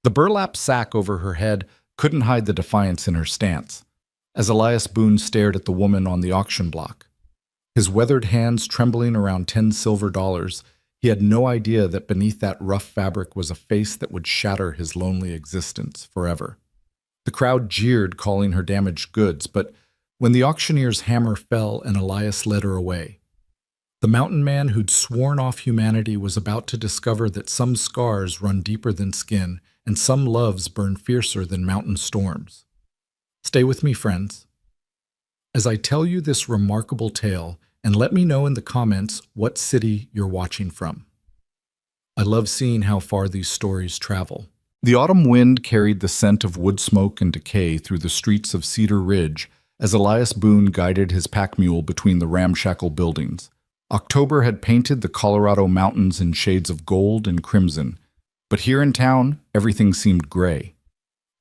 The burlap sack over her head couldn't hide the defiance in her stance, as Elias Boone stared at the woman on the auction block. His weathered hands trembling around 10 silver dollars, he had no idea that beneath that rough fabric was a face that would shatter his lonely existence forever. The crowd jeered, calling her damaged goods, but when the auctioneer's hammer fell and Elias led her away, the mountain man who'd sworn off humanity was about to discover that some scars run deeper than skin and some loves burn fiercer than mountain storms. Stay with me, friends, as I tell you this remarkable tale, and let me know in the comments what city you're watching from. I love seeing how far these stories travel. The autumn wind carried the scent of wood smoke and decay through the streets of Cedar Ridge as Elias Boone guided his pack mule between the ramshackle buildings. October had painted the Colorado mountains in shades of gold and crimson, but here in town, everything seemed gray.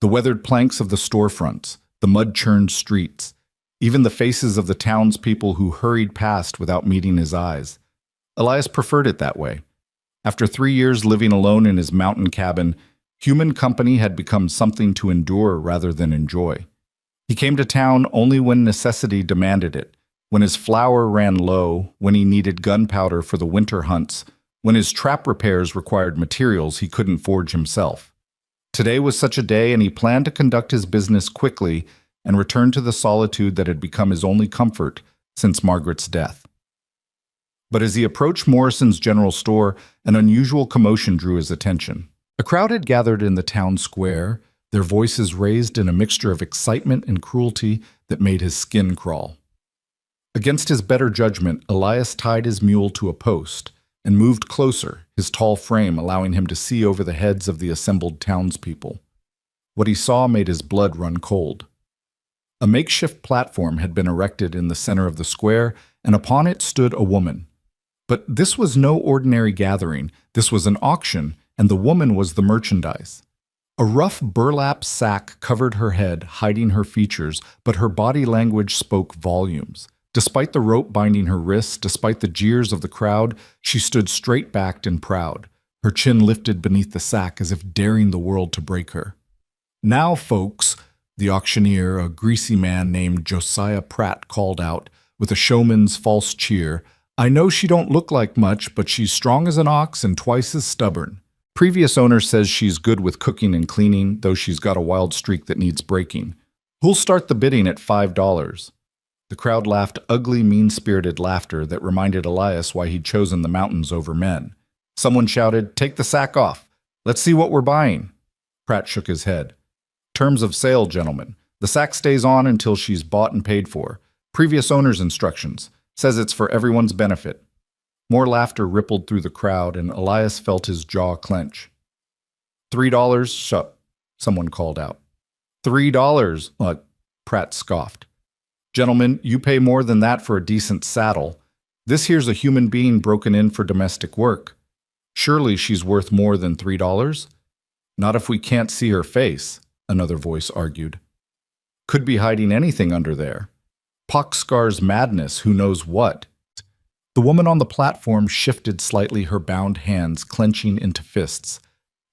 The weathered planks of the storefronts, the mud-churned streets, even the faces of the townspeople who hurried past without meeting his eyes. Elias preferred it that way. After 3 years living alone in his mountain cabin, human company had become something to endure rather than enjoy. He came to town only when necessity demanded it, when his flour ran low, when he needed gunpowder for the winter hunts, when his trap repairs required materials he couldn't forge himself. Today was such a day, and he planned to conduct his business quickly and return to the solitude that had become his only comfort since Margaret's death. But as he approached Morrison's general store, an unusual commotion drew his attention. A crowd had gathered in the town square, their voices raised in a mixture of excitement and cruelty that made his skin crawl. Against his better judgment, Elias tied his mule to a post and moved closer, his tall frame allowing him to see over the heads of the assembled townspeople. What he saw made his blood run cold. A makeshift platform had been erected in the center of the square, and upon it stood a woman. But this was no ordinary gathering. This was an auction, and the woman was the merchandise. A rough burlap sack covered her head, hiding her features, but her body language spoke volumes. Despite the rope binding her wrists, despite the jeers of the crowd, she stood straight-backed and proud, her chin lifted beneath the sack as if daring the world to break her. "Now, folks," the auctioneer, a greasy man named Josiah Pratt, called out, with a showman's false cheer, "I know she don't look like much, but she's strong as an ox and twice as stubborn. Previous owner says she's good with cooking and cleaning, though she's got a wild streak that needs breaking. Who'll start the bidding at $5? The crowd laughed ugly, mean-spirited laughter that reminded Elias why he'd chosen the mountains over men. Someone shouted, "Take the sack off. Let's see what we're buying." Pratt shook his head. "Terms of sale, gentlemen. The sack stays on until she's bought and paid for. Previous owner's instructions. Says it's for everyone's benefit." More laughter rippled through the crowd, and Elias felt his jaw clench. $3? Shut, someone called out. $3? Pratt scoffed. "Gentlemen, you pay more than that for a decent saddle. This here's a human being broken in for domestic work. Surely she's worth more than $3? Not if we can't see her face," another voice argued. "Could be hiding anything under there. Poxcar's madness, who knows what." The woman on the platform shifted slightly, her bound hands clenching into fists.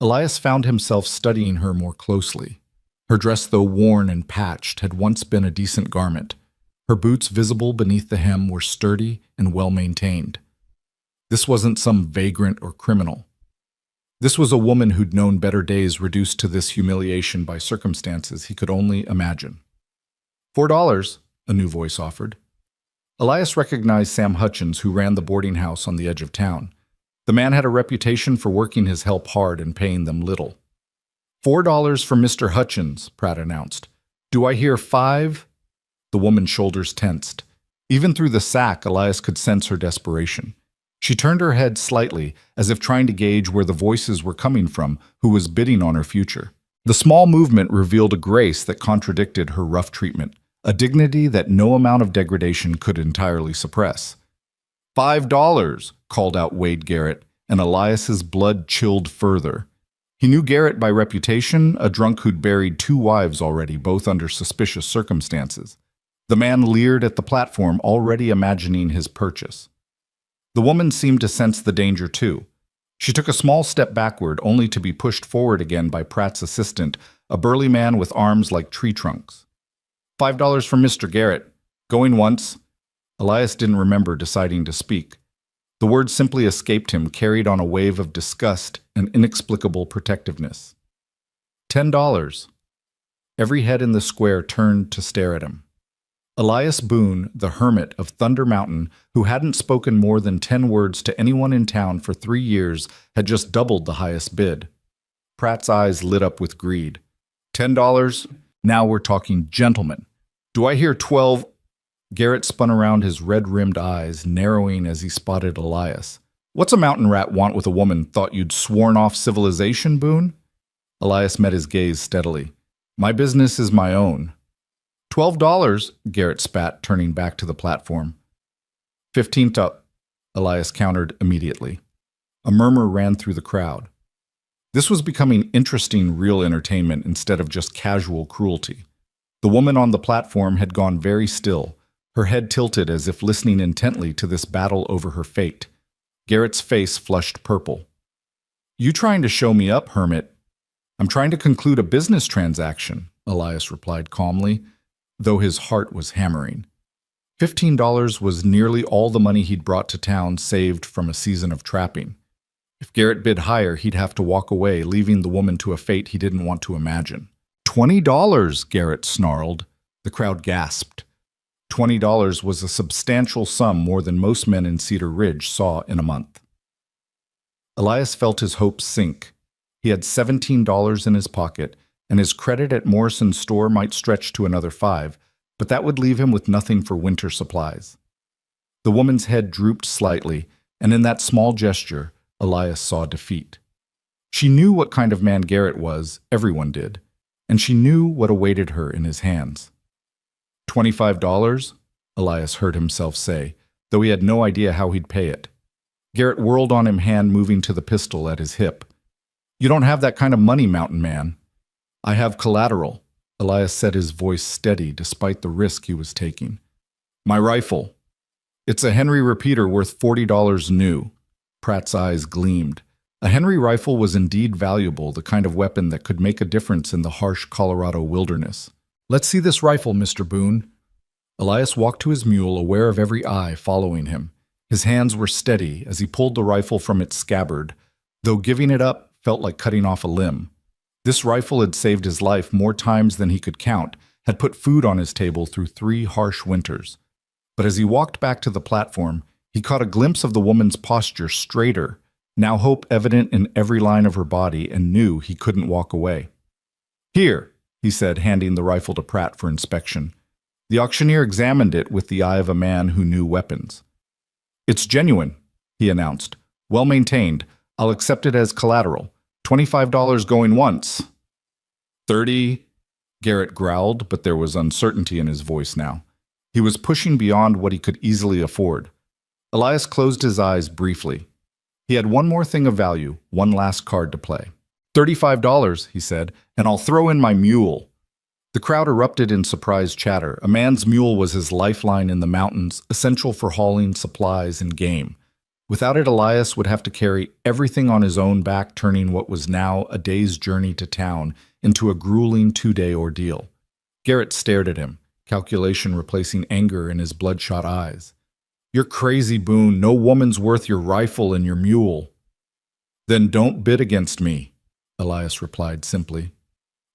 Elias found himself studying her more closely. Her dress, though worn and patched, had once been a decent garment. Her boots, visible beneath the hem, were sturdy and well-maintained. This wasn't some vagrant or criminal. This was a woman who'd known better days, reduced to this humiliation by circumstances he could only imagine. $4, a new voice offered. Elias recognized Sam Hutchins, who ran the boarding house on the edge of town. The man had a reputation for working his help hard and paying them little. $4 for Mr. Hutchins, Pratt announced. "Do I hear 5? The woman's shoulders tensed. Even through the sack, Elias could sense her desperation. She turned her head slightly, as if trying to gauge where the voices were coming from, who was bidding on her future. The small movement revealed a grace that contradicted her rough treatment, a dignity that no amount of degradation could entirely suppress. $5, called out Wade Garrett, and Elias's blood chilled further. He knew Garrett by reputation, a drunk who'd buried 2 wives already, both under suspicious circumstances. The man leered at the platform, already imagining his purchase. The woman seemed to sense the danger too. She took a small step backward, only to be pushed forward again by Pratt's assistant, a burly man with arms like tree trunks. $5 from Mr. Garrett. Going once. Elias didn't remember deciding to speak. The words simply escaped him, carried on a wave of disgust and inexplicable protectiveness. $10. Every head in the square turned to stare at him. Elias Boone, the hermit of Thunder Mountain, who hadn't spoken more than 10 words to anyone in town for 3 years, had just doubled the highest bid. Pratt's eyes lit up with greed. $10? Now we're talking gentlemen. Do I hear 12? Garrett spun around, his red-rimmed eyes narrowing as he spotted Elias. What's a mountain rat want with a woman? Thought you'd sworn off civilization, Boone? Elias met his gaze steadily. My business is my own. $12, Garrett spat, turning back to the platform. 15 up, Elias countered immediately. A murmur ran through the crowd. This was becoming interesting real entertainment instead of just casual cruelty. The woman on the platform had gone very still, her head tilted as if listening intently to this battle over her fate. Garrett's face flushed purple. You trying to show me up, hermit? I'm trying to conclude a business transaction, Elias replied calmly, though his heart was hammering. $15 was nearly all the money he'd brought to town saved from a season of trapping. If Garrett bid higher, he'd have to walk away, leaving the woman to a fate he didn't want to imagine. $20, Garrett snarled. The crowd gasped. $20 was a substantial sum, more than most men in Cedar Ridge saw in a month. Elias felt his hopes sink. He had $17 in his pocket, and his credit at Morrison's store might stretch to another $5, but that would leave him with nothing for winter supplies. The woman's head drooped slightly, and in that small gesture, Elias saw defeat. She knew what kind of man Garrett was, everyone did, and she knew what awaited her in his hands. $25? Elias heard himself say, though he had no idea how he'd pay it. Garrett whirled on him, hand moving to the pistol at his hip. You don't have that kind of money, mountain man. I have collateral, Elias said, his voice steady despite the risk he was taking. My rifle. It's a Henry repeater worth $40 new. Pratt's eyes gleamed. A Henry rifle was indeed valuable, the kind of weapon that could make a difference in the harsh Colorado wilderness. Let's see this rifle, Mr. Boone. Elias walked to his mule, aware of every eye following him. His hands were steady as he pulled the rifle from its scabbard, though giving it up felt like cutting off a limb. This rifle had saved his life more times than he could count, had put food on his table through 3 harsh winters. But as he walked back to the platform, he caught a glimpse of the woman's posture, straighter, now hope evident in every line of her body, and knew he couldn't walk away. Here, he said, handing the rifle to Pratt for inspection. The auctioneer examined it with the eye of a man who knew weapons. It's genuine, he announced. Well maintained. I'll accept it as collateral. $25 going once. 30, Garrett growled, but there was uncertainty in his voice now. He was pushing beyond what he could easily afford. Elias closed his eyes briefly. He had one more thing of value, one last card to play. $35, he said, and I'll throw in my mule. The crowd erupted in surprised chatter. A man's mule was his lifeline in the mountains, essential for hauling supplies and game. Without it, Elias would have to carry everything on his own back, turning what was now a day's journey to town into a grueling 2-day ordeal. Garrett stared at him, calculation replacing anger in his bloodshot eyes. You're crazy, Boone. No woman's worth your rifle and your mule. Then don't bid against me, Elias replied simply.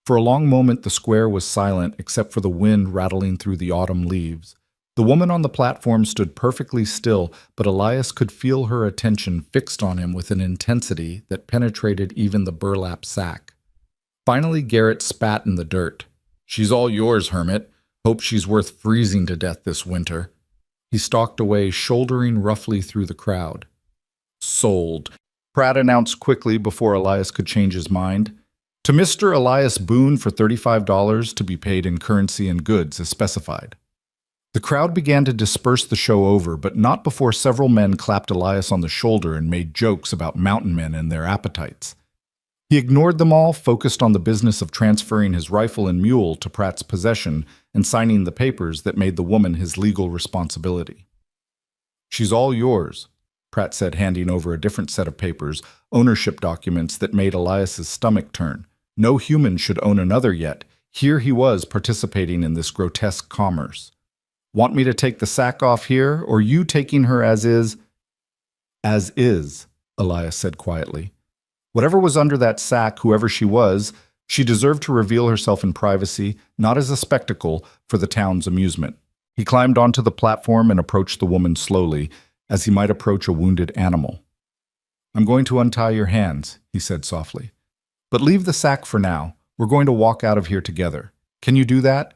For a long moment the square was silent except for the wind rattling through the autumn leaves. The woman on the platform stood perfectly still, but Elias could feel her attention fixed on him with an intensity that penetrated even the burlap sack. Finally, Garrett spat in the dirt. She's all yours, hermit. Hope she's worth freezing to death this winter. He stalked away, shouldering roughly through the crowd. Sold, Pratt announced quickly before Elias could change his mind. To Mr. Elias Boone for $35 to be paid in currency and goods as specified. The crowd began to disperse the show over, but not before several men clapped Elias on the shoulder and made jokes about mountain men and their appetites. He ignored them all, focused on the business of transferring his rifle and mule to Pratt's possession and signing the papers that made the woman his legal responsibility. She's all yours, Pratt said, handing over a different set of papers, ownership documents that made Elias's stomach turn. No human should own another yet. Here he was participating in this grotesque commerce. Want me to take the sack off here, or you taking her as is? As is, Elias said quietly. Whatever was under that sack, whoever she was, she deserved to reveal herself in privacy, not as a spectacle for the town's amusement. He climbed onto the platform and approached the woman slowly, as he might approach a wounded animal. I'm going to untie your hands, he said softly. But leave the sack for now. We're going to walk out of here together. Can you do that?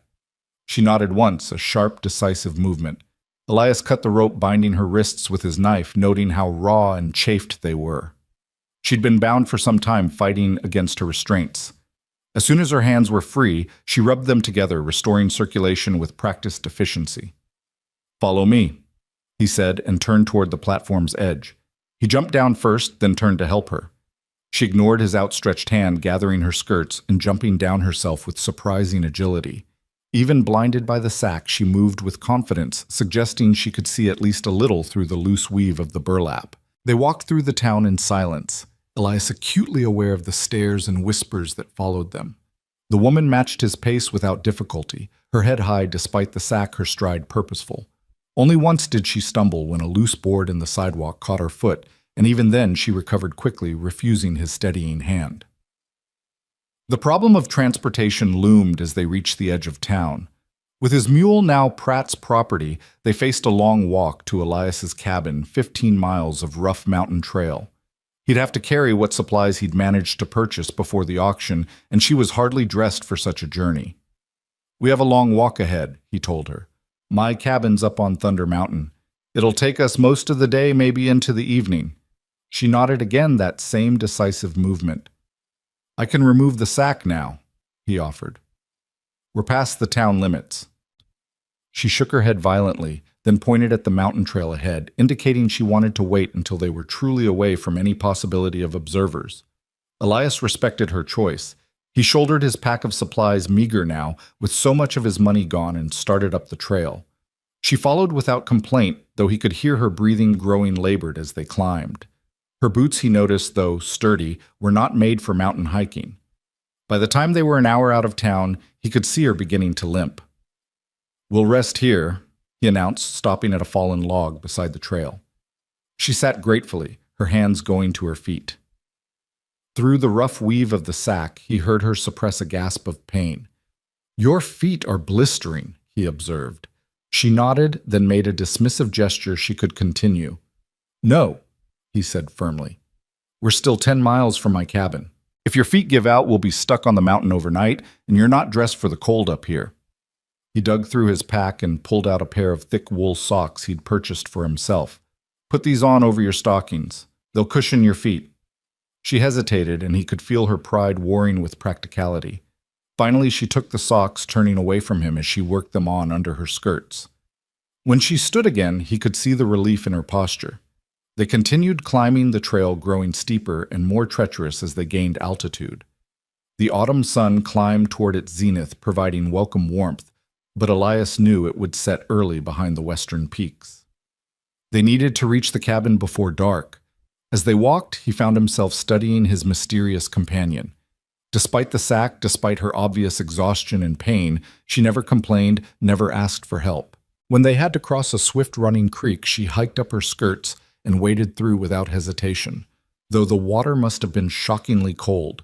She nodded once, a sharp, decisive movement. Elias cut the rope binding her wrists with his knife, noting how raw and chafed they were. She'd been bound for some time, fighting against her restraints. As soon as her hands were free, she rubbed them together, restoring circulation with practiced efficiency. Follow me, he said, and turned toward the platform's edge. He jumped down first, then turned to help her. She ignored his outstretched hand, gathering her skirts and jumping down herself with surprising agility. Even blinded by the sack, she moved with confidence, suggesting she could see at least a little through the loose weave of the burlap. They walked through the town in silence, Elias acutely aware of the stares and whispers that followed them. The woman matched his pace without difficulty, her head high despite the sack, her stride purposeful. Only once did she stumble when a loose board in the sidewalk caught her foot, and even then she recovered quickly, refusing his steadying hand. The problem of transportation loomed as they reached the edge of town. With his mule now Pratt's property, they faced a long walk to Elias's cabin, 15 miles of rough mountain trail. He'd have to carry what supplies he'd managed to purchase before the auction, and she was hardly dressed for such a journey. We have a long walk ahead, he told her. My cabin's up on Thunder Mountain. It'll take us most of the day, maybe into the evening. She nodded again, that same decisive movement. I can remove the sack now, he offered. We're past the town limits. She shook her head violently, then pointed at the mountain trail ahead, indicating she wanted to wait until they were truly away from any possibility of observers. Elias respected her choice. He shouldered his pack of supplies, meager now, with so much of his money gone, and started up the trail. She followed without complaint, though he could hear her breathing growing labored as they climbed. Her boots, he noticed, though sturdy, were not made for mountain hiking. By the time they were an hour out of town, he could see her beginning to limp. We'll rest here, he announced, stopping at a fallen log beside the trail. She sat gratefully, her hands going to her feet. Through the rough weave of the sack, he heard her suppress a gasp of pain. Your feet are blistering, he observed. She nodded, then made a dismissive gesture she could continue. No, he said firmly. We're still 10 miles from my cabin. If your feet give out, we'll be stuck on the mountain overnight, and you're not dressed for the cold up here. He dug through his pack and pulled out a pair of thick wool socks he'd purchased for himself. Put these on over your stockings. They'll cushion your feet. She hesitated, and he could feel her pride warring with practicality. Finally, she took the socks, turning away from him as she worked them on under her skirts. When she stood again, he could see the relief in her posture. They continued climbing the trail, growing steeper and more treacherous as they gained altitude. The autumn sun climbed toward its zenith, providing welcome warmth, but Elias knew it would set early behind the western peaks. They needed to reach the cabin before dark. As they walked, he found himself studying his mysterious companion. Despite the sack, despite her obvious exhaustion and pain, she never complained, never asked for help. When they had to cross a swift-running creek, she hiked up her skirts and waded through without hesitation, though the water must have been shockingly cold.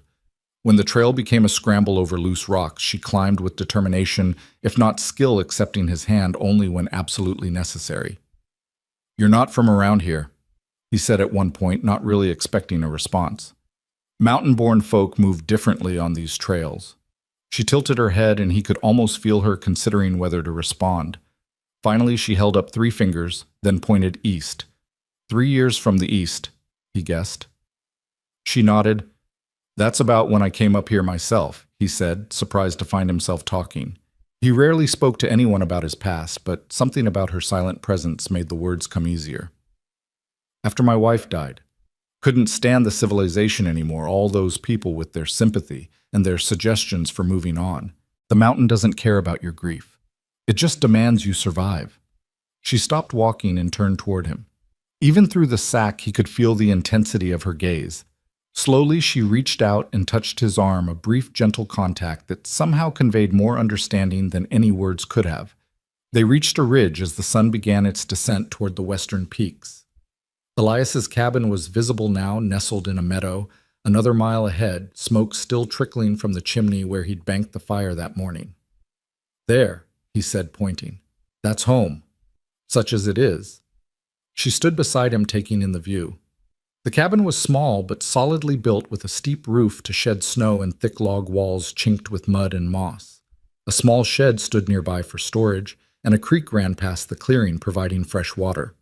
When the trail became a scramble over loose rocks, she climbed with determination, if not skill, accepting his hand only when absolutely necessary. You're not from around here, he said at one point, not really expecting a response. Mountain-born folk moved differently on these trails. She tilted her head, and he could almost feel her considering whether to respond. Finally, she held up 3 fingers, then pointed east. 3 years from the east, he guessed. She nodded. That's about when I came up here myself, he said, surprised to find himself talking. He rarely spoke to anyone about his past, but something about her silent presence made the words come easier. After my wife died. Couldn't stand the civilization anymore, all those people with their sympathy and their suggestions for moving on. The mountain doesn't care about your grief. It just demands you survive. She stopped walking and turned toward him. Even through the sack, he could feel the intensity of her gaze. Slowly, she reached out and touched his arm, a brief, gentle contact that somehow conveyed more understanding than any words could have. They reached a ridge as the sun began its descent toward the western peaks. Elias's cabin was visible now, nestled in a meadow. Another mile ahead, smoke still trickling from the chimney where he'd banked the fire that morning. "There," he said, pointing. "That's home, such as it is." She stood beside him, taking in the view. The cabin was small but solidly built, with a steep roof to shed snow and thick log walls chinked with mud and moss. A small shed stood nearby for storage, and a creek ran past the clearing, providing fresh water.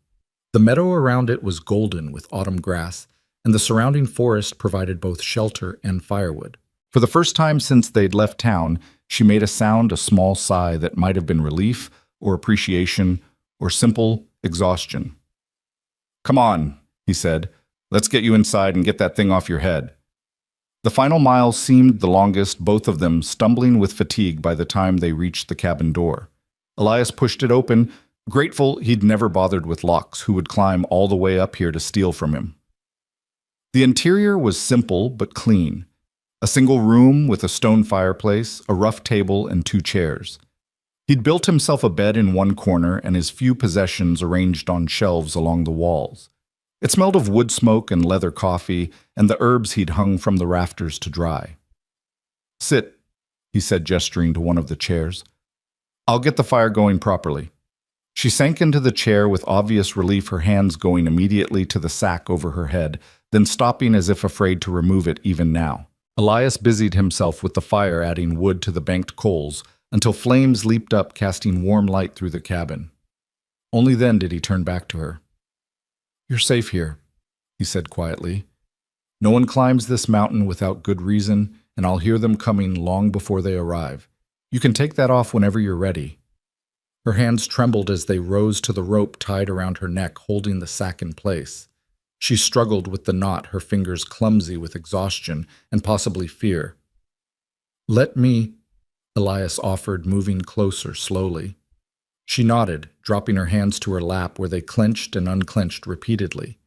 The meadow around it was golden with autumn grass, and the surrounding forest provided both shelter and firewood. For the first time since they'd left town, she made a sound, a small sigh that might have been relief or appreciation or simple exhaustion. "Come on," he said. "Let's get you inside and get that thing off your head." The final mile seemed the longest, both of them stumbling with fatigue by the time they reached the cabin door. Elias pushed it open, grateful he'd never bothered with Locks, who would climb all the way up here to steal from him. The interior was simple but clean. A single room with a stone fireplace, a rough table, and 2 chairs. He'd built himself a bed in one corner and his few possessions arranged on shelves along the walls. It smelled of wood smoke and leather coffee and the herbs he'd hung from the rafters to dry. "Sit," he said, gesturing to one of the chairs. "I'll get the fire going properly." She sank into the chair with obvious relief, her hands going immediately to the sack over her head, then stopping as if afraid to remove it even now. Elias busied himself with the fire, adding wood to the banked coals, until flames leaped up, casting warm light through the cabin. Only then did he turn back to her. "You're safe here," he said quietly. "No one climbs this mountain without good reason, and I'll hear them coming long before they arrive. You can take that off whenever you're ready." Her hands trembled as they rose to the rope tied around her neck, holding the sack in place. She struggled with the knot, her fingers clumsy with exhaustion and possibly fear. "Let me," Elias offered, moving closer slowly. She nodded, dropping her hands to her lap where they clenched and unclenched repeatedly.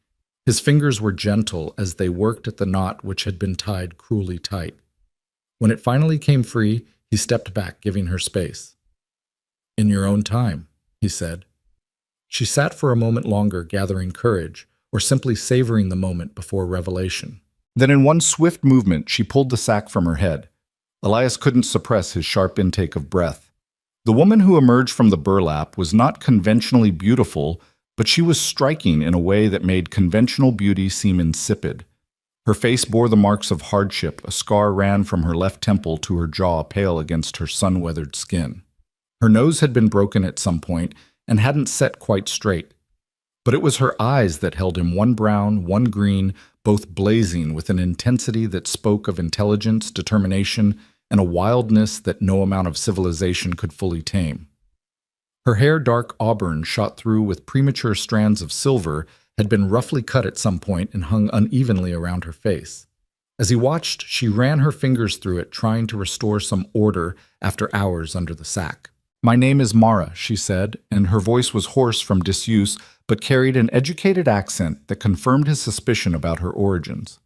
His fingers were gentle as they worked at the knot which had been tied cruelly tight. When it finally came free, he stepped back, giving her space. "In your own time," he said. She sat for a moment longer, gathering courage, or simply savoring the moment before revelation. Then in one swift movement, she pulled the sack from her head. Elias couldn't suppress his sharp intake of breath. The woman who emerged from the burlap was not conventionally beautiful, but she was striking in a way that made conventional beauty seem insipid. Her face bore the marks of hardship. A scar ran from her left temple to her jaw, pale against her sun-weathered skin. Her nose had been broken at some point and hadn't set quite straight. But it was her eyes that held him, one brown, one green, both blazing with an intensity that spoke of intelligence, determination, and a wildness that no amount of civilization could fully tame. Her hair, dark auburn, shot through with premature strands of silver, had been roughly cut at some point and hung unevenly around her face. As he watched, she ran her fingers through it, trying to restore some order after hours under the sack. "My name is Mara," she said, and her voice was hoarse from disuse, but carried an educated accent that confirmed his suspicion about her origins.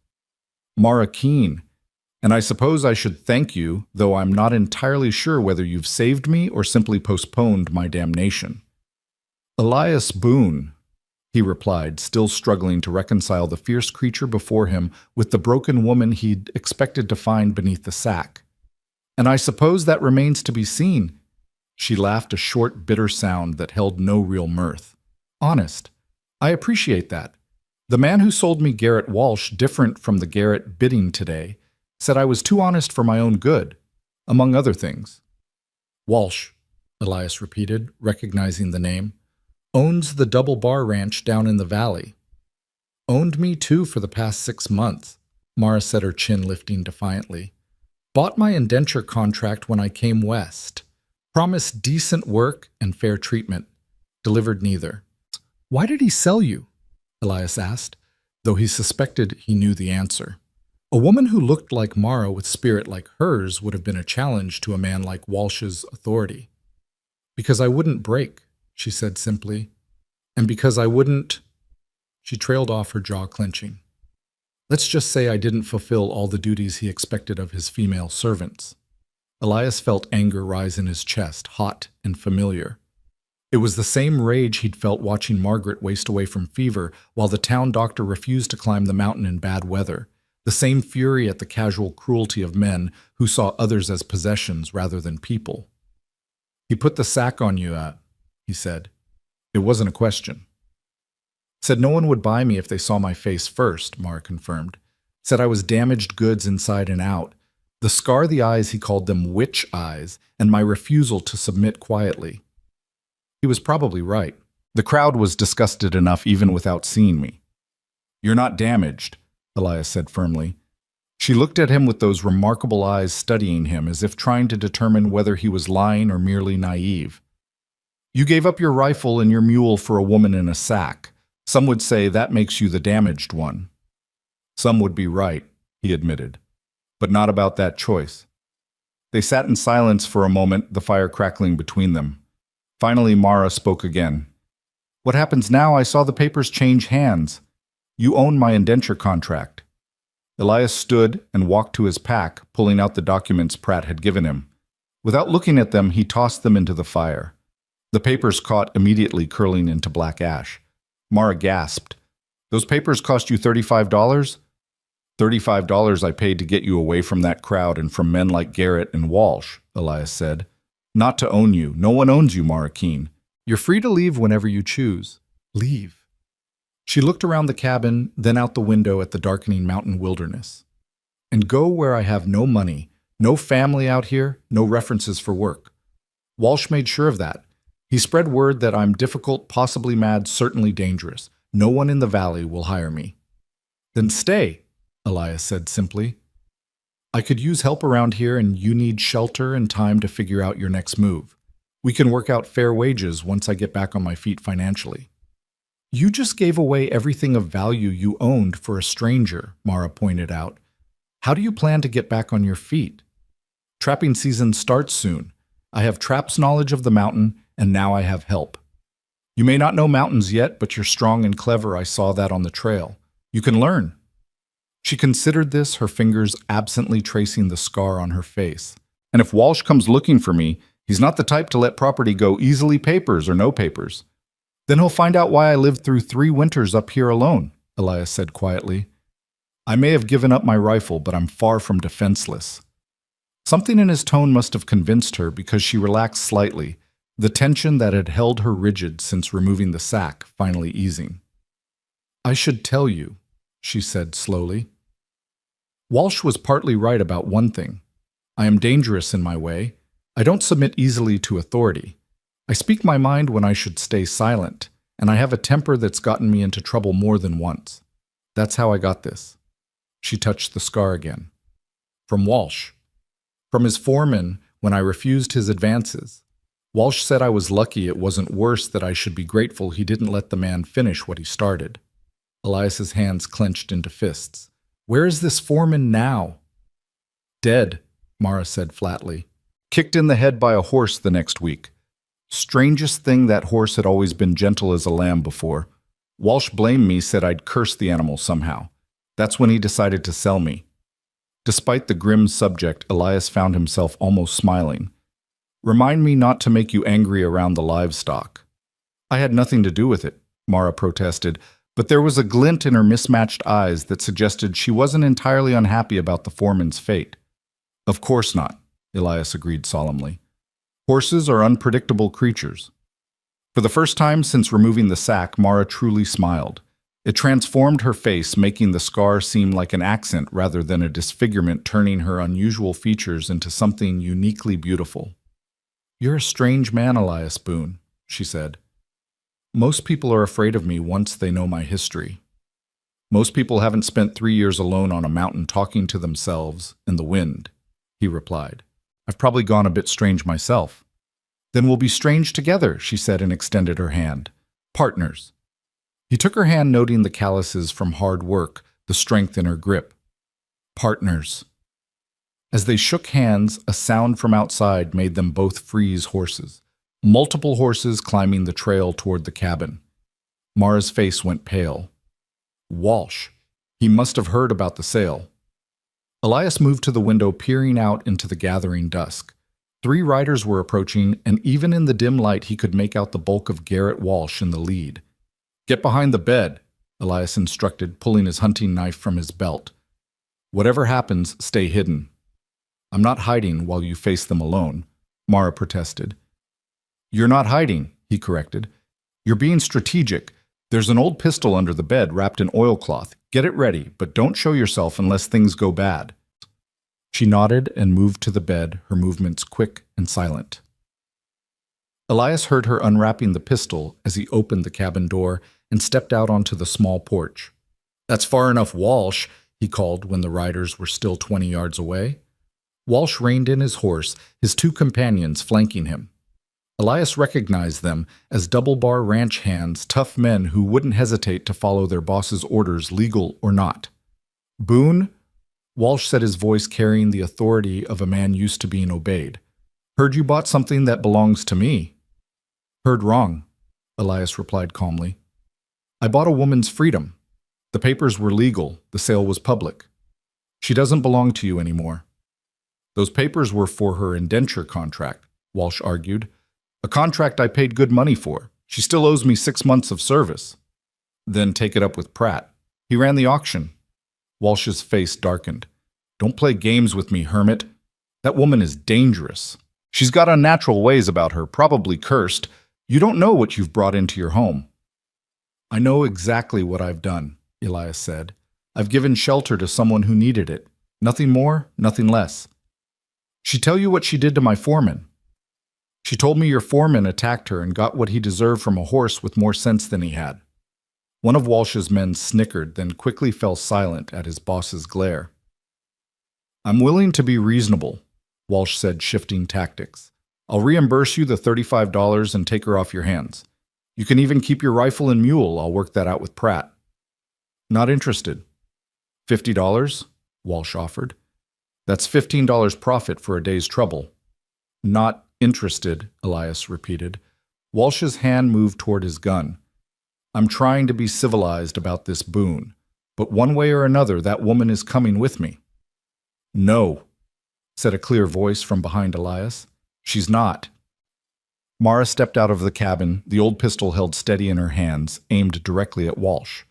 "Mara Keene. And I suppose I should thank you, though I'm not entirely sure whether you've saved me or simply postponed my damnation." "Elias Boone," he replied, still struggling to reconcile the fierce creature before him with the broken woman he'd expected to find beneath the sack. "And I suppose that remains to be seen." She laughed, a short, bitter sound that held no real mirth. "Honest. I appreciate that. The man who sold me Garrett Walsh, different from the Garrett bidding today, said I was too honest for my own good, among other things." "Walsh," Elias repeated, recognizing the name. "Owns the Double Bar Ranch down in the valley." "Owned me too for the past 6 months," Mara said, her chin lifting defiantly. "Bought my indenture contract when I came west. Promised decent work and fair treatment. Delivered neither." "Why did he sell you?" Elias asked, though he suspected he knew the answer. A woman who looked like Mara with spirit like hers would have been a challenge to a man like Walsh's authority. "Because I wouldn't break," she said simply. "And because I wouldn't—" She trailed off, her jaw clenching. Let's just say I didn't fulfill all the duties he expected of his female servants. Elias felt anger rise in his chest, hot and familiar. It was the same rage he'd felt watching Margaret waste away from fever while the town doctor refused to climb the mountain in bad weather. The same fury at the casual cruelty of men who saw others as possessions rather than people. He put the sack on you, he said. It wasn't a question. Said no one would buy me if they saw my face first, Mara confirmed. Said I was damaged goods inside and out. The scar, the eyes, he called them witch eyes, and my refusal to submit quietly. He was probably right. The crowd was disgusted enough even without seeing me. You're not damaged, Elias said firmly. She looked at him with those remarkable eyes studying him as if trying to determine whether he was lying or merely naive. You gave up your rifle and your mule for a woman in a sack. Some would say that makes you the damaged one. Some would be right, he admitted, but not about that choice. They sat in silence for a moment, the fire crackling between them. Finally, Mara spoke again. What happens now? I saw the papers change hands. You own my indenture contract. Elias stood and walked to his pack, pulling out the documents Pratt had given him. Without looking at them, he tossed them into the fire. The papers caught immediately, curling into black ash. Mara gasped. Those papers cost you $35? $35 I paid to get you away from that crowd and from men like Garrett and Walsh, Elias said. Not to own you. No one owns you, Mara Keene. You're free to leave whenever you choose. Leave. She looked around the cabin, then out the window at the darkening mountain wilderness. And go where I have no money, no family out here, no references for work. Walsh made sure of that. He spread word that I'm difficult, possibly mad, certainly dangerous. No one in the valley will hire me. Then stay, Elias said simply. I could use help around here and you need shelter and time to figure out your next move. We can work out fair wages once I get back on my feet financially. You just gave away everything of value you owned for a stranger, Mara pointed out. How do you plan to get back on your feet? Trapping season starts soon. I have Trapp's knowledge of the mountain, and now I have help. You may not know mountains yet, but you're strong and clever. I saw that on the trail. You can learn. She considered this, her fingers absently tracing the scar on her face. And if Walsh comes looking for me, he's not the type to let property go easily, papers or no papers. Then he'll find out why I lived through 3 winters up here alone, Elias said quietly. I may have given up my rifle, but I'm far from defenseless. Something in his tone must have convinced her because she relaxed slightly, the tension that had held her rigid since removing the sack finally easing. I should tell you, she said slowly. Walsh was partly right about one thing. I am dangerous in my way. I don't submit easily to authority. I speak my mind when I should stay silent, and I have a temper that's gotten me into trouble more than once. That's how I got this. She touched the scar again. From Walsh. From his foreman when I refused his advances. Walsh said I was lucky it wasn't worse, that I should be grateful he didn't let the man finish what he started. Elias's hands clenched into fists. Where is this foreman now? Dead, Mara said flatly. Kicked in the head by a horse the next week. Strangest thing, that horse had always been gentle as a lamb before. Walsh blamed me, said I'd cursed the animal somehow. That's when he decided to sell me. Despite the grim subject, Elias found himself almost smiling. Remind me not to make you angry around the livestock. I had nothing to do with it, Mara protested, but there was a glint in her mismatched eyes that suggested she wasn't entirely unhappy about the foreman's fate. Of course not, Elias agreed solemnly. Horses are unpredictable creatures. For the first time since removing the sack, Mara truly smiled. It transformed her face, making the scar seem like an accent rather than a disfigurement, turning her unusual features into something uniquely beautiful. You're a strange man, Elias Boone, she said. Most people are afraid of me once they know my history. Most people haven't spent 3 years alone on a mountain talking to themselves in the wind, he replied. I've probably gone a bit strange myself. Then we'll be strange together, she said and extended her hand. Partners. He took her hand, noting the calluses from hard work, the strength in her grip. Partners. As they shook hands, a sound from outside made them both freeze horses. Multiple horses climbing the trail toward the cabin. Mara's face went pale. Walsh. He must have heard about the sale. Elias moved to the window, peering out into the gathering dusk. 3 riders were approaching, and even in the dim light he could make out the bulk of Garrett Walsh in the lead. "Get behind the bed," Elias instructed, pulling his hunting knife from his belt. "Whatever happens, stay hidden." "I'm not hiding while you face them alone," Mara protested. "You're not hiding," he corrected. "You're being strategic. There's an old pistol under the bed wrapped in oilcloth. Get it ready, but don't show yourself unless things go bad." She nodded and moved to the bed, her movements quick and silent. Elias heard her unwrapping the pistol as he opened the cabin door and stepped out onto the small porch. "That's far enough, Walsh," he called when the riders were still 20 yards away. Walsh reined in his horse, his 2 companions flanking him. Elias recognized them as double-bar ranch hands, tough men who wouldn't hesitate to follow their boss's orders, legal or not. "Boone?" Walsh said, his voice carrying the authority of a man used to being obeyed. "Heard you bought something that belongs to me." "Heard wrong," Elias replied calmly. "I bought a woman's freedom. The papers were legal, the sale was public. She doesn't belong to you anymore." "Those papers were for her indenture contract," Walsh argued. "A contract I paid good money for. She still owes me 6 months of service." "Then take it up with Pratt. He ran the auction." Walsh's face darkened. "Don't play games with me, hermit. That woman is dangerous. She's got unnatural ways about her, probably cursed. You don't know what you've brought into your home." "I know exactly what I've done," Elias said. "I've given shelter to someone who needed it. Nothing more, nothing less." "She tell you what she did to my foreman?" "She told me your foreman attacked her and got what he deserved from a horse with more sense than he had." One of Walsh's men snickered, then quickly fell silent at his boss's glare. "I'm willing to be reasonable," Walsh said, shifting tactics. "I'll reimburse you the $35 and take her off your hands. You can even keep your rifle and mule. I'll work that out with Pratt." "Not interested." $50? Walsh offered. "That's $15 profit for a day's trouble." "Not interested," Elias repeated. Walsh's hand moved toward his gun. "I'm trying to be civilized about this Boone, but one way or another that woman is coming with me." "No," said a clear voice from behind Elias. "She's not." Mara stepped out of the cabin, the old pistol held steady in her hands, aimed directly at Walsh.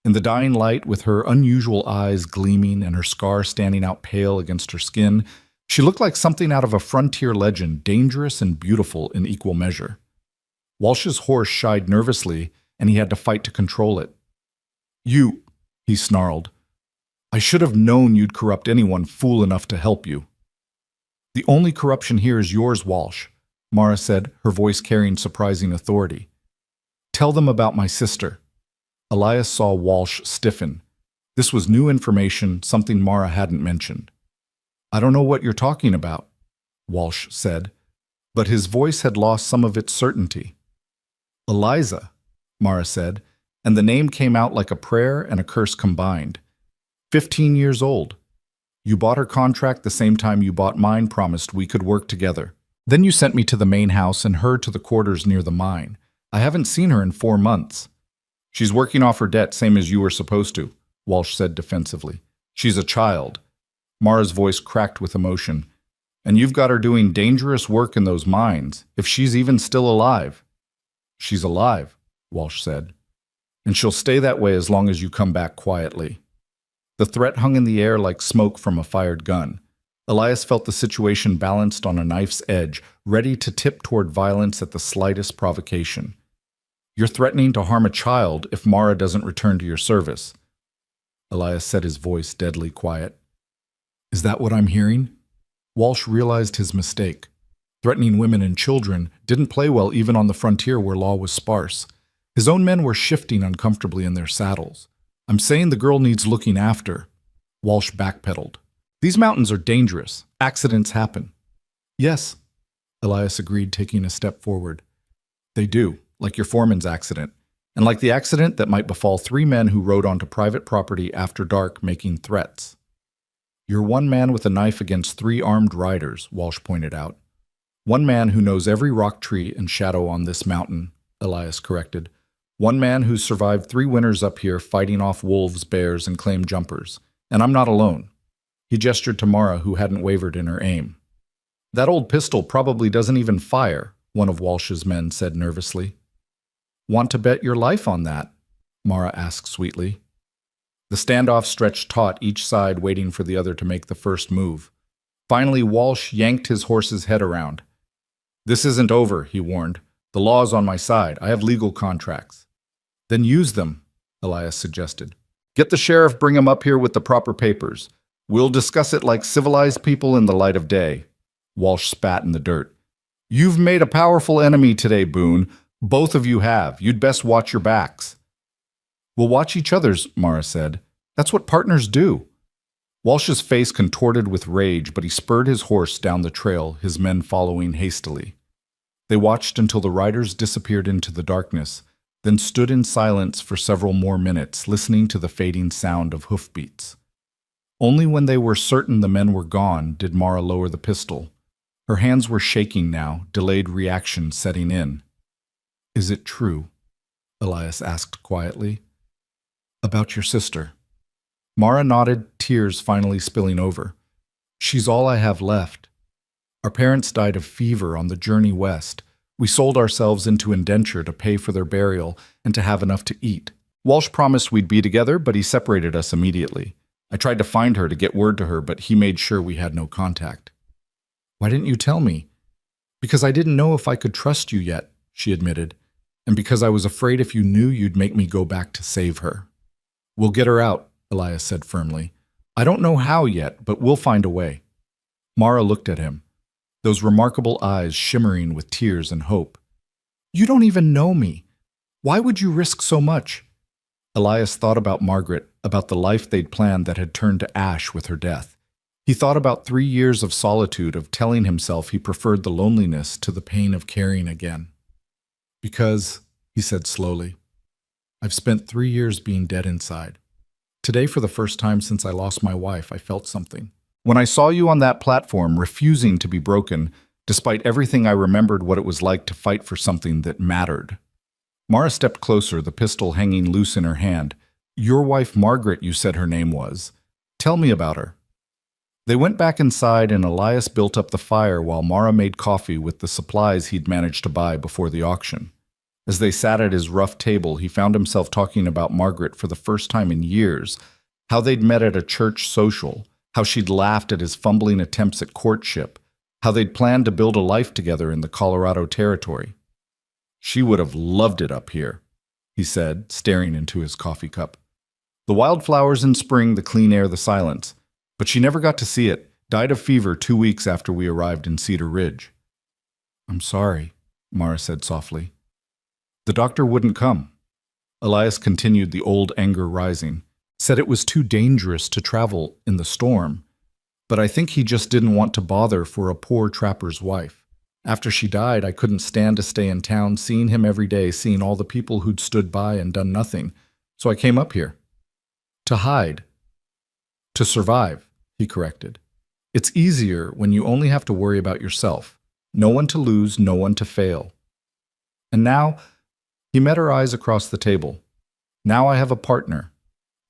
In the dying light, with her unusual eyes gleaming and her scar standing out pale against her skin, she looked like something out of a frontier legend, dangerous and beautiful in equal measure. Walsh's horse shied nervously, and he had to fight to control it. "You," he snarled. "I should have known you'd corrupt anyone fool enough to help you." "The only corruption here is yours, Walsh," Mara said, her voice carrying surprising authority. "Tell them about my sister." Elias saw Walsh stiffen. This was new information, something Mara hadn't mentioned. "I don't know what you're talking about," Walsh said, but his voice had lost some of its certainty. "Eliza," Mara said, and the name came out like a prayer and a curse combined. 15 years old. You bought her contract the same time you bought mine, promised we could work together. Then you sent me to the main house and her to the quarters near the mine. I haven't seen her in 4 months. "She's working off her debt, same as you were supposed to," Walsh said defensively. "She's a child." Mara's voice cracked with emotion. "And you've got her doing dangerous work in those mines, if she's even still alive." "She's alive," Walsh said. "And she'll stay that way as long as you come back quietly." The threat hung in the air like smoke from a fired gun. Elias felt the situation balanced on a knife's edge, ready to tip toward violence at the slightest provocation. "You're threatening to harm a child if Mara doesn't return to your service." Elias said, his voice deadly quiet. "Is that what I'm hearing?" Walsh realized his mistake. Threatening women and children didn't play well even on the frontier where law was sparse. His own men were shifting uncomfortably in their saddles. "I'm saying the girl needs looking after." Walsh backpedaled. "These mountains are dangerous. Accidents happen." "Yes," Elias agreed, taking a step forward. "They do, like your foreman's accident, and like the accident that might befall 3 men who rode onto private property after dark making threats." "You're one man with a knife against 3 armed riders," Walsh pointed out. "One man who knows every rock tree and shadow on this mountain," Elias corrected. One man who's survived 3 winters up here fighting off wolves, bears, and claim jumpers. And I'm not alone. He gestured to Mara, who hadn't wavered in her aim. That old pistol probably doesn't even fire, one of Walsh's men said nervously. Want to bet your life on that? Mara asked sweetly. The standoff stretched taut, each side waiting for the other to make the first move. Finally, Walsh yanked his horse's head around. This isn't over, he warned. The law's on my side. I have legal contracts. Then use them, Elias suggested. Get the sheriff, bring him up here with the proper papers. We'll discuss it like civilized people in the light of day. Walsh spat in the dirt. You've made a powerful enemy today, Boone. Both of you have. You'd best watch your backs. We'll watch each other's, Mara said. That's what partners do. Walsh's face contorted with rage, but he spurred his horse down the trail, his men following hastily. They watched until the riders disappeared into the darkness, then stood in silence for several more minutes, listening to the fading sound of hoofbeats. Only when they were certain the men were gone did Mara lower the pistol. Her hands were shaking now, delayed reaction setting in. Is it true? Elias asked quietly. About your sister. Mara nodded, tears finally spilling over. She's all I have left. Our parents died of fever on the journey west. We sold ourselves into indenture to pay for their burial and to have enough to eat. Walsh promised we'd be together, but he separated us immediately. I tried to find her to get word to her, but he made sure we had no contact. Why didn't you tell me? Because I didn't know if I could trust you yet, she admitted, and because I was afraid if you knew you'd make me go back to save her. We'll get her out, Elias said firmly. I don't know how yet, but we'll find a way. Mara looked at him, those remarkable eyes shimmering with tears and hope. You don't even know me. Why would you risk so much? Elias thought about Margaret, about the life they'd planned that had turned to ash with her death. He thought about 3 years of solitude, of telling himself he preferred the loneliness to the pain of caring again. Because, he said slowly, I've spent 3 years being dead inside. Today, for the first time since I lost my wife, I felt something. When I saw you on that platform, refusing to be broken, despite everything I remembered what it was like to fight for something that mattered. Mara stepped closer, the pistol hanging loose in her hand. Your wife Margaret, you said her name was. Tell me about her. They went back inside and Elias built up the fire while Mara made coffee with the supplies he'd managed to buy before the auction. As they sat at his rough table, he found himself talking about Margaret for the first time in years, how they'd met at a church social, how she'd laughed at his fumbling attempts at courtship, how they'd planned to build a life together in the Colorado Territory. She would have loved it up here, he said, staring into his coffee cup. The wildflowers in spring, the clean air, the silence. But she never got to see it, died of fever 2 weeks after we arrived in Cedar Ridge. I'm sorry, Mara said softly. The doctor wouldn't come. Elias continued, the old anger rising. Said it was too dangerous to travel in the storm. But I think he just didn't want to bother for a poor trapper's wife. After she died, I couldn't stand to stay in town, seeing him every day, seeing all the people who'd stood by and done nothing. So I came up here. To hide. To survive, he corrected. It's easier when you only have to worry about yourself. No one to lose, no one to fail. And now, he met her eyes across the table. Now I have a partner,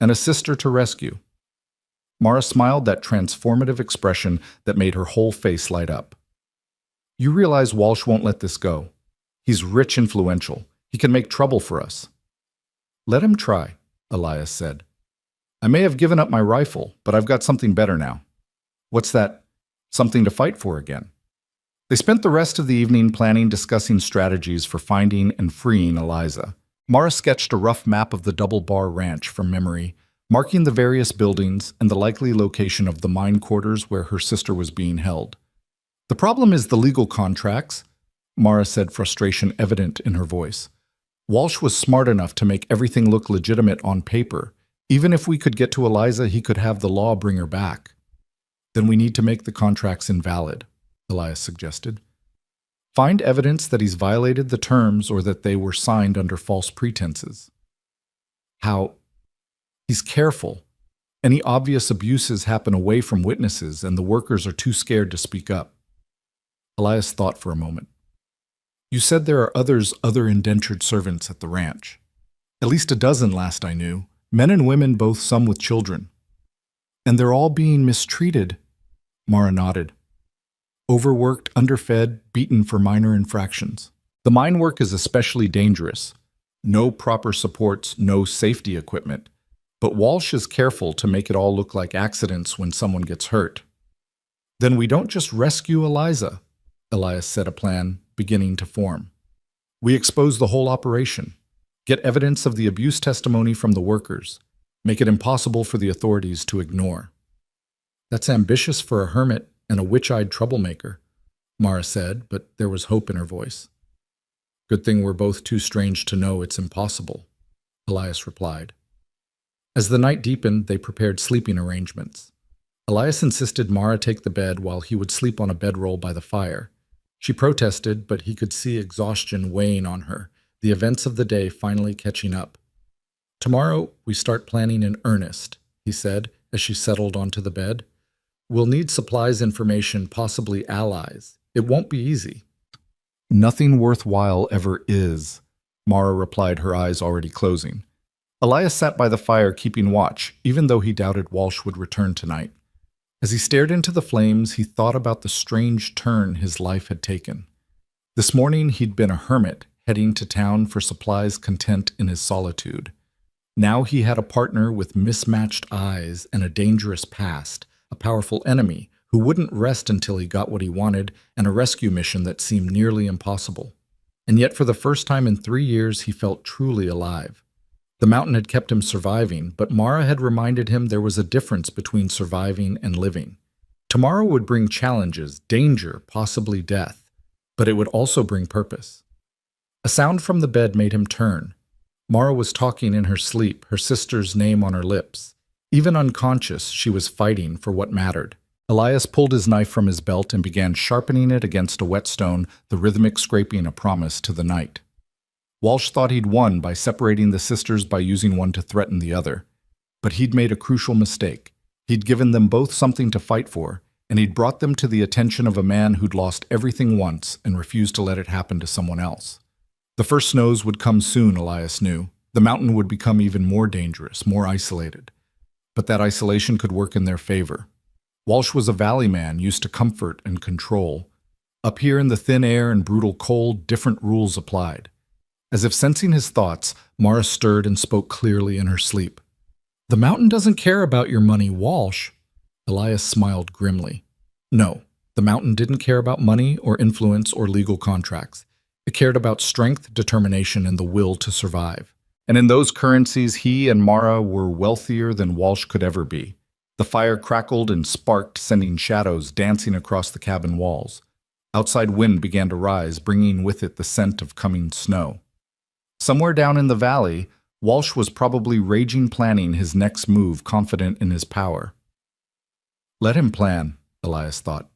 and a sister to rescue. Mara smiled, that transformative expression that made her whole face light up. You realize Walsh won't let this go. He's rich, influential. He can make trouble for us. Let him try, Elias said. I may have given up my rifle, but I've got something better now. What's that? Something to fight for again. They spent the rest of the evening planning, discussing strategies for finding and freeing Eliza. Mara sketched a rough map of the Double Bar Ranch from memory, marking the various buildings and the likely location of the mine quarters where her sister was being held. The problem is the legal contracts, Mara said, frustration evident in her voice. Walsh was smart enough to make everything look legitimate on paper. Even if we could get to Eliza, he could have the law bring her back. Then we need to make the contracts invalid, Elias suggested. Find evidence that he's violated the terms or that they were signed under false pretenses. How? He's careful. Any obvious abuses happen away from witnesses and the workers are too scared to speak up. Elias thought for a moment. You said there are other indentured servants at the ranch. At least a dozen last I knew. Men and women both, some with children. And they're all being mistreated. Mara nodded. Overworked, underfed, beaten for minor infractions. The mine work is especially dangerous. No proper supports, no safety equipment. But Walsh is careful to make it all look like accidents when someone gets hurt. Then we don't just rescue Eliza, Elias said, a plan beginning to form. We expose the whole operation, get evidence of the abuse testimony from the workers, make it impossible for the authorities to ignore. That's ambitious for a hermit and a witch-eyed troublemaker, Mara said, but there was hope in her voice. Good thing we're both too strange to know it's impossible, Elias replied. As the night deepened, they prepared sleeping arrangements. Elias insisted Mara take the bed while he would sleep on a bedroll by the fire. She protested, but he could see exhaustion weighing on her, the events of the day finally catching up. Tomorrow, we start planning in earnest, he said, as she settled onto the bed. We'll need supplies, information, possibly allies. It won't be easy. Nothing worthwhile ever is, Mara replied, her eyes already closing. Elias sat by the fire keeping watch, even though he doubted Walsh would return tonight. As he stared into the flames, he thought about the strange turn his life had taken. This morning he'd been a hermit, heading to town for supplies, content in his solitude. Now he had a partner with mismatched eyes and a dangerous past, a powerful enemy who wouldn't rest until he got what he wanted, and a rescue mission that seemed nearly impossible. And yet for the first time in 3 years he felt truly alive. The mountain had kept him surviving, but Mara had reminded him there was a difference between surviving and living. Tomorrow would bring challenges, danger, possibly death, but it would also bring purpose. A sound from the bed made him turn. Mara was talking in her sleep, her sister's name on her lips. Even unconscious, she was fighting for what mattered. Elias pulled his knife from his belt and began sharpening it against a whetstone, the rhythmic scraping a promise to the night. Walsh thought he'd won by separating the sisters by using one to threaten the other. But he'd made a crucial mistake. He'd given them both something to fight for, and he'd brought them to the attention of a man who'd lost everything once and refused to let it happen to someone else. The first snows would come soon, Elias knew. The mountain would become even more dangerous, more isolated. But that isolation could work in their favor. Walsh was a valley man used to comfort and control. Up here in the thin air and brutal cold, different rules applied. As if sensing his thoughts, Mara stirred and spoke clearly in her sleep. The mountain doesn't care about your money, Walsh. Elias smiled grimly. No, the mountain didn't care about money or influence or legal contracts. It cared about strength, determination, and the will to survive. And in those currencies, he and Mara were wealthier than Walsh could ever be. The fire crackled and sparked, sending shadows dancing across the cabin walls. Outside wind began to rise, bringing with it the scent of coming snow. Somewhere down in the valley, Walsh was probably raging, planning his next move, confident in his power. Let him plan, Elias thought.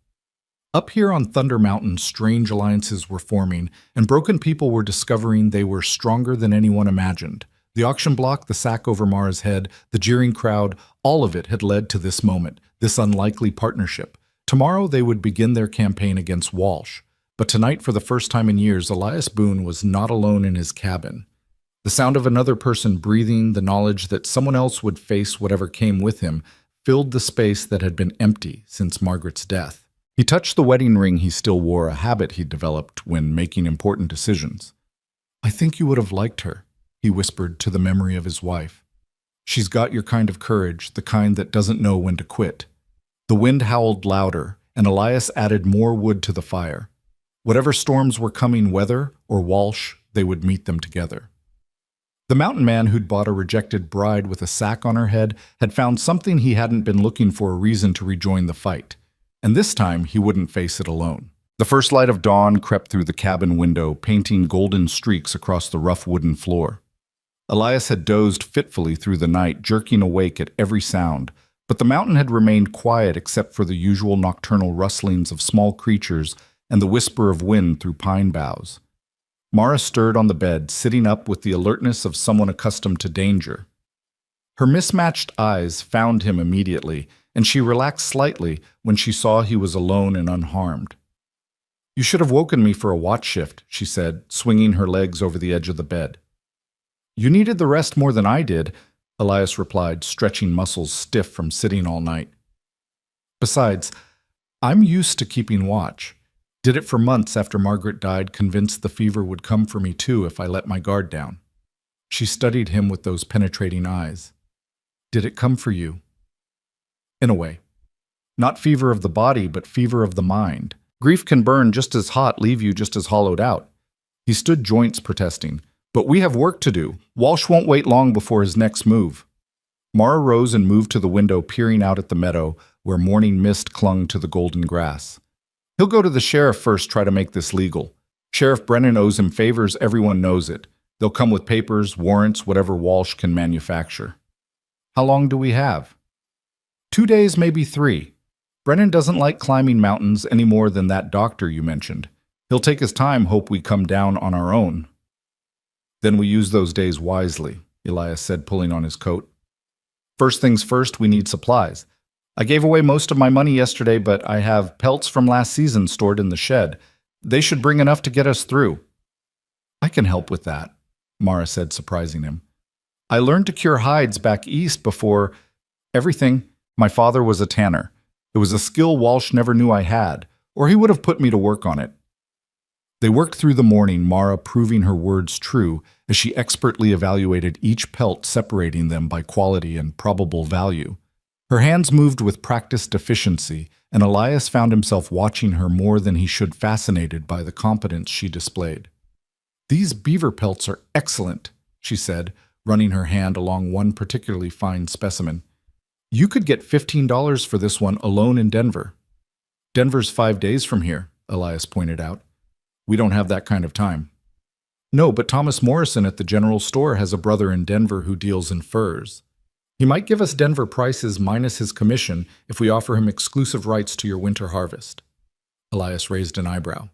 Up here on Thunder Mountain, strange alliances were forming, and broken people were discovering they were stronger than anyone imagined. The auction block, the sack over Mara's head, the jeering crowd, all of it had led to this moment, this unlikely partnership. Tomorrow they would begin their campaign against Walsh. But tonight, for the first time in years, Elias Boone was not alone in his cabin. The sound of another person breathing, the knowledge that someone else would face whatever came with him, filled the space that had been empty since Margaret's death. He touched the wedding ring he still wore, a habit he'd developed when making important decisions. I think you would have liked her, he whispered to the memory of his wife. She's got your kind of courage, the kind that doesn't know when to quit. The wind howled louder, and Elias added more wood to the fire. Whatever storms were coming, weather or Walsh, they would meet them together. The mountain man who'd bought a rejected bride with a sack on her head had found something he hadn't been looking for, a reason to rejoin the fight. And this time he wouldn't face it alone. The first light of dawn crept through the cabin window, painting golden streaks across the rough wooden floor. Elias had dozed fitfully through the night, jerking awake at every sound, but the mountain had remained quiet except for the usual nocturnal rustlings of small creatures and the whisper of wind through pine boughs. Mara stirred on the bed, sitting up with the alertness of someone accustomed to danger. Her mismatched eyes found him immediately, and she relaxed slightly when she saw he was alone and unharmed. You should have woken me for a watch shift, she said, swinging her legs over the edge of the bed. You needed the rest more than I did, Elias replied, stretching muscles stiff from sitting all night. Besides, I'm used to keeping watch. Did it for months after Margaret died, convinced the fever would come for me too if I let my guard down. She studied him with those penetrating eyes. Did it come for you? In a way. Not fever of the body, but fever of the mind. Grief can burn just as hot, leave you just as hollowed out. He stood joints protesting. But we have work to do. Walsh won't wait long before his next move. Mara rose and moved to the window, peering out at the meadow, where morning mist clung to the golden grass. He'll go to the sheriff first, try to make this legal. Sheriff Brennan owes him favors, everyone knows it. They'll come with papers, warrants, whatever Walsh can manufacture. How long do we have? 2 days, maybe 3. Brennan doesn't like climbing mountains any more than that doctor you mentioned. He'll take his time, hope we come down on our own. Then we use those days wisely, Elias said, pulling on his coat. First things first, we need supplies. I gave away most of my money yesterday, but I have pelts from last season stored in the shed. They should bring enough to get us through. I can help with that, Mara said, surprising him. I learned to cure hides back east before everything. My father was a tanner. It was a skill Walsh never knew I had, or he would have put me to work on it. They worked through the morning, Mara proving her words true as she expertly evaluated each pelt, separating them by quality and probable value. Her hands moved with practiced efficiency, and Elias found himself watching her more than he should, fascinated by the competence she displayed. These beaver pelts are excellent, she said, running her hand along one particularly fine specimen. You could get $15 for this one alone in Denver. Denver's 5 days from here, Elias pointed out. We don't have that kind of time. No, but Thomas Morrison at the general store has a brother in Denver who deals in furs. He might give us Denver prices minus his commission if we offer him exclusive rights to your winter harvest. Elias raised an eyebrow.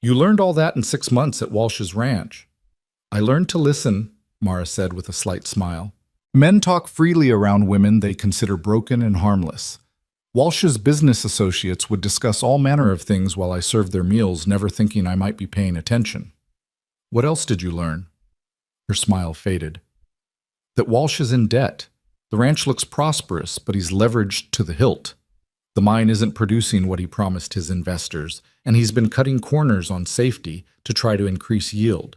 You learned all that in 6 months at Walsh's ranch. I learned to listen, Mara said with a slight smile. Men talk freely around women they consider broken and harmless. Walsh's business associates would discuss all manner of things while I served their meals, never thinking I might be paying attention. What else did you learn? Her smile faded. That Walsh is in debt. The ranch looks prosperous, but he's leveraged to the hilt. The mine isn't producing what he promised his investors, and he's been cutting corners on safety to try to increase yield.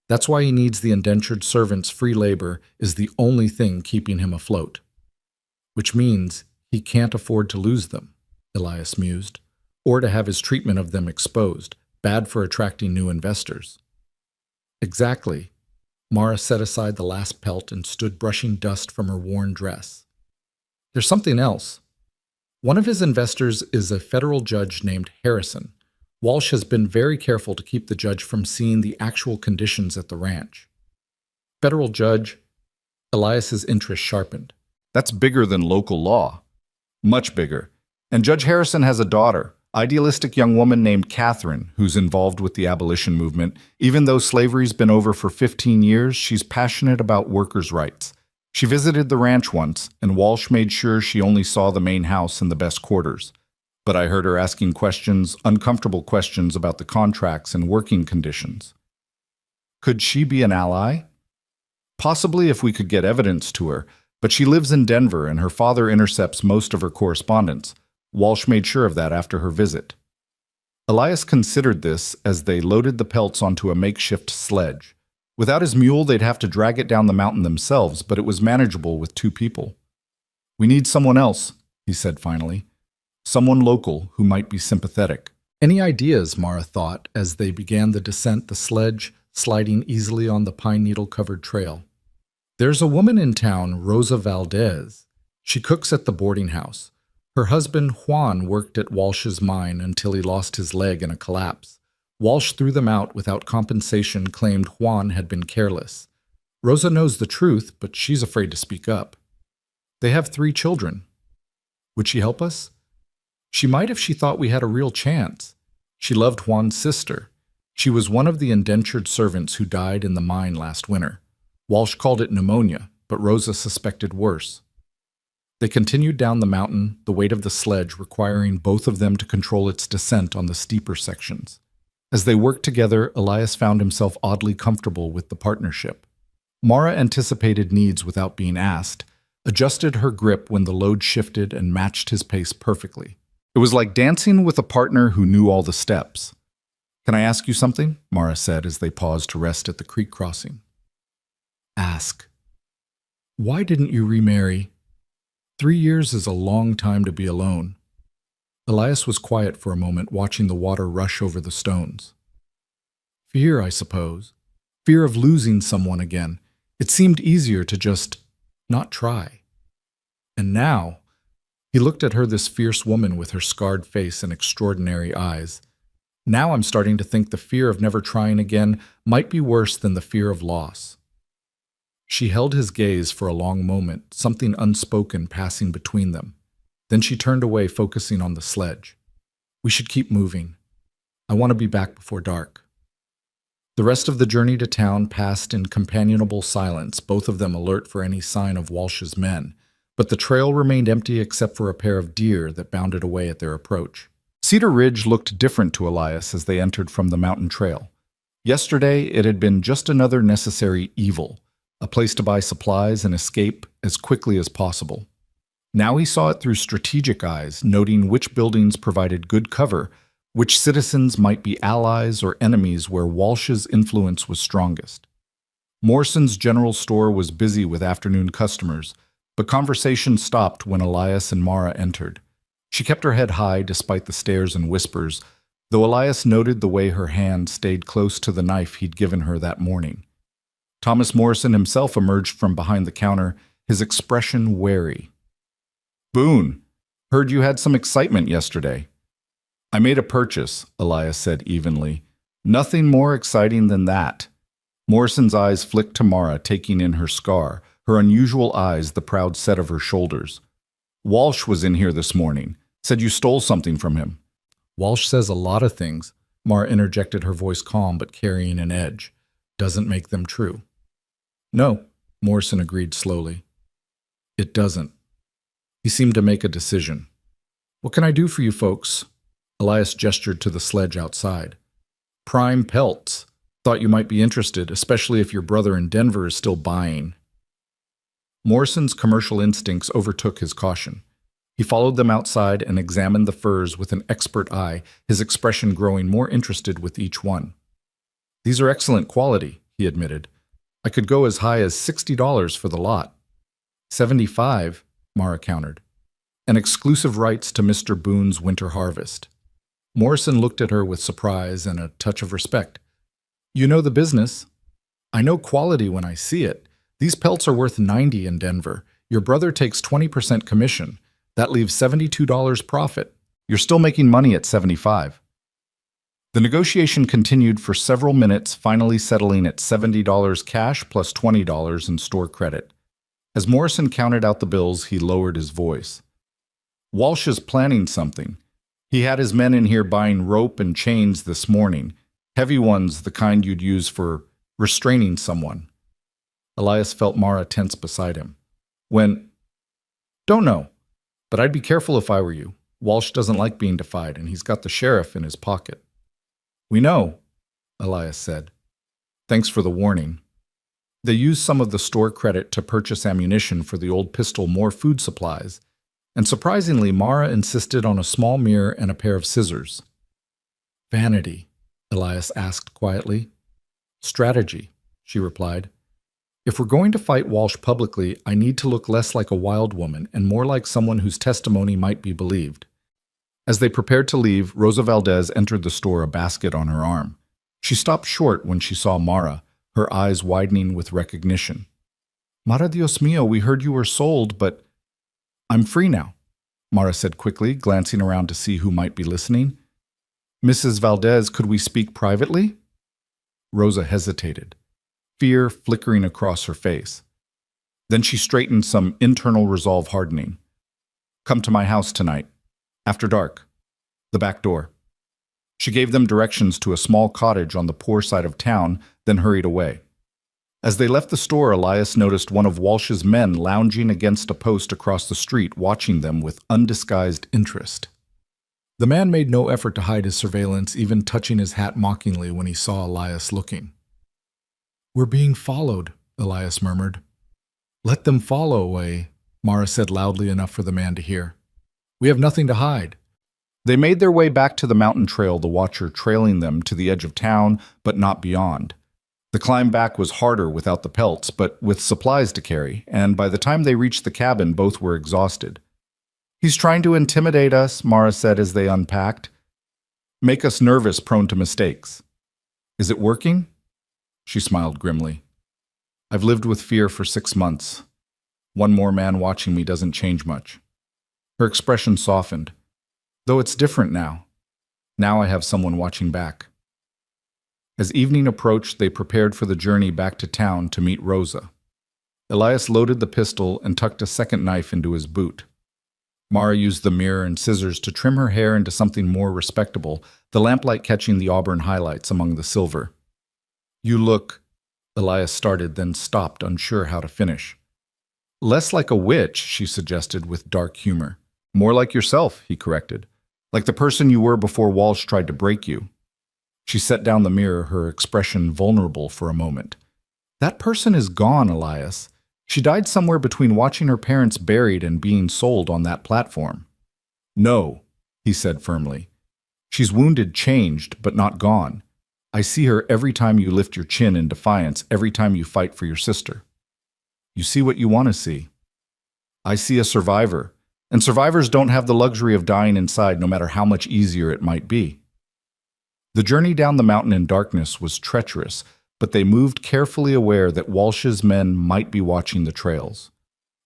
That's why he needs the indentured servants' free labor is the only thing keeping him afloat. Which means he can't afford to lose them, Elias mused, or to have his treatment of them exposed, bad for attracting new investors. Exactly. Mara set aside the last pelt and stood brushing dust from her worn dress. There's something else. One of his investors is a federal judge named Harrison. Walsh has been very careful to keep the judge from seeing the actual conditions at the ranch. Federal judge? Elias's interest sharpened. That's bigger than local law. Much bigger. And Judge Harrison has a daughter, idealistic young woman named Catherine, who's involved with the abolition movement. Even though slavery's been over for 15 years, she's passionate about workers' rights. She visited the ranch once, and Walsh made sure she only saw the main house and the best quarters. But I heard her asking questions, uncomfortable questions about the contracts and working conditions. Could she be an ally? Possibly if we could get evidence to her, but she lives in Denver and her father intercepts most of her correspondence. Walsh made sure of that after her visit. Elias considered this as they loaded the pelts onto a makeshift sledge. Without his mule, they'd have to drag it down the mountain themselves, but it was manageable with 2 people. We need someone else, he said finally. Someone local who might be sympathetic. Any ideas, Mara thought, as they began the descent, the sledge sliding easily on the pine needle-covered trail. There's a woman in town, Rosa Valdez. She cooks at the boarding house. Her husband, Juan, worked at Walsh's mine until he lost his leg in a collapse. Walsh threw them out without compensation, claimed Juan had been careless. Rosa knows the truth, but she's afraid to speak up. They have 3 children. Would she help us? She might if she thought we had a real chance. She loved Juan's sister. She was one of the indentured servants who died in the mine last winter. Walsh called it pneumonia, but Rosa suspected worse. They continued down the mountain, the weight of the sledge requiring both of them to control its descent on the steeper sections. As they worked together, Elias found himself oddly comfortable with the partnership. Mara anticipated needs without being asked, adjusted her grip when the load shifted, and matched his pace perfectly. It was like dancing with a partner who knew all the steps. "Can I ask you something?" Mara said as they paused to rest at the creek crossing. "Ask." "Why didn't you remarry? 3 years is a long time to be alone." Elias was quiet for a moment, watching the water rush over the stones. "Fear, I suppose. Fear of losing someone again. It seemed easier to just not try. And now," he looked at her, this fierce woman with her scarred face and extraordinary eyes, "now I'm starting to think the fear of never trying again might be worse than the fear of loss." She held his gaze for a long moment, something unspoken passing between them. Then she turned away, focusing on the sledge. "We should keep moving. I want to be back before dark." The rest of the journey to town passed in companionable silence, both of them alert for any sign of Walsh's men, but the trail remained empty except for a pair of deer that bounded away at their approach. Cedar Ridge looked different to Elias as they entered from the mountain trail. Yesterday, it had been just another necessary evil, a place to buy supplies and escape as quickly as possible. Now he saw it through strategic eyes, noting which buildings provided good cover, which citizens might be allies or enemies where Walsh's influence was strongest. Morrison's general store was busy with afternoon customers, but conversation stopped when Elias and Mara entered. She kept her head high despite the stares and whispers, though Elias noted the way her hand stayed close to the knife he'd given her that morning. Thomas Morrison himself emerged from behind the counter, his expression wary. "Boone, heard you had some excitement yesterday." "I made a purchase," Elias said evenly. "Nothing more exciting than that." Morrison's eyes flicked to Mara, taking in her scar, her unusual eyes the proud set of her shoulders. "Walsh was in here this morning. Said you stole something from him." "Walsh says a lot of things," Mara interjected, her voice calm but carrying an edge. "Doesn't make them true." "No," Morrison agreed slowly. "It doesn't." He seemed to make a decision. "What can I do for you folks?" Elias gestured to the sledge outside. "Prime pelts. Thought you might be interested, especially if your brother in Denver is still buying." Morrison's commercial instincts overtook his caution. He followed them outside and examined the furs with an expert eye, his expression growing more interested with each one. "These are excellent quality," he admitted. "I could go as high as $60 for the lot." "75, Mara countered. "And exclusive rights to Mr. Boone's winter harvest." Morrison looked at her with surprise and a touch of respect. "You know the business." "I know quality when I see it. These pelts are worth $90 in Denver. Your brother takes 20% commission. That leaves $72 profit. You're still making money at 75. The negotiation continued for several minutes, finally settling at $70 cash plus $20 in store credit. As Morrison counted out the bills, he lowered his voice. "Walsh is planning something. He had his men in here buying rope and chains this morning. Heavy ones, the kind you'd use for restraining someone." Elias felt Mara tense beside him. "When?" "Don't know. But I'd be careful if I were you. Walsh doesn't like being defied, and he's got the sheriff in his pocket." "We know," Elias said. "Thanks for the warning." They used some of the store credit to purchase ammunition for the old pistol, more food supplies, and surprisingly, Mara insisted on a small mirror and a pair of scissors. "Vanity?" Elias asked quietly. "Strategy," she replied. "If we're going to fight Walsh publicly, I need to look less like a wild woman and more like someone whose testimony might be believed." As they prepared to leave, Rosa Valdez entered the store, a basket on her arm. She stopped short when she saw Mara, her eyes widening with recognition. "Mara Dios mío, we heard you were sold, but—" "I'm free now," Mara said quickly, glancing around to see who might be listening. "Mrs. Valdez, could we speak privately?" Rosa hesitated, fear flickering across her face. Then she straightened, some internal resolve hardening. "Come to my house tonight. After dark. The back door." She gave them directions to a small cottage on the poor side of town, then hurried away. As they left the store, Elias noticed one of Walsh's men lounging against a post across the street, watching them with undisguised interest. The man made no effort to hide his surveillance, even touching his hat mockingly when he saw Elias looking. "We're being followed," Elias murmured. Let them follow away, Mara said loudly enough for the man to hear. We have nothing to hide. They made their way back to the mountain trail, the watcher trailing them to the edge of town, but not beyond. The climb back was harder without the pelts, but with supplies to carry, and by the time they reached the cabin, both were exhausted. He's trying to intimidate us, Mara said as they unpacked. Make us nervous, prone to mistakes. Is it working? She smiled grimly. I've lived with fear for 6 months. One more man watching me doesn't change much. Her expression softened. Though it's different now. Now I have someone watching back. As evening approached, they prepared for the journey back to town to meet Rosa. Elias loaded the pistol and tucked a second knife into his boot. Mara used the mirror and scissors to trim her hair into something more respectable, the lamplight catching the auburn highlights among the silver. You look, Elias started, then stopped, unsure how to finish. Less like a witch, she suggested with dark humor. More like yourself, he corrected. Like the person you were before Walsh tried to break you. She set down the mirror, her expression vulnerable for a moment. That person is gone, Elias. She died somewhere between watching her parents buried and being sold on that platform. No, he said firmly. She's wounded, changed, but not gone. I see her every time you lift your chin in defiance, every time you fight for your sister. You see what you want to see. I see a survivor, and survivors don't have the luxury of dying inside, no matter how much easier it might be. The journey down the mountain in darkness was treacherous, but they moved carefully, aware that Walsh's men might be watching the trails.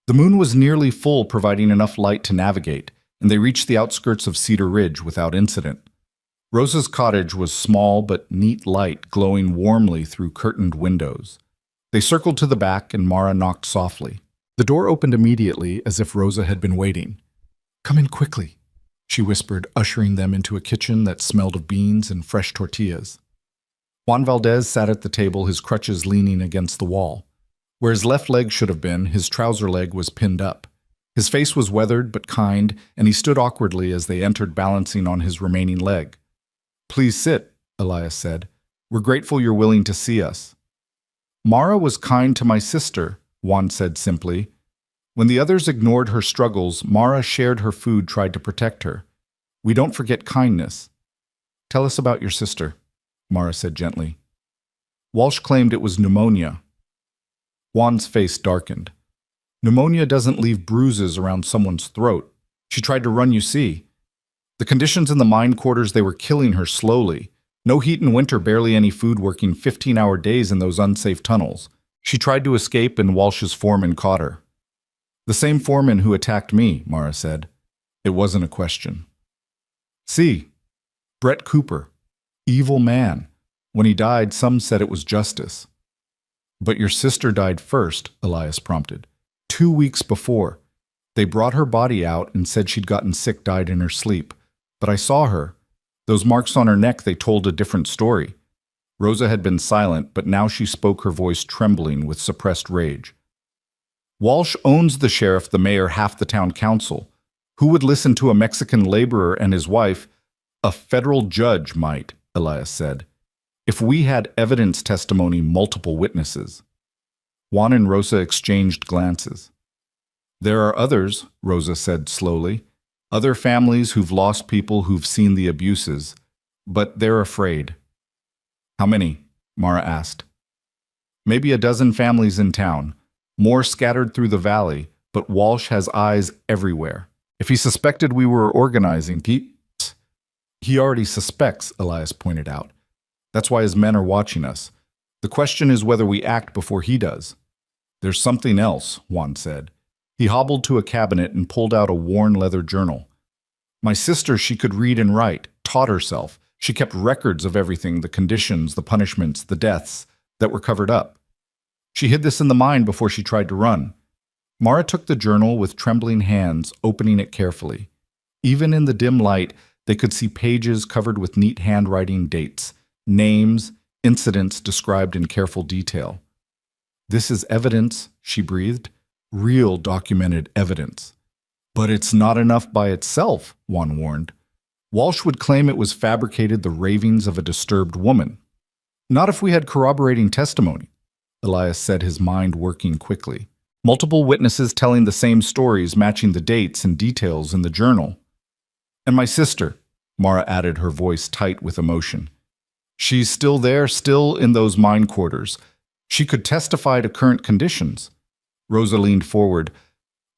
The moon was nearly full, providing enough light to navigate, and they reached the outskirts of Cedar Ridge without incident. Rosa's cottage was small but neat light, glowing warmly through curtained windows. They circled to the back, and Mara knocked softly. The door opened immediately, as if Rosa had been waiting. Come in quickly, she whispered, ushering them into a kitchen that smelled of beans and fresh tortillas. Juan Valdez sat at the table, his crutches leaning against the wall. Where his left leg should have been, his trouser leg was pinned up. His face was weathered but kind, and he stood awkwardly as they entered, balancing on his remaining leg. Please sit, Elias said. We're grateful you're willing to see us. Mara was kind to my sister, Juan said simply. When the others ignored her struggles, Mara shared her food, tried to protect her. We don't forget kindness. Tell us about your sister, Mara said gently. Walsh claimed it was pneumonia. Juan's face darkened. Pneumonia doesn't leave bruises around someone's throat. She tried to run, you see. The conditions in the mine quarters, they were killing her slowly. No heat in winter, barely any food, working 15-hour days in those unsafe tunnels. She tried to escape, and Walsh's foreman caught her. The same foreman who attacked me, Mara said. It wasn't a question. See, Brett Cooper. Evil man. When he died, some said it was justice. But your sister died first, Elias prompted. 2 weeks before. They brought her body out and said she'd gotten sick, died in her sleep. But I saw her. Those marks on her neck, they told a different story. Rosa had been silent, but now she spoke, her voice trembling with suppressed rage. Walsh owns the sheriff, the mayor, half the town council. Who would listen to a Mexican laborer and his wife? A federal judge might, Elias said. If we had evidence, testimony, multiple witnesses. Juan and Rosa exchanged glances. There are others, Rosa said slowly. Other families who've lost people, who've seen the abuses. But they're afraid. How many? Mara asked. Maybe a dozen families in town. More scattered through the valley, but Walsh has eyes everywhere. If he suspected we were organizing, he already suspects, Elias pointed out. That's why his men are watching us. The question is whether we act before he does. There's something else, Juan said. He hobbled to a cabinet and pulled out a worn leather journal. My sister, she could read and write, taught herself. She kept records of everything, the conditions, the punishments, the deaths that were covered up. She hid this in the mine before she tried to run. Mara took the journal with trembling hands, opening it carefully. Even in the dim light, they could see pages covered with neat handwriting, dates, names, incidents described in careful detail. This is evidence, she breathed. Real documented evidence. But it's not enough by itself, Juan warned. Walsh would claim it was fabricated, the ravings of a disturbed woman. Not if we had corroborating testimony. Elias said, his mind working quickly. Multiple witnesses telling the same stories, matching the dates and details in the journal. And my sister, Mara added, her voice tight with emotion. She's still there, still in those mine quarters. She could testify to current conditions. Rosa leaned forward.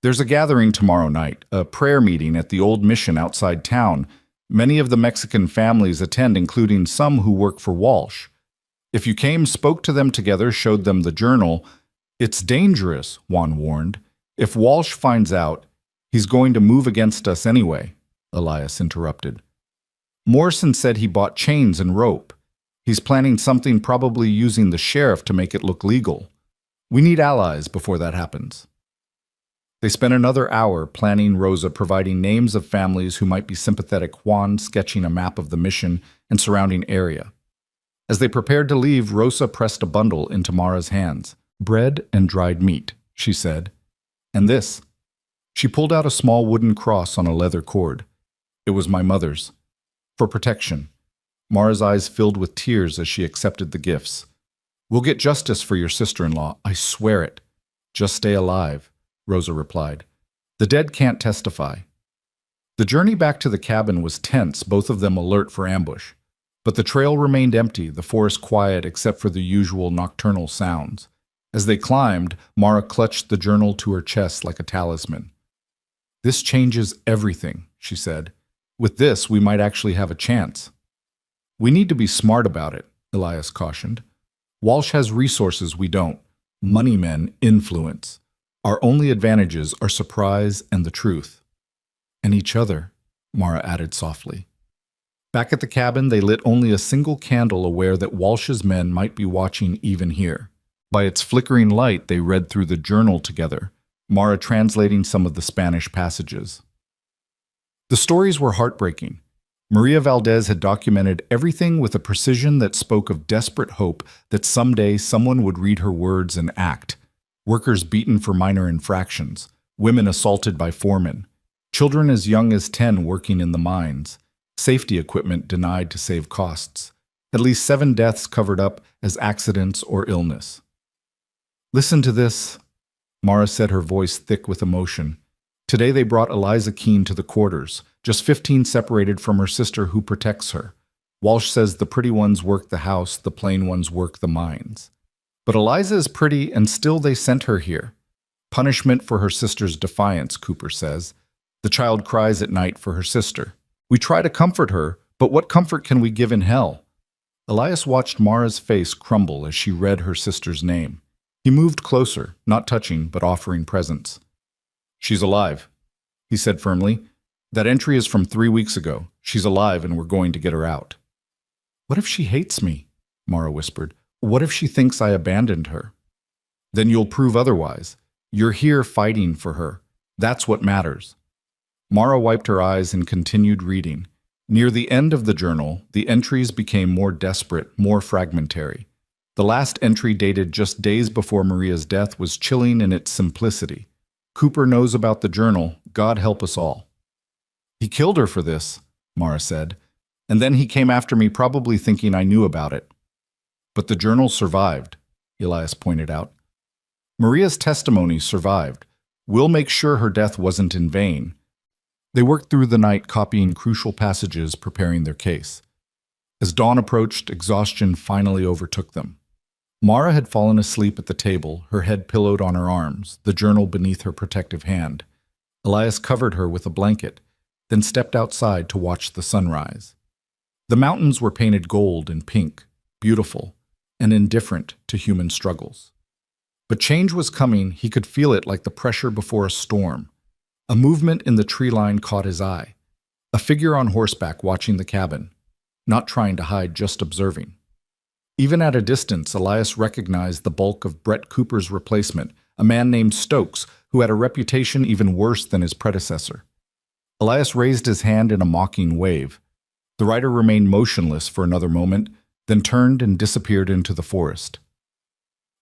There's a gathering tomorrow night, a prayer meeting at the old mission outside town. Many of the Mexican families attend, including some who work for Walsh. If you came, spoke to them together, showed them the journal. It's dangerous, Juan warned. If Walsh finds out, he's going to move against us anyway, Elias interrupted. Morrison said he bought chains and rope. He's planning something, probably using the sheriff to make it look legal. We need allies before that happens. They spent another hour planning, Rosa providing names of families who might be sympathetic, Juan sketching a map of the mission and surrounding area. As they prepared to leave, Rosa pressed a bundle into Mara's hands. Bread and dried meat, she said. And this. She pulled out a small wooden cross on a leather cord. It was my mother's. For protection. Mara's eyes filled with tears as she accepted the gifts. We'll get justice for your sister-in-law, I swear it. Just stay alive, Rosa replied. The dead can't testify. The journey back to the cabin was tense, both of them alert for ambush. But the trail remained empty, the forest quiet except for the usual nocturnal sounds. As they climbed, Mara clutched the journal to her chest like a talisman. This changes everything, she said. With this, we might actually have a chance. We need to be smart about it, Elias cautioned. Walsh has resources we don't. Money men, influence. Our only advantages are surprise and the truth. And each other, Mara added softly. Back at the cabin, they lit only a single candle, aware that Walsh's men might be watching even here. By its flickering light, they read through the journal together, Mara translating some of the Spanish passages. The stories were heartbreaking. Maria Valdez had documented everything with a precision that spoke of desperate hope that someday someone would read her words and act. Workers beaten for minor infractions, women assaulted by foremen, children as young as 10 working in the mines, safety equipment denied to save costs, at least 7 deaths covered up as accidents or illness. Listen to this, Mara said, her voice thick with emotion. Today they brought Eliza Keene to the quarters, just 15 separated from her sister who protects her. Walsh says the pretty ones work the house, the plain ones work the mines. But Eliza is pretty, and still they sent her here. Punishment for her sister's defiance, Cooper says. The child cries at night for her sister. We try to comfort her, but what comfort can we give in hell? Elias watched Mara's face crumble as she read her sister's name. He moved closer, not touching, but offering presence. She's alive, he said firmly. That entry is from 3 weeks ago. She's alive and we're going to get her out. What if she hates me? Mara whispered. What if she thinks I abandoned her? Then you'll prove otherwise. You're here fighting for her. That's what matters. Mara wiped her eyes and continued reading. Near the end of the journal, the entries became more desperate, more fragmentary. The last entry, dated just days before Maria's death, was chilling in its simplicity. Cooper knows about the journal. God help us all. He killed her for this, Mara said, and then he came after me, probably thinking I knew about it. But the journal survived, Elias pointed out. Maria's testimony survived. We'll make sure her death wasn't in vain. They worked through the night, copying crucial passages, preparing their case. As dawn approached, exhaustion finally overtook them. Mara had fallen asleep at the table, her head pillowed on her arms, the journal beneath her protective hand. Elias covered her with a blanket, then stepped outside to watch the sunrise. The mountains were painted gold and pink, beautiful, and indifferent to human struggles. But change was coming. He could feel it like the pressure before a storm. A movement in the tree line caught his eye. A figure on horseback watching the cabin, not trying to hide, just observing. Even at a distance, Elias recognized the bulk of Brett Cooper's replacement, a man named Stokes, who had a reputation even worse than his predecessor. Elias raised his hand in a mocking wave. The rider remained motionless for another moment, then turned and disappeared into the forest.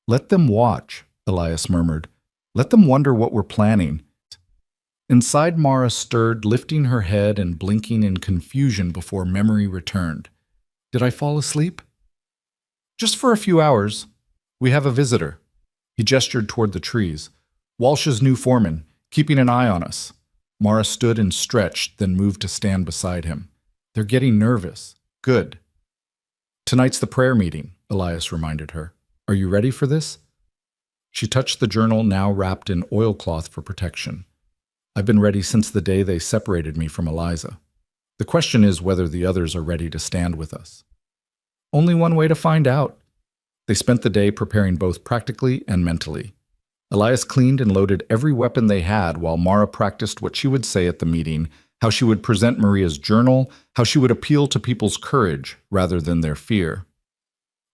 Let them watch, Elias murmured. Let them wonder what we're planning. Inside, Mara stirred, lifting her head and blinking in confusion before memory returned. Did I fall asleep? Just for a few hours, We have a visitor. He gestured toward the trees. Walsh's new foreman, keeping an eye on us. Mara stood and stretched, then moved to stand beside him. They're getting nervous. Good. Tonight's the prayer meeting, Elias reminded her. Are you ready for this? She touched the journal, now wrapped in oilcloth for protection. I've been ready since the day they separated me from Eliza. The question is whether the others are ready to stand with us. Only one way to find out. They spent the day preparing both practically and mentally. Elias cleaned and loaded every weapon they had while Mara practiced what she would say at the meeting, how she would present Maria's journal, how she would appeal to people's courage rather than their fear.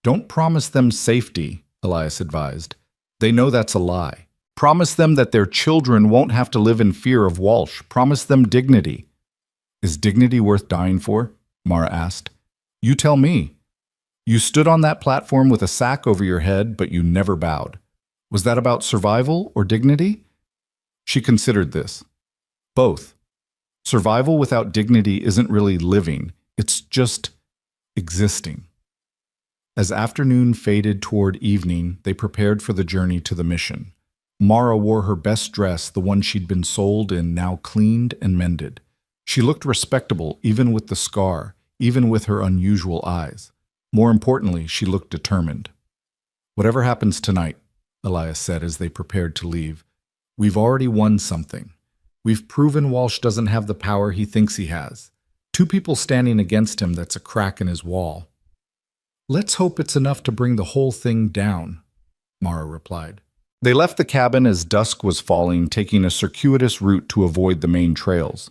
Don't promise them safety, Elias advised. They know that's a lie. Promise them that their children won't have to live in fear of Walsh. Promise them dignity. Is dignity worth dying for? Mara asked. You tell me. You stood on that platform with a sack over your head, but you never bowed. Was that about survival or dignity? She considered this. Both. Survival without dignity isn't really living. It's just existing. As afternoon faded toward evening, they prepared for the journey to the mission. Mara wore her best dress, the one she'd been sold in, now cleaned and mended. She looked respectable, even with the scar, even with her unusual eyes. More importantly, she looked determined. Whatever happens tonight, Elias said as they prepared to leave, we've already won something. We've proven Walsh doesn't have the power he thinks he has. Two people standing against him, that's a crack in his wall. Let's hope it's enough to bring the whole thing down, Mara replied. They left the cabin as dusk was falling, taking a circuitous route to avoid the main trails.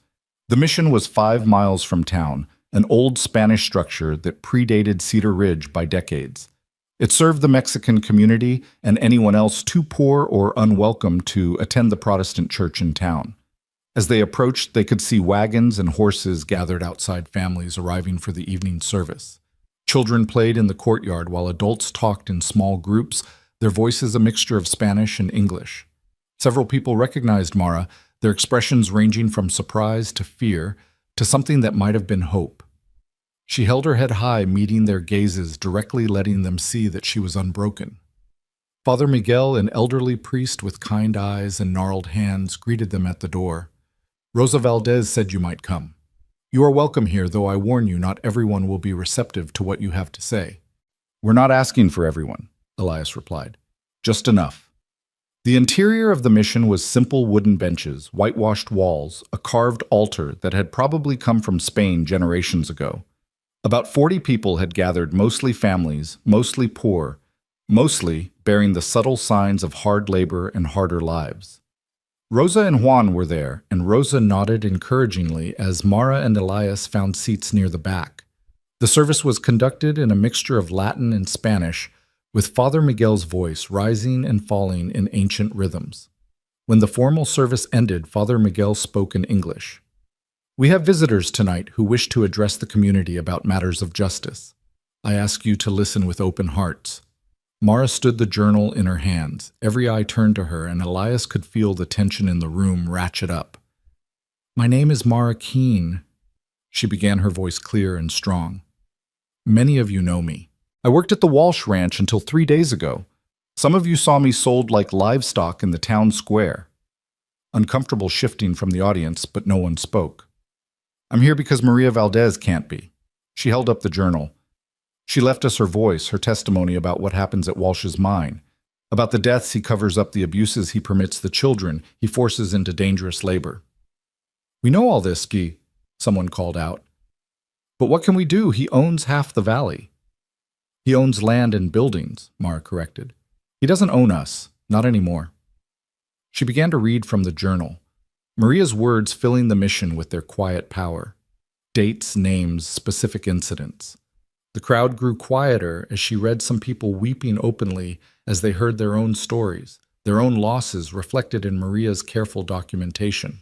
The mission was 5 miles from town, an old Spanish structure that predated Cedar Ridge by decades. It served the Mexican community and anyone else too poor or unwelcome to attend the Protestant church in town. As they approached, they could see wagons and horses gathered outside, families arriving for the evening service. Children played in the courtyard while adults talked in small groups, their voices a mixture of Spanish and English. Several people recognized Mara, their expressions ranging from surprise to fear to something that might have been hope. She held her head high, meeting their gazes, directly letting them see that she was unbroken. Father Miguel, an elderly priest with kind eyes and gnarled hands, greeted them at the door. Rosa Valdez said you might come. You are welcome here, though I warn you not everyone will be receptive to what you have to say. We're not asking for everyone, Elias replied. Just enough. The interior of the mission was simple wooden benches, whitewashed walls, a carved altar that had probably come from Spain generations ago. About 40 people had gathered, mostly families, mostly poor, mostly bearing the subtle signs of hard labor and harder lives. Rosa and Juan were there, and Rosa nodded encouragingly as Mara and Elias found seats near the back. The service was conducted in a mixture of Latin and Spanish, with Father Miguel's voice rising and falling in ancient rhythms. When the formal service ended, Father Miguel spoke in English. We have visitors tonight who wish to address the community about matters of justice. I ask you to listen with open hearts. Mara stood the journal in her hands. Every eye turned to her, and Elias could feel the tension in the room ratchet up. My name is Mara Keene. She began, her voice clear and strong. Many of you know me. I worked at the Walsh Ranch until 3 days ago. Some of you saw me sold like livestock in the town square. Uncomfortable shifting from the audience, but no one spoke. I'm here because Maria Valdez can't be. She held up the journal. She left us her voice, her testimony about what happens at Walsh's mine, about the deaths he covers up, the abuses he permits, the children he forces into dangerous labor. We know all this, Guy, someone called out. But what can we do? He owns half the valley. He owns land and buildings, Mara corrected. He doesn't own us, not anymore. She began to read from the journal, Maria's words filling the mission with their quiet power. Dates, names, specific incidents. The crowd grew quieter as she read, some people weeping openly as they heard their own stories, their own losses reflected in Maria's careful documentation.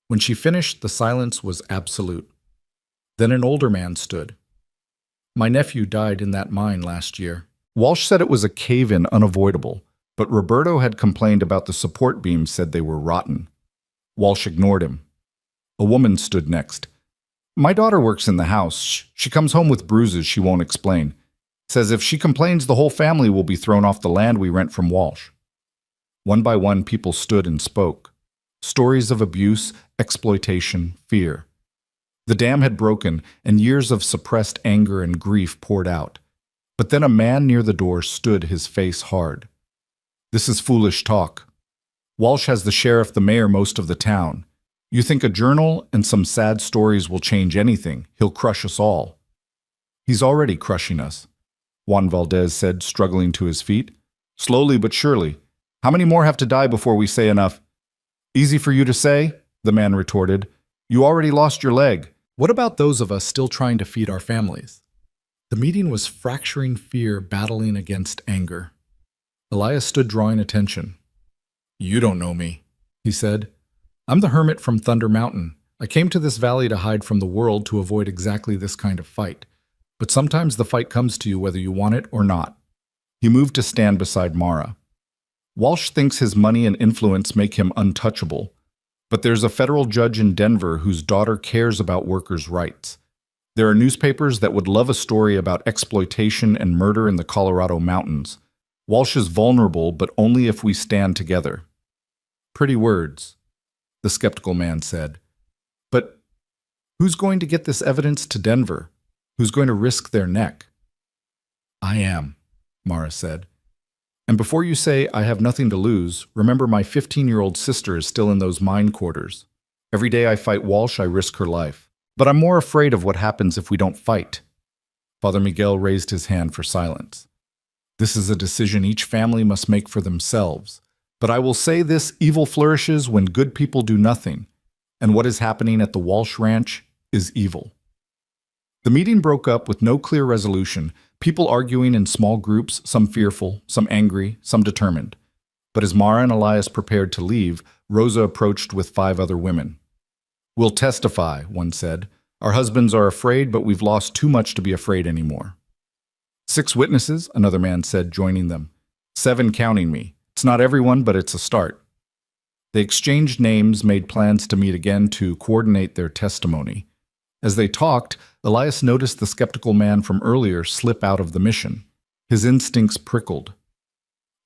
When she finished, the silence was absolute. Then an older man stood. My nephew died in that mine last year. Walsh said it was a cave-in unavoidable, but Roberto had complained about the support beams, said they were rotten. Walsh ignored him. A woman stood next. My daughter works in the house. She comes home with bruises she won't explain. Says if she complains, the whole family will be thrown off the land we rent from Walsh. One by one, people stood and spoke. Stories of abuse, exploitation, fear. The dam had broken, and years of suppressed anger and grief poured out. But then a man near the door stood, his face hard. This is foolish talk. Walsh has the sheriff, the mayor, most of the town. You think a journal and some sad stories will change anything? He'll crush us all. He's already crushing us, Juan Valdez said, struggling to his feet. Slowly but surely. How many more have to die before we say enough? Easy for you to say, the man retorted. You already lost your leg. What about those of us still trying to feed our families? The meeting was fracturing fear battling against anger. Elias stood, drawing attention. You don't know me, he said. I'm the hermit from Thunder Mountain. I came to this valley to hide from the world to avoid exactly this kind of fight. But sometimes the fight comes to you whether you want it or not. He moved to stand beside Mara. Walsh thinks his money and influence make him untouchable. But there's a federal judge in Denver whose daughter cares about workers' rights. There are newspapers that would love a story about exploitation and murder in the Colorado mountains. Walsh is vulnerable, but only if we stand together. Pretty words, the skeptical man said. But who's going to get this evidence to Denver? Who's going to risk their neck? I am, Mara said. And before you say I have nothing to lose, remember my 15-year-old sister is still in those mine quarters. Every day I fight Walsh, I risk her life. But I'm more afraid of what happens if we don't fight. Father Miguel raised his hand for silence. This is a decision each family must make for themselves. But I will say this: evil flourishes when good people do nothing. And what is happening at the Walsh Ranch is evil. The meeting broke up with no clear resolution, people arguing in small groups, some fearful, some angry, some determined. But as Mara and Elias prepared to leave, Rosa approached with 5 other women. We'll testify, one said. Our husbands are afraid, but we've lost too much to be afraid anymore. 6 witnesses, another man said, joining them. 7 counting me. It's not everyone, but it's a start. They exchanged names, made plans to meet again to coordinate their testimony. As they talked, Elias noticed the skeptical man from earlier slip out of the mission. His instincts prickled.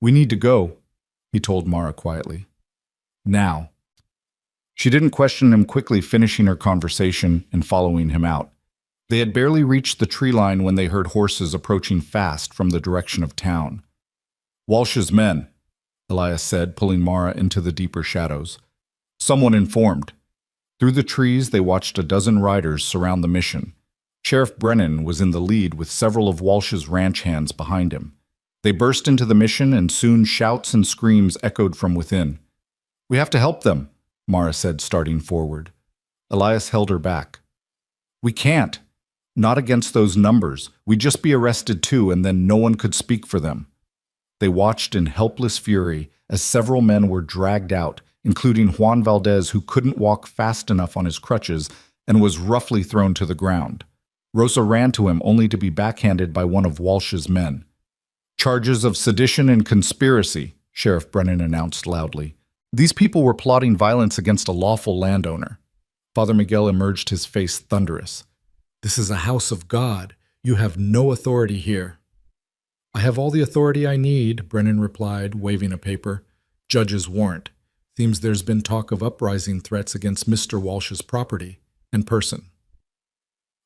We need to go, he told Mara quietly. Now. She didn't question him, quickly finishing her conversation and following him out. They had barely reached the tree line when they heard horses approaching fast from the direction of town. Walsh's men, Elias said, pulling Mara into the deeper shadows. Someone informed. Through the trees, they watched a dozen riders surround the mission. Sheriff Brennan was in the lead with several of Walsh's ranch hands behind him. They burst into the mission, and soon shouts and screams echoed from within. We have to help them, Mara said, starting forward. Elias held her back. We can't. Not against those numbers. We'd just be arrested too, and then no one could speak for them. They watched in helpless fury as several men were dragged out, including Juan Valdez, who couldn't walk fast enough on his crutches and was roughly thrown to the ground. Rosa ran to him only to be backhanded by one of Walsh's men. Charges of sedition and conspiracy, Sheriff Brennan announced loudly. These people were plotting violence against a lawful landowner. Father Miguel emerged, his face thunderous. This is a house of God. You have no authority here. I have all the authority I need, Brennan replied, waving a paper. Judge's warrant. Seems there's been talk of uprising threats against Mr. Walsh's property and person.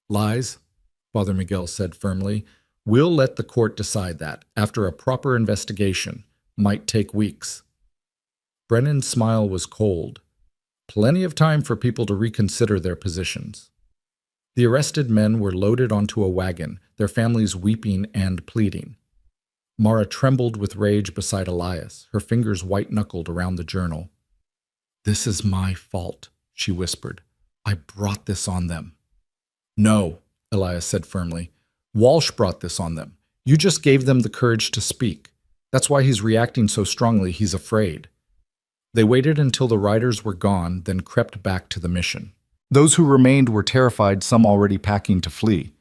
Lies, Father Miguel said firmly. We'll let the court decide that, after a proper investigation. Might take weeks. Brennan's smile was cold. Plenty of time for people to reconsider their positions. The arrested men were loaded onto a wagon, their families weeping and pleading. Mara trembled with rage beside Elias, her fingers white-knuckled around the journal. This is my fault, she whispered. I brought this on them. No, Elias said firmly. Walsh brought this on them. You just gave them the courage to speak. That's why he's reacting so strongly. He's afraid. They waited until the riders were gone, then crept back to the mission. Those who remained were terrified, some already packing to flee.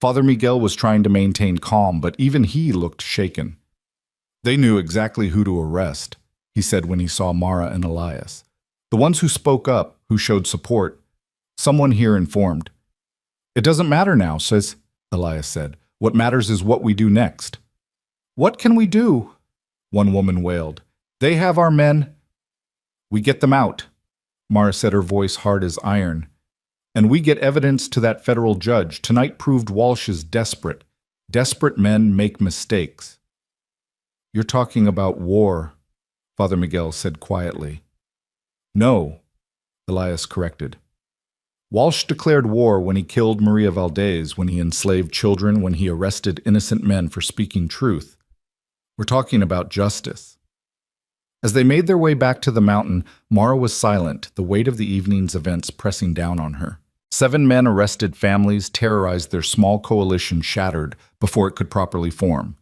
Father Miguel was trying to maintain calm, but even he looked shaken. They knew exactly who to arrest, he said when he saw Mara and Elias. The ones who spoke up, who showed support. Someone here informed. It doesn't matter now, says Elias said. What matters is what we do next. What can we do? One woman wailed. They have our men. We get them out, Mara said, her voice hard as iron. And we get evidence to that federal judge. Tonight proved Walsh is desperate. Desperate men make mistakes. You're talking about war, Father Miguel said quietly. No, Elias corrected. Walsh declared war when he killed Maria Valdez, when he enslaved children, when he arrested innocent men for speaking truth. We're talking about justice. As they made their way back to the mountain, Mara was silent, the weight of the evening's events pressing down on her. 7 men arrested families terrorized their small coalition shattered before it could properly form.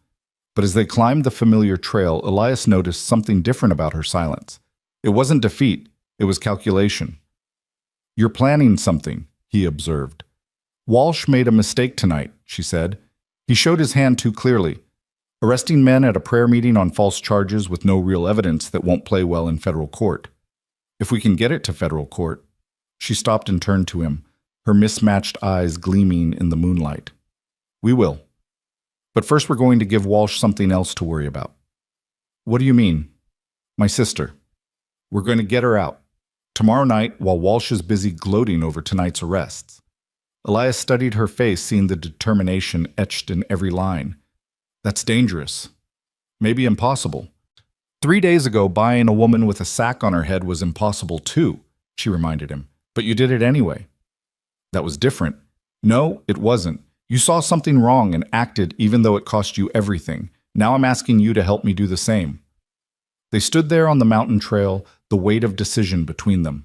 But as they climbed the familiar trail, Elias noticed something different about her silence. It wasn't defeat, it was calculation. You're planning something, he observed. Walsh made a mistake tonight, she said. He showed his hand too clearly. Arresting men at a prayer meeting on false charges with no real evidence that won't play well in federal court. If we can get it to federal court. She stopped and turned to him, her mismatched eyes gleaming in the moonlight. We will. But first we're going to give Walsh something else to worry about. What do you mean? My sister. We're going to get her out. Tomorrow night, while Walsh is busy gloating over tonight's arrests. Elias studied her face, seeing the determination etched in every line. That's dangerous. Maybe impossible. 3 days ago, buying a woman with a sack on her head was impossible too, she reminded him. But you did it anyway. That was different. No, it wasn't. You saw something wrong and acted even though it cost you everything. Now I'm asking you to help me do the same. They stood there on the mountain trail, the weight of decision between them.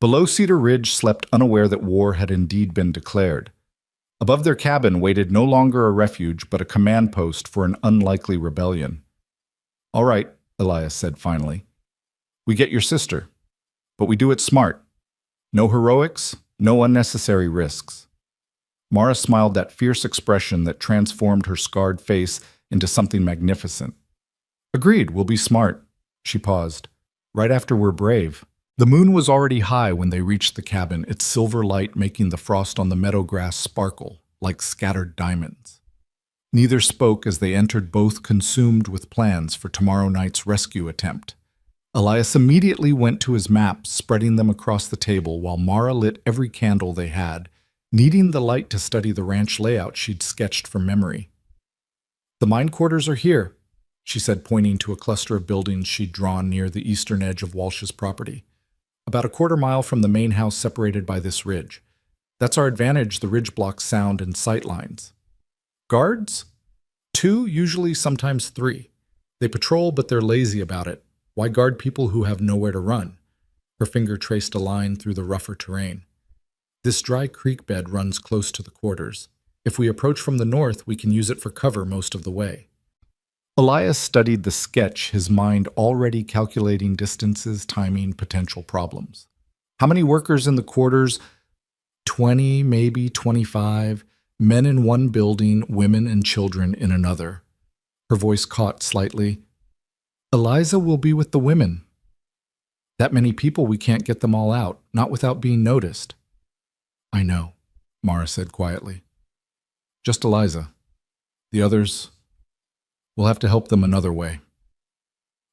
Below Cedar Ridge slept unaware that war had indeed been declared. Above their cabin waited no longer a refuge but a command post for an unlikely rebellion. All right, Elias said finally. We get your sister, but we do it smart. No heroics, no unnecessary risks. Mara smiled, that fierce expression that transformed her scarred face into something magnificent. Agreed, we'll be smart. She paused. Right after we're brave. The moon was already high when they reached the cabin, its silver light making the frost on the meadow grass sparkle like scattered diamonds. Neither spoke as they entered, both consumed with plans for tomorrow night's rescue attempt. Elias immediately went to his maps, spreading them across the table, while Mara lit every candle they had, needing the light to study the ranch layout she'd sketched from memory. The mine quarters are here, she said, pointing to a cluster of buildings she'd drawn near the eastern edge of Walsh's property. About a quarter mile from the main house separated by this ridge. That's our advantage, the ridge blocks sound and sight lines. Guards? 2, usually sometimes 3. They patrol, but they're lazy about it. Why guard people who have nowhere to run? Her finger traced a line through the rougher terrain. This dry creek bed runs close to the quarters. If we approach from the north, we can use it for cover most of the way. Elias studied the sketch, his mind already calculating distances, timing, potential problems. How many workers in the quarters? 20, maybe 25. Men in one building, women and children in another. Her voice caught slightly. Eliza will be with the women. That many people, we can't get them all out, not without being noticed. I know, Mara said quietly. Just Eliza. The others, we'll have to help them another way.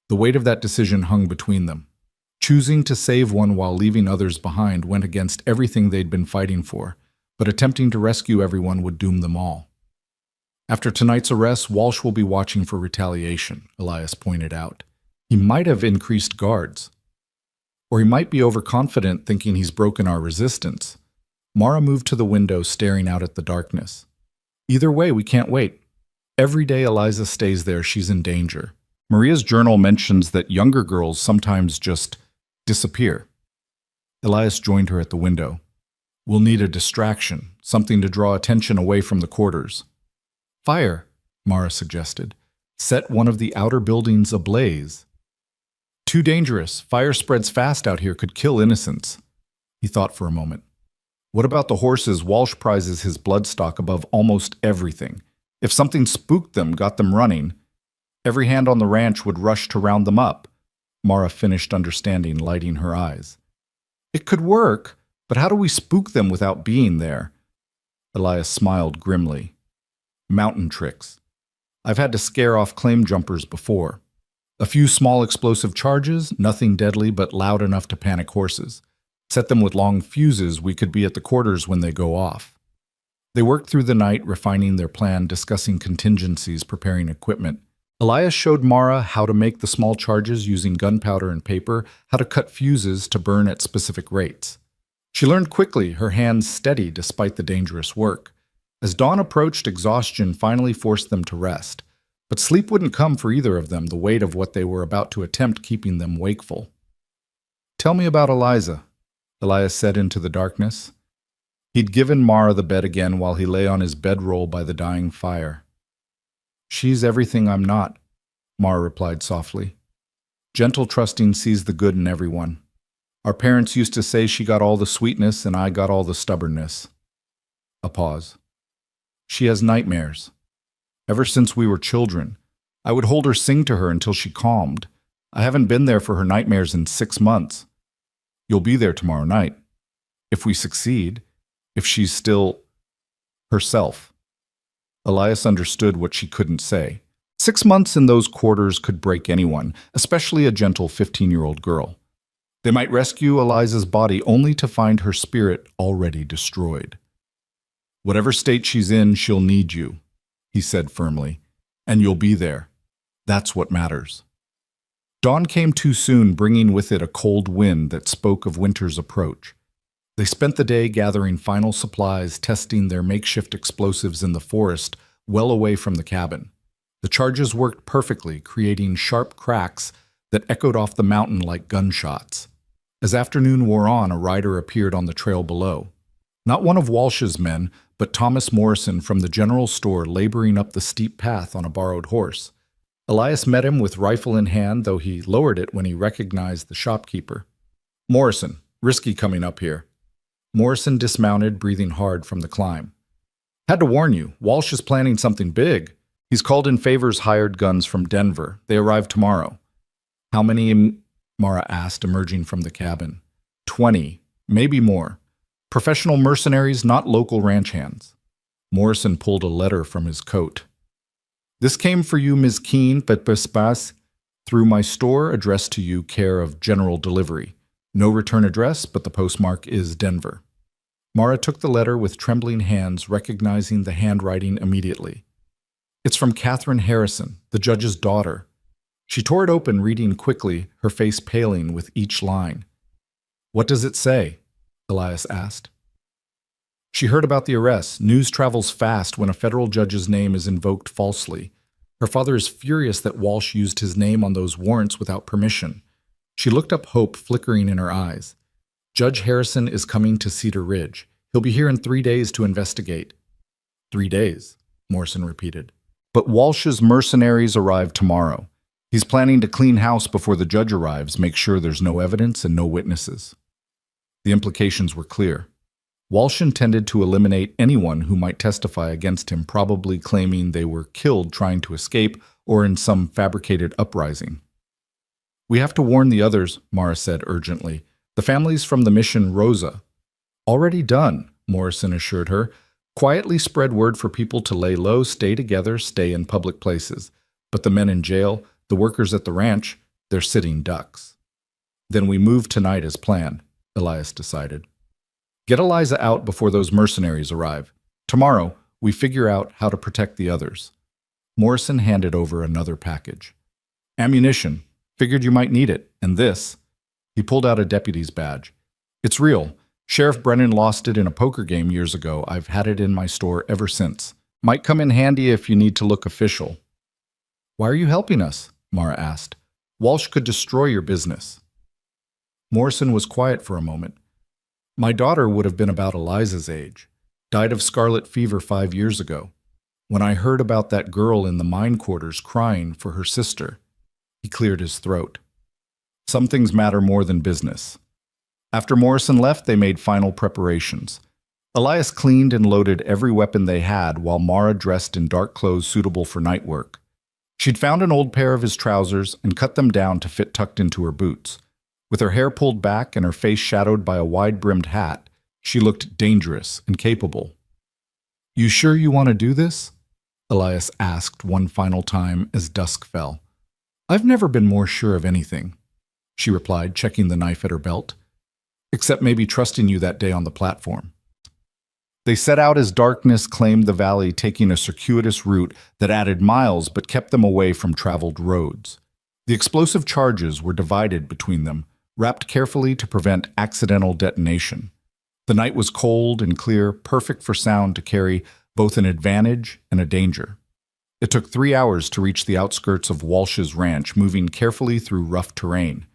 The weight of that decision hung between them. Choosing to save one while leaving others behind went against everything they'd been fighting for, but attempting to rescue everyone would doom them all. After tonight's arrest, Walsh will be watching for retaliation, Elias pointed out. He might have increased guards. Or he might be overconfident, thinking he's broken our resistance. Mara moved to the window, staring out at the darkness. Either way, we can't wait. Every day Eliza stays there, she's in danger. Maria's journal mentions that younger girls sometimes just disappear. Elias joined her at the window. We'll need a distraction, something to draw attention away from the quarters. Fire, Mara suggested. Set one of the outer buildings ablaze. Too dangerous. Fire spreads fast out here, could kill innocents. He thought for a moment. What about the horses? Walsh prizes his bloodstock above almost everything. If something spooked them, got them running, every hand on the ranch would rush to round them up. Mara finished understanding, lighting her eyes. It could work, but how do we spook them without being there? Elias smiled grimly. Mountain tricks. I've had to scare off claim jumpers before. A few small explosive charges, nothing deadly but loud enough to panic horses. Set them with long fuses, we could be at the quarters when they go off. They worked through the night, refining their plan, discussing contingencies, preparing equipment. Elias showed Mara how to make the small charges using gunpowder and paper, how to cut fuses to burn at specific rates. She learned quickly, her hands steady despite the dangerous work. As dawn approached, exhaustion finally forced them to rest. But sleep wouldn't come for either of them, the weight of what they were about to attempt keeping them wakeful. "Tell me about Eliza," Elias said into the darkness. He'd given Mara the bed again while he lay on his bedroll by the dying fire. "She's everything I'm not," Mara replied softly. "Gentle trusting sees the good in everyone. Our parents used to say she got all the sweetness and I got all the stubbornness." A pause. "She has nightmares. Ever since we were children, I would hold her, sing to her until she calmed. I haven't been there for her nightmares in 6 months. You'll be there tomorrow night. If we succeed, if she's still herself." Elias understood what she couldn't say. 6 months in those quarters could break anyone, especially a gentle 15-year-old girl. They might rescue Eliza's body only to find her spirit already destroyed. "Whatever state she's in, she'll need you," he said firmly, "and you'll be there. That's what matters." Dawn came too soon, bringing with it a cold wind that spoke of winter's approach. They spent the day gathering final supplies, testing their makeshift explosives in the forest, well away from the cabin. The charges worked perfectly, creating sharp cracks that echoed off the mountain like gunshots. As afternoon wore on, a rider appeared on the trail below. Not one of Walsh's men, but Thomas Morrison from the general store, laboring up the steep path on a borrowed horse. Elias met him with rifle in hand, though he lowered it when he recognized the shopkeeper. "Morrison, risky coming up here." Morrison dismounted, breathing hard from the climb. "Had to warn you, Walsh is planning something big. He's called in Favor's hired guns from Denver. They arrive tomorrow." "How many?" Mara asked, emerging from the cabin. 20, maybe more. Professional mercenaries, not local ranch hands." Morrison pulled a letter from his coat. "This came for you, Ms. Keene, but Bespas, through my store, addressed to you, care of general delivery. No return address, but the postmark is Denver." Mara took the letter with trembling hands, recognizing the handwriting immediately. "It's from Catherine Harrison, the judge's daughter." She tore it open, reading quickly, her face paling with each line. "What does it say?" Elias asked. "She heard about the arrest. News travels fast when a federal judge's name is invoked falsely. Her father is furious that Walsh used his name on those warrants without permission." She looked up, hope flickering in her eyes. "Judge Harrison is coming to Cedar Ridge. He'll be here in 3 days to investigate." 3 days, Morrison repeated. "But Walsh's mercenaries arrive tomorrow. He's planning to clean house before the judge arrives, make sure there's no evidence and no witnesses." The implications were clear. Walsh intended to eliminate anyone who might testify against him, probably claiming they were killed trying to escape or in some fabricated uprising. "We have to warn the others," Mara said urgently. "The families from the mission Rosa." "Already done," Morrison assured her. "Quietly spread word for people to lay low, stay together, stay in public places. But the men in jail, the workers at the ranch, they're sitting ducks." "Then we move tonight as planned," Elias decided. "Get Eliza out before those mercenaries arrive. Tomorrow, we figure out how to protect the others." Morrison handed over another package. "Ammunition. Figured you might need it. And this." He pulled out a deputy's badge. "It's real. Sheriff Brennan lost it in a poker game years ago. I've had it in my store ever since. Might come in handy if you need to look official." "Why are you helping us?" Mara asked. "Walsh could destroy your business." Morrison was quiet for a moment. "My daughter would have been about Eliza's age. Died of scarlet fever 5 years ago. When I heard about that girl in the mine quarters crying for her sister," he cleared his throat. "Some things matter more than business." After Morrison left, they made final preparations. Elias cleaned and loaded every weapon they had while Mara dressed in dark clothes suitable for night work. She'd found an old pair of his trousers and cut them down to fit tucked into her boots. With her hair pulled back and her face shadowed by a wide-brimmed hat, she looked dangerous and capable. "You sure you want to do this?" Elias asked one final time as dusk fell. I've never been more sure of anything, she replied, checking the knife at her belt. Except maybe trusting you that day on the platform. They set out as darkness claimed the valley, taking a circuitous route that added miles but kept them away from traveled roads. The explosive charges were divided between them, wrapped carefully to prevent accidental detonation. The night was cold and clear, perfect for sound to carry both an advantage and a danger. It took 3 hours to reach the outskirts of Walsh's ranch, moving carefully through rough terrain.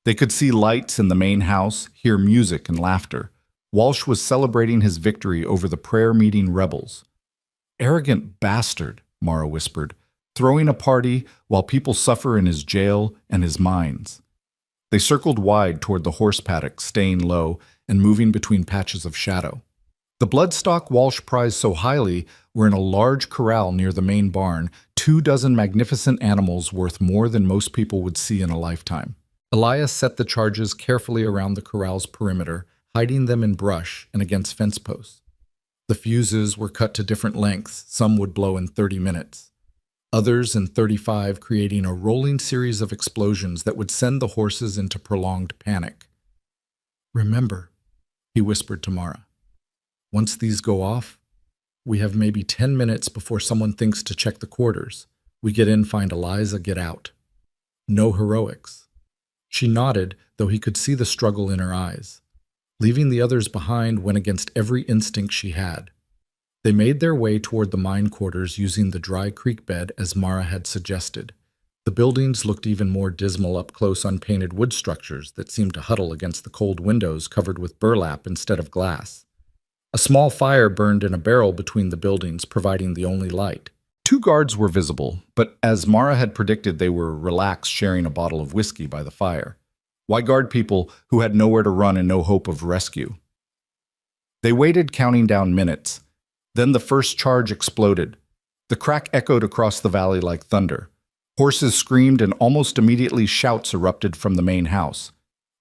They could see lights in the main house, hear music and laughter. Walsh was celebrating his victory over the prayer-meeting rebels. Arrogant bastard, Mara whispered, throwing a party while people suffer in his jail and his mines. They circled wide toward the horse paddock, staying low and moving between patches of shadow. The bloodstock Walsh prized so highly were in a large corral near the main barn, 24 magnificent animals worth more than most people would see in a lifetime. Elias set the charges carefully around the corral's perimeter, hiding them in brush and against fence posts. The fuses were cut to different lengths. Some would blow in 30 minutes. Others in 35, creating a rolling series of explosions that would send the horses into prolonged panic. Remember, he whispered to Mara, once these go off, we have maybe 10 minutes before someone thinks to check the quarters. We get in, find Eliza, get out. No heroics. She nodded, though he could see the struggle in her eyes. Leaving the others behind went against every instinct she had. They made their way toward the mine quarters using the dry creek bed as Mara had suggested. The buildings looked even more dismal up close, unpainted wood structures that seemed to huddle against the cold windows covered with burlap instead of glass. A small fire burned in a barrel between the buildings, providing the only light. 2 guards were visible, but as Mara had predicted, they were relaxed, sharing a bottle of whiskey by the fire. Why guard people who had nowhere to run and no hope of rescue? They waited, counting down minutes. Then the first charge exploded. The crack echoed across the valley like thunder. Horses screamed, and almost immediately shouts erupted from the main house.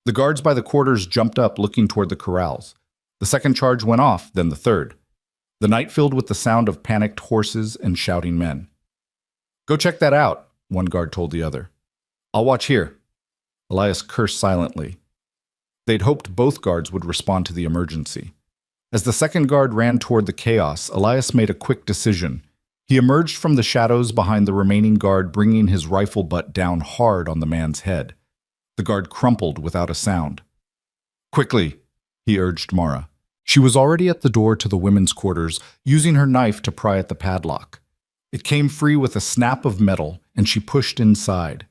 The guards by the quarters jumped up, looking toward the corrals. The second charge went off, then the third. The night filled with the sound of panicked horses and shouting men. Go check that out, one guard told the other. I'll watch here. Elias cursed silently. They'd hoped both guards would respond to the emergency. As the second guard ran toward the chaos, Elias made a quick decision. He emerged from the shadows behind the remaining guard, bringing his rifle butt down hard on the man's head. The guard crumpled without a sound. Quickly, he urged Mara. She was already at the door to the women's quarters, using her knife to pry at the padlock. It came free with a snap of metal, and she pushed inside.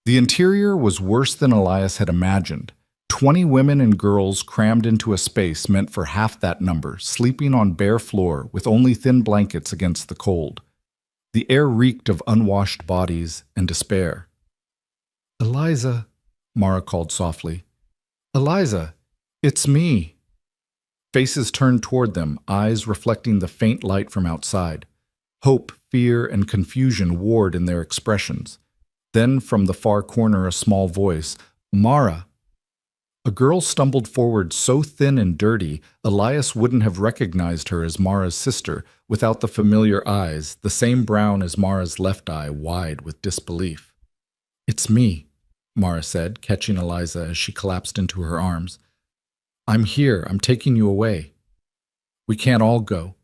The interior was worse than Elias had imagined. 20 women and girls crammed into a space meant for half that number, sleeping on bare floor with only thin blankets against the cold. The air reeked of unwashed bodies and despair. Eliza, Mara called softly. Eliza, it's me. Faces turned toward them, eyes reflecting the faint light from outside. Hope, fear, and confusion warred in their expressions. Then, from the far corner, a small voice, Mara. A girl stumbled forward so thin and dirty, Elias wouldn't have recognized her as Mara's sister without the familiar eyes, the same brown as Mara's left eye, wide with disbelief. It's me, Mara said, catching Eliza as she collapsed into her arms. I'm here. I'm taking you away. We can't all go,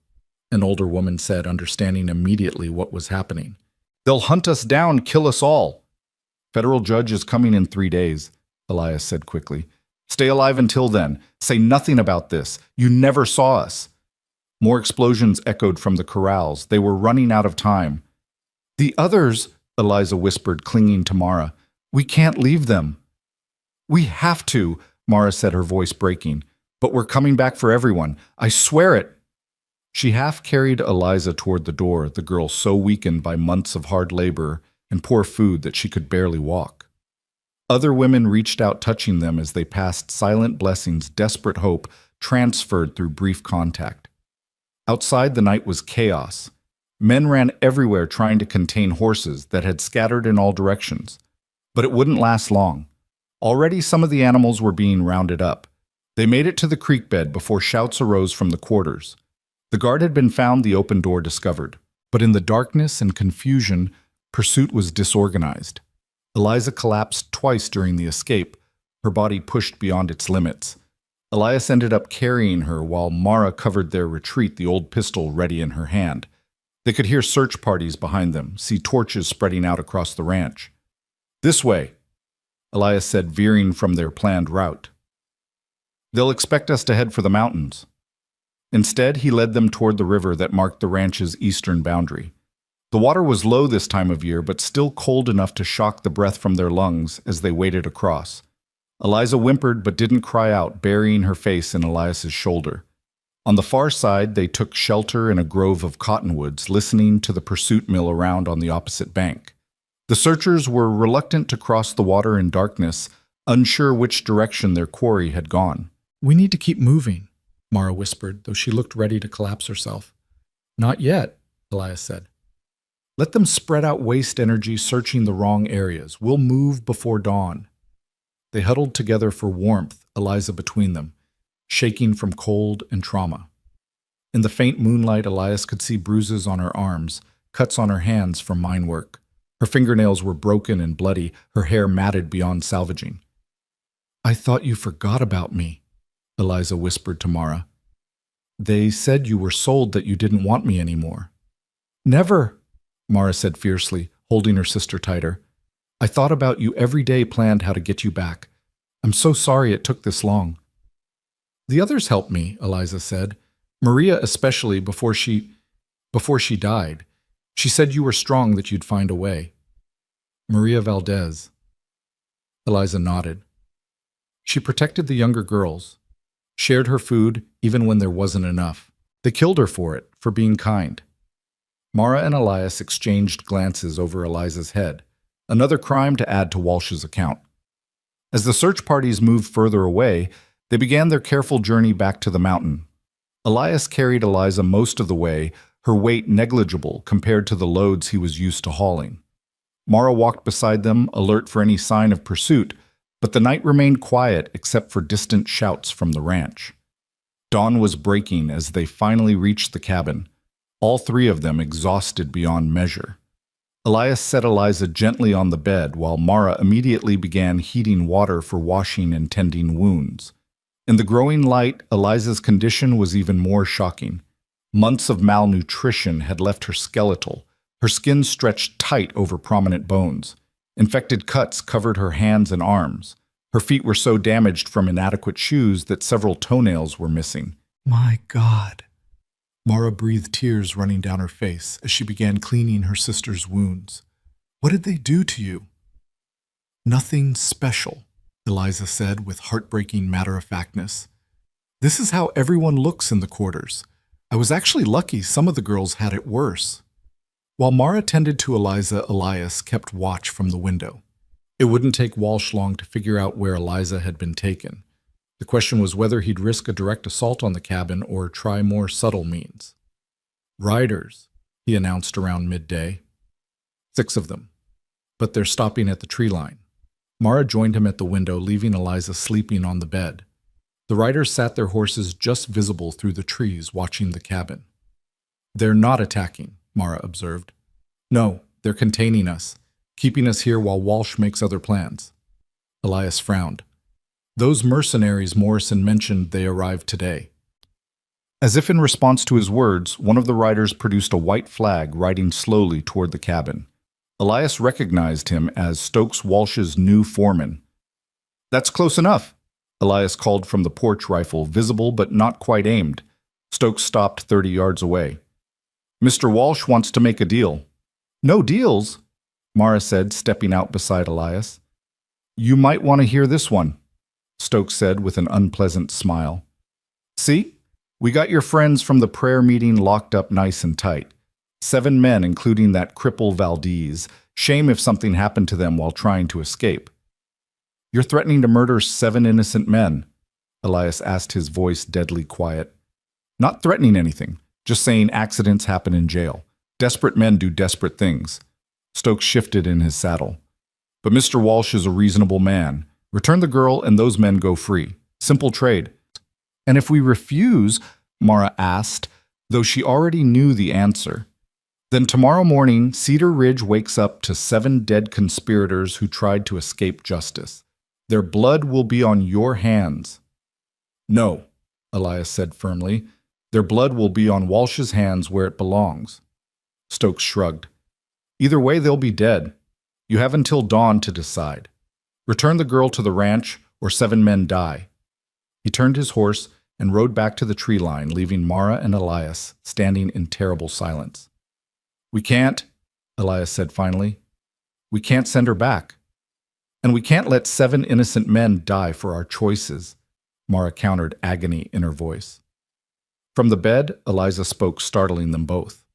an older woman said, understanding immediately what was happening. They'll hunt us down, kill us all. Federal judge is coming in 3 days, Elias said quickly. Stay alive until then. Say nothing about this. You never saw us. More explosions echoed from the corrals. They were running out of time. The others, Eliza whispered, clinging to Mara. We can't leave them. We have to, Mara said, her voice breaking. But we're coming back for everyone. I swear it. She half carried Eliza toward the door, the girl so weakened by months of hard labor and poor food that she could barely walk. Other women reached out, touching them as they passed, silent blessings, desperate hope, transferred through brief contact. Outside, the night was chaos. Men ran everywhere trying to contain horses that had scattered in all directions. But it wouldn't last long. Already some of the animals were being rounded up. They made it to the creek bed before shouts arose from the quarters. The guard had been found, the open door discovered. But in the darkness and confusion, pursuit was disorganized. Eliza collapsed twice during the escape, her body pushed beyond its limits. Elias ended up carrying her while Mara covered their retreat, the old pistol ready in her hand. They could hear search parties behind them, see torches spreading out across the ranch. "This way," Elias said, veering from their planned route. "They'll expect us to head for the mountains." Instead, he led them toward the river that marked the ranch's eastern boundary. The water was low this time of year, but still cold enough to shock the breath from their lungs as they waded across. Eliza whimpered but didn't cry out, burying her face in Elias's shoulder. On the far side, they took shelter in a grove of cottonwoods, listening to the pursuit mill around on the opposite bank. The searchers were reluctant to cross the water in darkness, unsure which direction their quarry had gone. "We need to keep moving," Mara whispered, though she looked ready to collapse herself. "Not yet," Elias said. "Let them spread out waste energy searching the wrong areas. We'll move before dawn." They huddled together for warmth, Eliza between them, shaking from cold and trauma. In the faint moonlight, Elias could see bruises on her arms, cuts on her hands from mine work. Her fingernails were broken and bloody, her hair matted beyond salvaging. "I thought you forgot about me," Eliza whispered to Mara. "They said you were sold, that you didn't want me anymore." "Never," Mara said fiercely, holding her sister tighter. "I thought about you every day, planned how to get you back. I'm so sorry it took this long." "The others helped me," Eliza said. "Maria especially, before she died. She said you were strong, that you'd find a way." "Maria Valdez." Eliza nodded. "She protected the younger girls, shared her food even when there wasn't enough. They killed her for it, for being kind." Mara and Elias exchanged glances over Eliza's head, another crime to add to Walsh's account. As the search parties moved further away, they began their careful journey back to the mountain. Elias carried Eliza most of the way, her weight negligible compared to the loads he was used to hauling. Mara walked beside them, alert for any sign of pursuit, but the night remained quiet except for distant shouts from the ranch. Dawn was breaking as they finally reached the cabin, all three of them exhausted beyond measure. Elias set Eliza gently on the bed while Mara immediately began heating water for washing and tending wounds. In the growing light, Eliza's condition was even more shocking. Months of malnutrition had left her skeletal, her skin stretched tight over prominent bones. Infected cuts covered her hands and arms. Her feet were so damaged from inadequate shoes that several toenails were missing. "My God." Mara breathed, tears running down her face as she began cleaning her sister's wounds. "What did they do to you?" "Nothing special," Eliza said with heartbreaking matter-of-factness. "This is how everyone looks in the quarters. I was actually lucky some of the girls had it worse." While Mara tended to Eliza, Elias kept watch from the window. It wouldn't take Walsh long to figure out where Eliza had been taken. The question was whether he'd risk a direct assault on the cabin or try more subtle means. "Riders," he announced around midday. 6 of them. But they're stopping at the tree line. Mara joined him at the window, leaving Eliza sleeping on the bed. The riders sat their horses just visible through the trees, watching the cabin. "They're not attacking," Mara observed. "No, they're containing us, keeping us here while Walsh makes other plans." Elias frowned. "Those mercenaries Morrison mentioned, they arrived today." As if in response to his words, one of the riders produced a white flag, riding slowly toward the cabin. Elias recognized him as Stokes Walsh's new foreman. "That's close enough," Elias called from the porch rifle, visible but not quite aimed. Stokes stopped 30 yards away. "Mr. Walsh wants to make a deal." "No deals," Mara said, stepping out beside Elias. "You might want to hear this one," Stokes said with an unpleasant smile. "See, we got your friends from the prayer meeting locked up nice and tight. 7 men, including that cripple Valdez. Shame if something happened to them while trying to escape." "You're threatening to murder 7 innocent men?" Elias asked, his voice deadly quiet. "Not threatening anything, just saying accidents happen in jail. Desperate men do desperate things." Stokes shifted in his saddle. "But Mr. Walsh is a reasonable man. Return the girl and those men go free. Simple trade." "And if we refuse?" Mara asked, though she already knew the answer. Then tomorrow morning, Cedar Ridge wakes up to 7 dead conspirators who tried to escape justice. Their blood will be on your hands. No, Elias said firmly. Their blood will be on Walsh's hands where it belongs. Stokes shrugged. Either way, they'll be dead. You have until dawn to decide. Return the girl to the ranch, or 7 men die. He turned his horse and rode back to the tree line, leaving Mara and Elias standing in terrible silence. We can't, Elias said finally. We can't send her back. And we can't let 7 innocent men die for our choices, Mara countered, agony in her voice. From the bed, Eliza spoke, startling them both.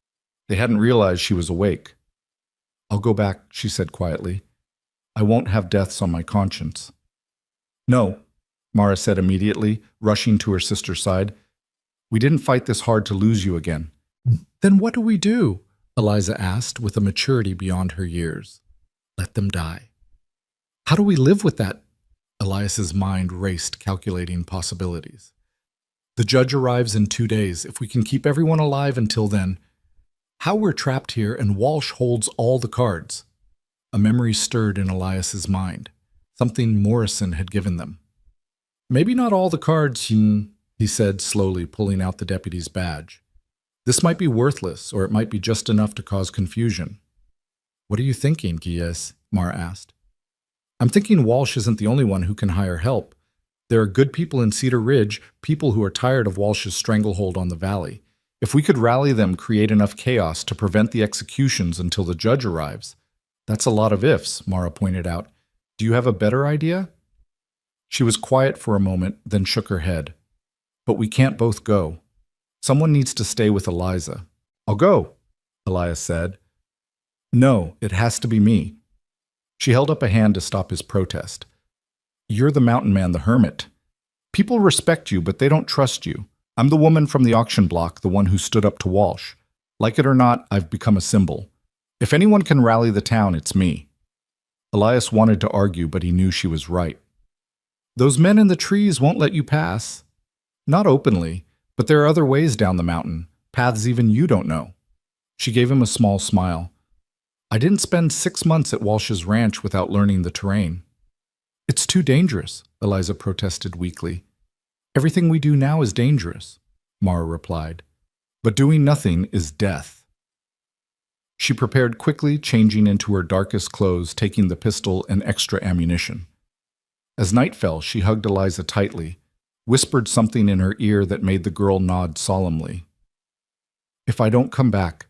They hadn't realized she was awake. I'll go back, she said quietly. I won't have deaths on my conscience. No, Mara said immediately, rushing to her sister's side. We didn't fight this hard to lose you again. Then what do we do? Eliza asked with a maturity beyond her years. Let them die. How do we live with that? Elias's mind raced, calculating possibilities. The judge arrives in 2 days. If we can keep everyone alive until then, how we're trapped here and Walsh holds all the cards. A memory stirred in Elias's mind, something Morrison had given them. Maybe not all the cards, he said, slowly pulling out the deputy's badge. This might be worthless, or it might be just enough to cause confusion. What are you thinking, Guilles? Mara asked. I'm thinking Walsh isn't the only one who can hire help. There are good people in Cedar Ridge, people who are tired of Walsh's stranglehold on the valley. If we could rally them, create enough chaos to prevent the executions until the judge arrives. That's a lot of ifs, Mara pointed out. Do you have a better idea? She was quiet for a moment, then shook her head. But we can't both go. Someone needs to stay with Eliza. I'll go, Elias said. No, it has to be me. She held up a hand to stop his protest. You're the mountain man, the hermit. People respect you, but they don't trust you. I'm the woman from the auction block, the one who stood up to Walsh. Like it or not, I've become a symbol. If anyone can rally the town, it's me. Elias wanted to argue, but he knew she was right. Those men in the trees won't let you pass. Not openly, but there are other ways down the mountain, paths even you don't know. She gave him a small smile. I didn't spend 6 months at Walsh's ranch without learning the terrain. It's too dangerous, Eliza protested weakly. Everything we do now is dangerous, Mara replied. But doing nothing is death. She prepared quickly, changing into her darkest clothes, taking the pistol and extra ammunition. As night fell, she hugged Eliza tightly, whispered something in her ear that made the girl nod solemnly. If I don't come back,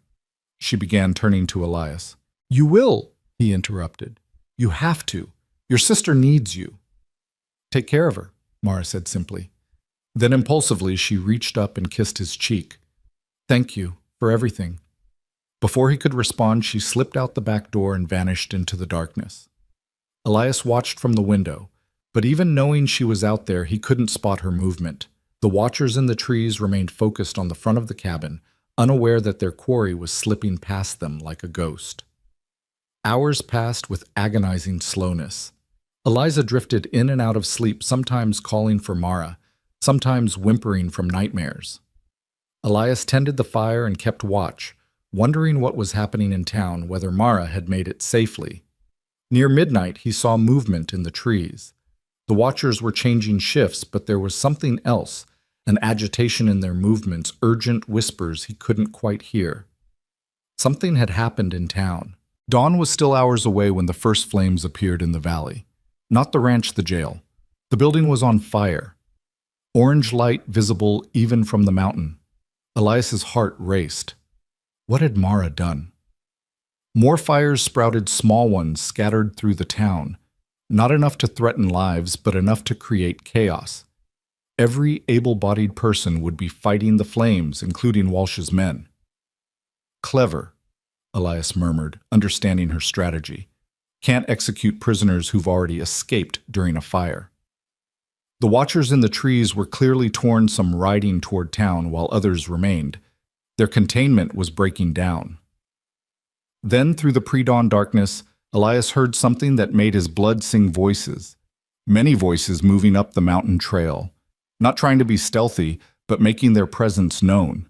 she began, turning to Elias. You will, he interrupted. You have to. Your sister needs you. Take care of her, Mara said simply. Then impulsively she reached up and kissed his cheek. Thank you for everything. Before he could respond, she slipped out the back door and vanished into the darkness. Elias watched from the window, but even knowing she was out there, he couldn't spot her movement. The watchers in the trees remained focused on the front of the cabin, unaware that their quarry was slipping past them like a ghost. Hours passed with agonizing slowness. Eliza drifted in and out of sleep, sometimes calling for Mara, sometimes whimpering from nightmares. Elias tended the fire and kept watch, wondering what was happening in town, whether Mara had made it safely. Near midnight, he saw movement in the trees. The watchers were changing shifts, but there was something else, an agitation in their movements, urgent whispers he couldn't quite hear. Something had happened in town. Dawn was still hours away when the first flames appeared in the valley. Not the ranch, the jail. The building was on fire. Orange light visible even from the mountain. Elias's heart raced. What had Mara done? More fires sprouted, small ones scattered through the town. Not enough to threaten lives, but enough to create chaos. Every able-bodied person would be fighting the flames, including Walsh's men. Clever, Elias murmured, understanding her strategy. Can't execute prisoners who've already escaped during a fire. The watchers in the trees were clearly torn, some riding toward town while others remained. Their containment was breaking down. Then, through the pre-dawn darkness, Elias heard something that made his blood sing voices. Many voices moving up the mountain trail. Not trying to be stealthy, but making their presence known.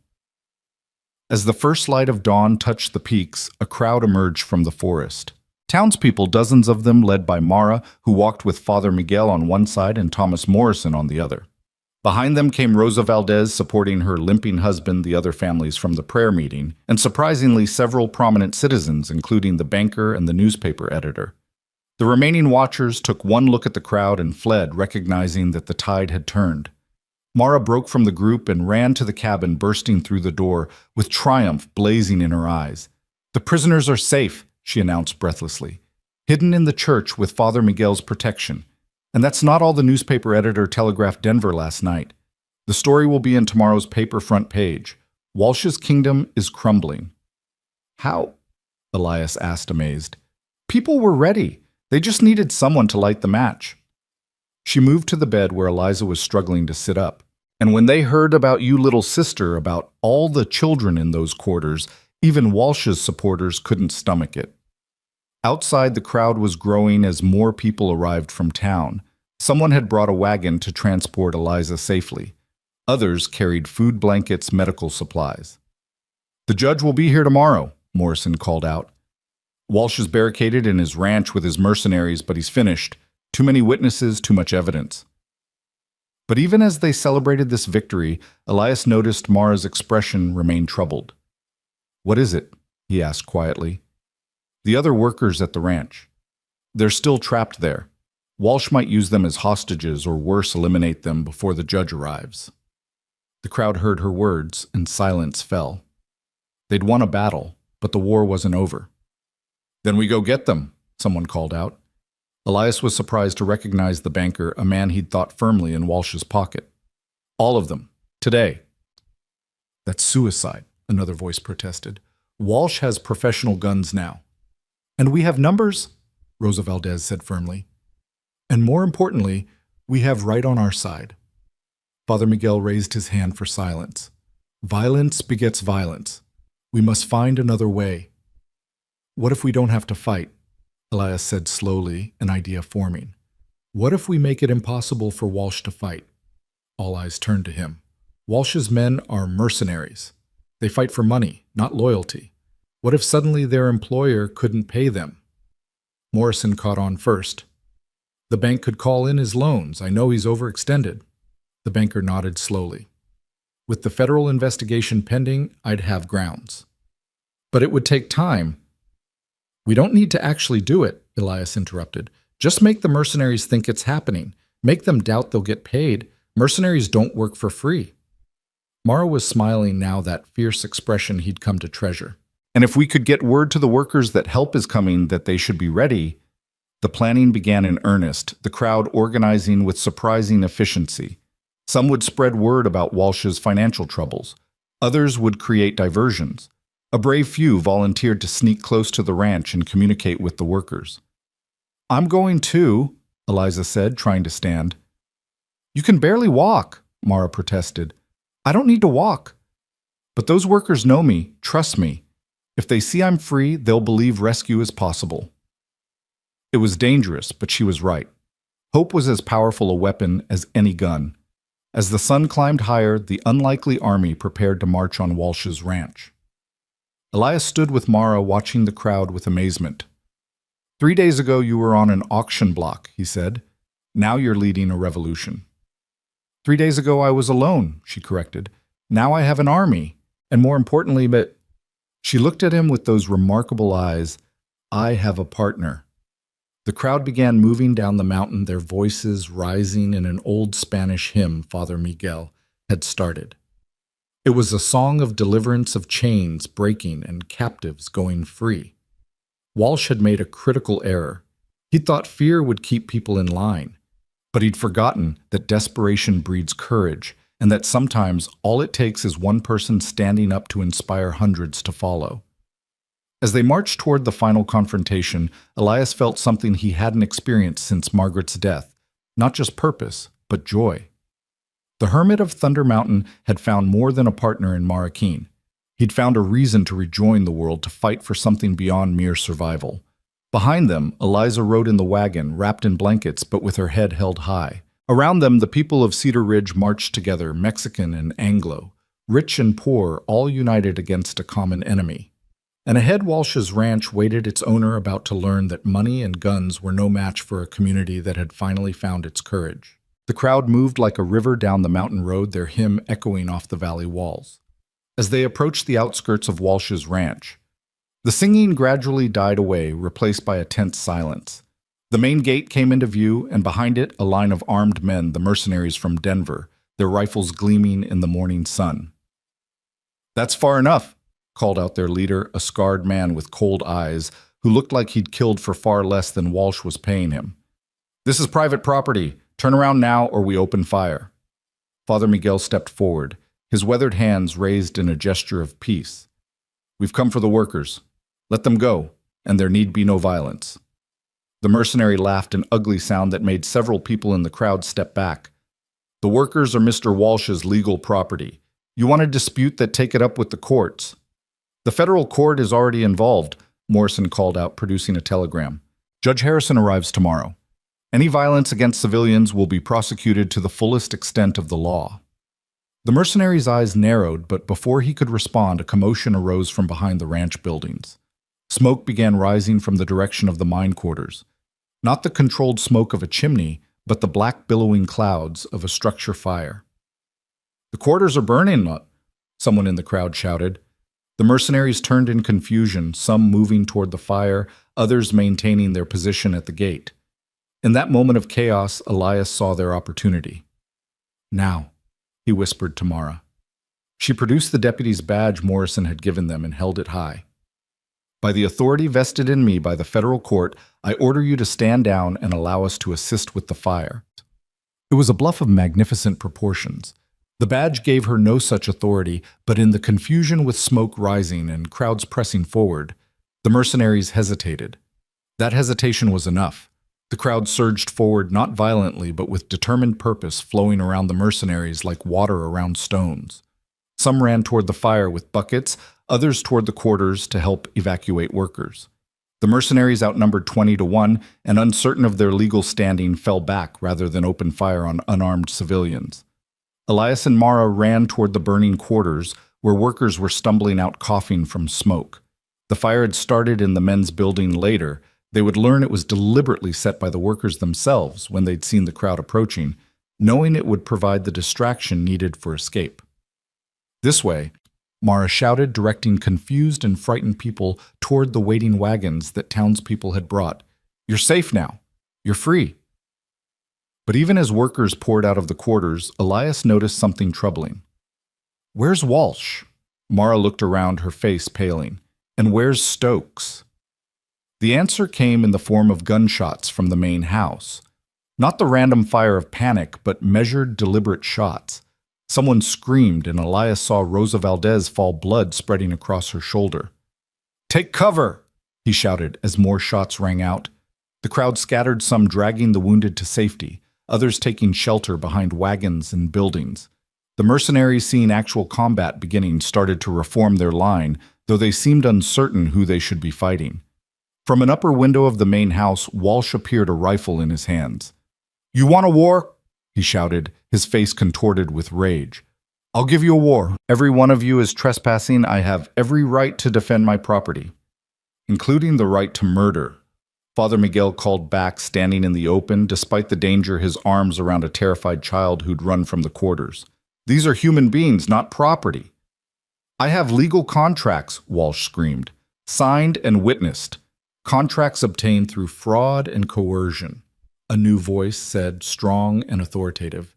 As the first light of dawn touched the peaks, a crowd emerged from the forest. Townspeople, dozens of them led by Mara, who walked with Father Miguel on one side and Thomas Morrison on the other. Behind them came Rosa Valdez supporting her limping husband, the other families from the prayer meeting, and surprisingly several prominent citizens, including the banker and the newspaper editor. The remaining watchers took one look at the crowd and fled, recognizing that the tide had turned. Mara broke from the group and ran to the cabin, bursting through the door, with triumph blazing in her eyes. "The prisoners are safe," she announced breathlessly, "hidden in the church with Father Miguel's protection. And that's not all the newspaper editor telegraphed Denver last night. The story will be in tomorrow's paper front page. Walsh's kingdom is crumbling." "How?" Elias asked, amazed. "People were ready. They just needed someone to light the match." She moved to the bed where Eliza was struggling to sit up. "And when they heard about you, little sister, about all the children in those quarters, even Walsh's supporters couldn't stomach it." Outside, the crowd was growing as more people arrived from town. Someone had brought a wagon to transport Eliza safely. Others carried food, blankets, medical supplies. "The judge will be here tomorrow," Morrison called out. "Walsh is barricaded in his ranch with his mercenaries, but he's finished. Too many witnesses, too much evidence." But even as they celebrated this victory, Elias noticed Mara's expression remained troubled. "What is it?" he asked quietly. "The other workers at the ranch. They're still trapped there. Walsh might use them as hostages or worse, eliminate them before the judge arrives." The crowd heard her words, and silence fell. They'd won a battle, but the war wasn't over. "Then we go get them," someone called out. Elias was surprised to recognize the banker, a man he'd thought firmly in Walsh's pocket. "All of them. Today." "That's suicide," another voice protested. "Walsh has professional guns now." "And we have numbers," Rosa Valdez said firmly. "And more importantly, we have right on our side." Father Miguel raised his hand for silence. "Violence begets violence. We must find another way." "What if we don't have to fight?" Elias said slowly, an idea forming. "What if we make it impossible for Walsh to fight?" All eyes turned to him. "Walsh's men are mercenaries. They fight for money, not loyalty. What if suddenly their employer couldn't pay them?" Morrison caught on first. "The bank could call in his loans. I know he's overextended." The banker nodded slowly. "With the federal investigation pending, I'd have grounds. But it would take time." "We don't need to actually do it," Elias interrupted. "Just make the mercenaries think it's happening. Make them doubt they'll get paid. Mercenaries don't work for free." Mara was smiling now, that fierce expression he'd come to treasure. "And if we could get word to the workers that help is coming, that they should be ready." The planning began in earnest, the crowd organizing with surprising efficiency. Some would spread word about Walsh's financial troubles. Others would create diversions. A brave few volunteered to sneak close to the ranch and communicate with the workers. "I'm going too," Eliza said, trying to stand. "You can barely walk," Mara protested. "I don't need to walk." "But those workers know me, trust me. If they see I'm free, they'll believe rescue is possible." It was dangerous, but she was right. Hope was as powerful a weapon as any gun. As the sun climbed higher, the unlikely army prepared to march on Walsh's ranch. Elias stood with Mara, watching the crowd with amazement. "3 days ago you were on an auction block," he said. "Now you're leading a revolution." "3 days ago I was alone," she corrected. "Now I have an army. And more importantly, but..." She looked at him with those remarkable eyes. "I have a partner." The crowd began moving down the mountain, their voices rising in an old Spanish hymn Father Miguel had started. It was a song of deliverance, of chains breaking and captives going free. Walsh had made a critical error. He thought fear would keep people in line, but he'd forgotten that desperation breeds courage, and that sometimes all it takes is one person standing up to inspire hundreds to follow. As they marched toward the final confrontation, Elias felt something he hadn't experienced since Margaret's death, not just purpose, but joy. The hermit of Thunder Mountain had found more than a partner in Marrakeen. He'd found a reason to rejoin the world, to fight for something beyond mere survival. Behind them, Eliza rode in the wagon, wrapped in blankets but with her head held high. Around them, the people of Cedar Ridge marched together, Mexican and Anglo, rich and poor all united against a common enemy. And ahead Walsh's ranch waited its owner about to learn that money and guns were no match for a community that had finally found its courage. The crowd moved like a river down the mountain road, their hymn echoing off the valley walls. As they approached the outskirts of Walsh's ranch, the singing gradually died away, replaced by a tense silence. The main gate came into view, and behind it, a line of armed men, the mercenaries from Denver, their rifles gleaming in the morning sun. "That's far enough," called out their leader, a scarred man with cold eyes, who looked like he'd killed for far less than Walsh was paying him. "This is private property. Turn around now or we open fire." Father Miguel stepped forward, his weathered hands raised in a gesture of peace. "We've come for the workers. Let them go, and there need be no violence." The mercenary laughed an ugly sound that made several people in the crowd step back. "The workers are Mr. Walsh's legal property. You want to dispute that, take it up with the courts." "The federal court is already involved," Morrison called out, producing a telegram. "Judge Harrison arrives tomorrow. Any violence against civilians will be prosecuted to the fullest extent of the law." The mercenary's eyes narrowed, but before he could respond, a commotion arose from behind the ranch buildings. Smoke began rising from the direction of the mine quarters. Not the controlled smoke of a chimney, but the black billowing clouds of a structure fire. "The quarters are burning," someone in the crowd shouted. The mercenaries turned in confusion, some moving toward the fire, others maintaining their position at the gate. In that moment of chaos, Elias saw their opportunity. "Now," he whispered to Mara. She produced the deputy's badge Morrison had given them and held it high. "By the authority vested in me by the federal court, I order you to stand down and allow us to assist with the fire." It was a bluff of magnificent proportions. The badge gave her no such authority, but in the confusion with smoke rising and crowds pressing forward, the mercenaries hesitated. That hesitation was enough. The crowd surged forward not violently, but with determined purpose, flowing around the mercenaries like water around stones. Some ran toward the fire with buckets, others toward the quarters to help evacuate workers. The mercenaries outnumbered 20-1, and uncertain of their legal standing, fell back rather than open fire on unarmed civilians. Elias and Mara ran toward the burning quarters, where workers were stumbling out coughing from smoke. The fire had started in the men's building later. They would learn it was deliberately set by the workers themselves when they'd seen the crowd approaching, knowing it would provide the distraction needed for escape. "This way," Mara shouted, directing confused and frightened people toward the waiting wagons that townspeople had brought. "You're safe now. You're free." But even as workers poured out of the quarters, Elias noticed something troubling. "Where's Walsh?" Mara looked around, her face paling. "And where's Stokes?" The answer came in the form of gunshots from the main house. Not the random fire of panic, but measured, deliberate shots. Someone screamed, and Elias saw Rosa Valdez fall, blood spreading across her shoulder. "Take cover!" he shouted as more shots rang out. The crowd scattered, some dragging the wounded to safety, others taking shelter behind wagons and buildings. The mercenaries, seeing actual combat beginning, started to reform their line, though they seemed uncertain who they should be fighting. From an upper window of the main house, Walsh appeared, a rifle in his hands. "You want a war?" he shouted, his face contorted with rage. "I'll give you a war. Every one of you is trespassing. I have every right to defend my property, including the right to murder." Father Miguel called back, standing in the open, despite the danger, his arms around a terrified child who'd run from the quarters. "These are human beings, not property." "I have legal contracts," Walsh screamed, "signed and witnessed. Contracts obtained through fraud and coercion," a new voice said, strong and authoritative.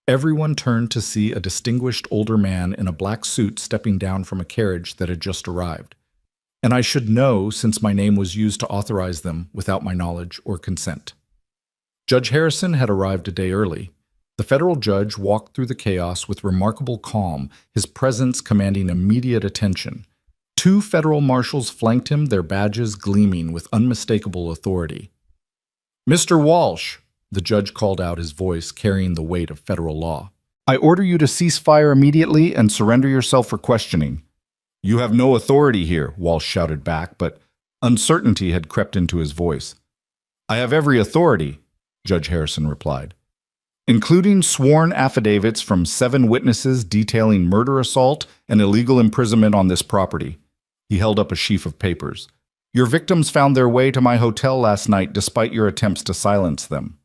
Everyone turned to see a distinguished older man in a black suit stepping down from a carriage that had just arrived. "And I should know, since my name was used to authorize them without my knowledge or consent." Judge Harrison had arrived a day early. The federal judge walked through the chaos with remarkable calm, his presence commanding immediate attention. 2 federal marshals flanked him, their badges gleaming with unmistakable authority. "Mr. Walsh," the judge called out, his voice carrying the weight of federal law, "I order you to cease fire immediately and surrender yourself for questioning." "You have no authority here," Walsh shouted back, but uncertainty had crept into his voice. "I have every authority," Judge Harrison replied. including sworn affidavits from 7 witnesses detailing murder assault and illegal imprisonment on this property. He held up a sheaf of papers. Your victims found their way to my hotel last night despite your attempts to silence them.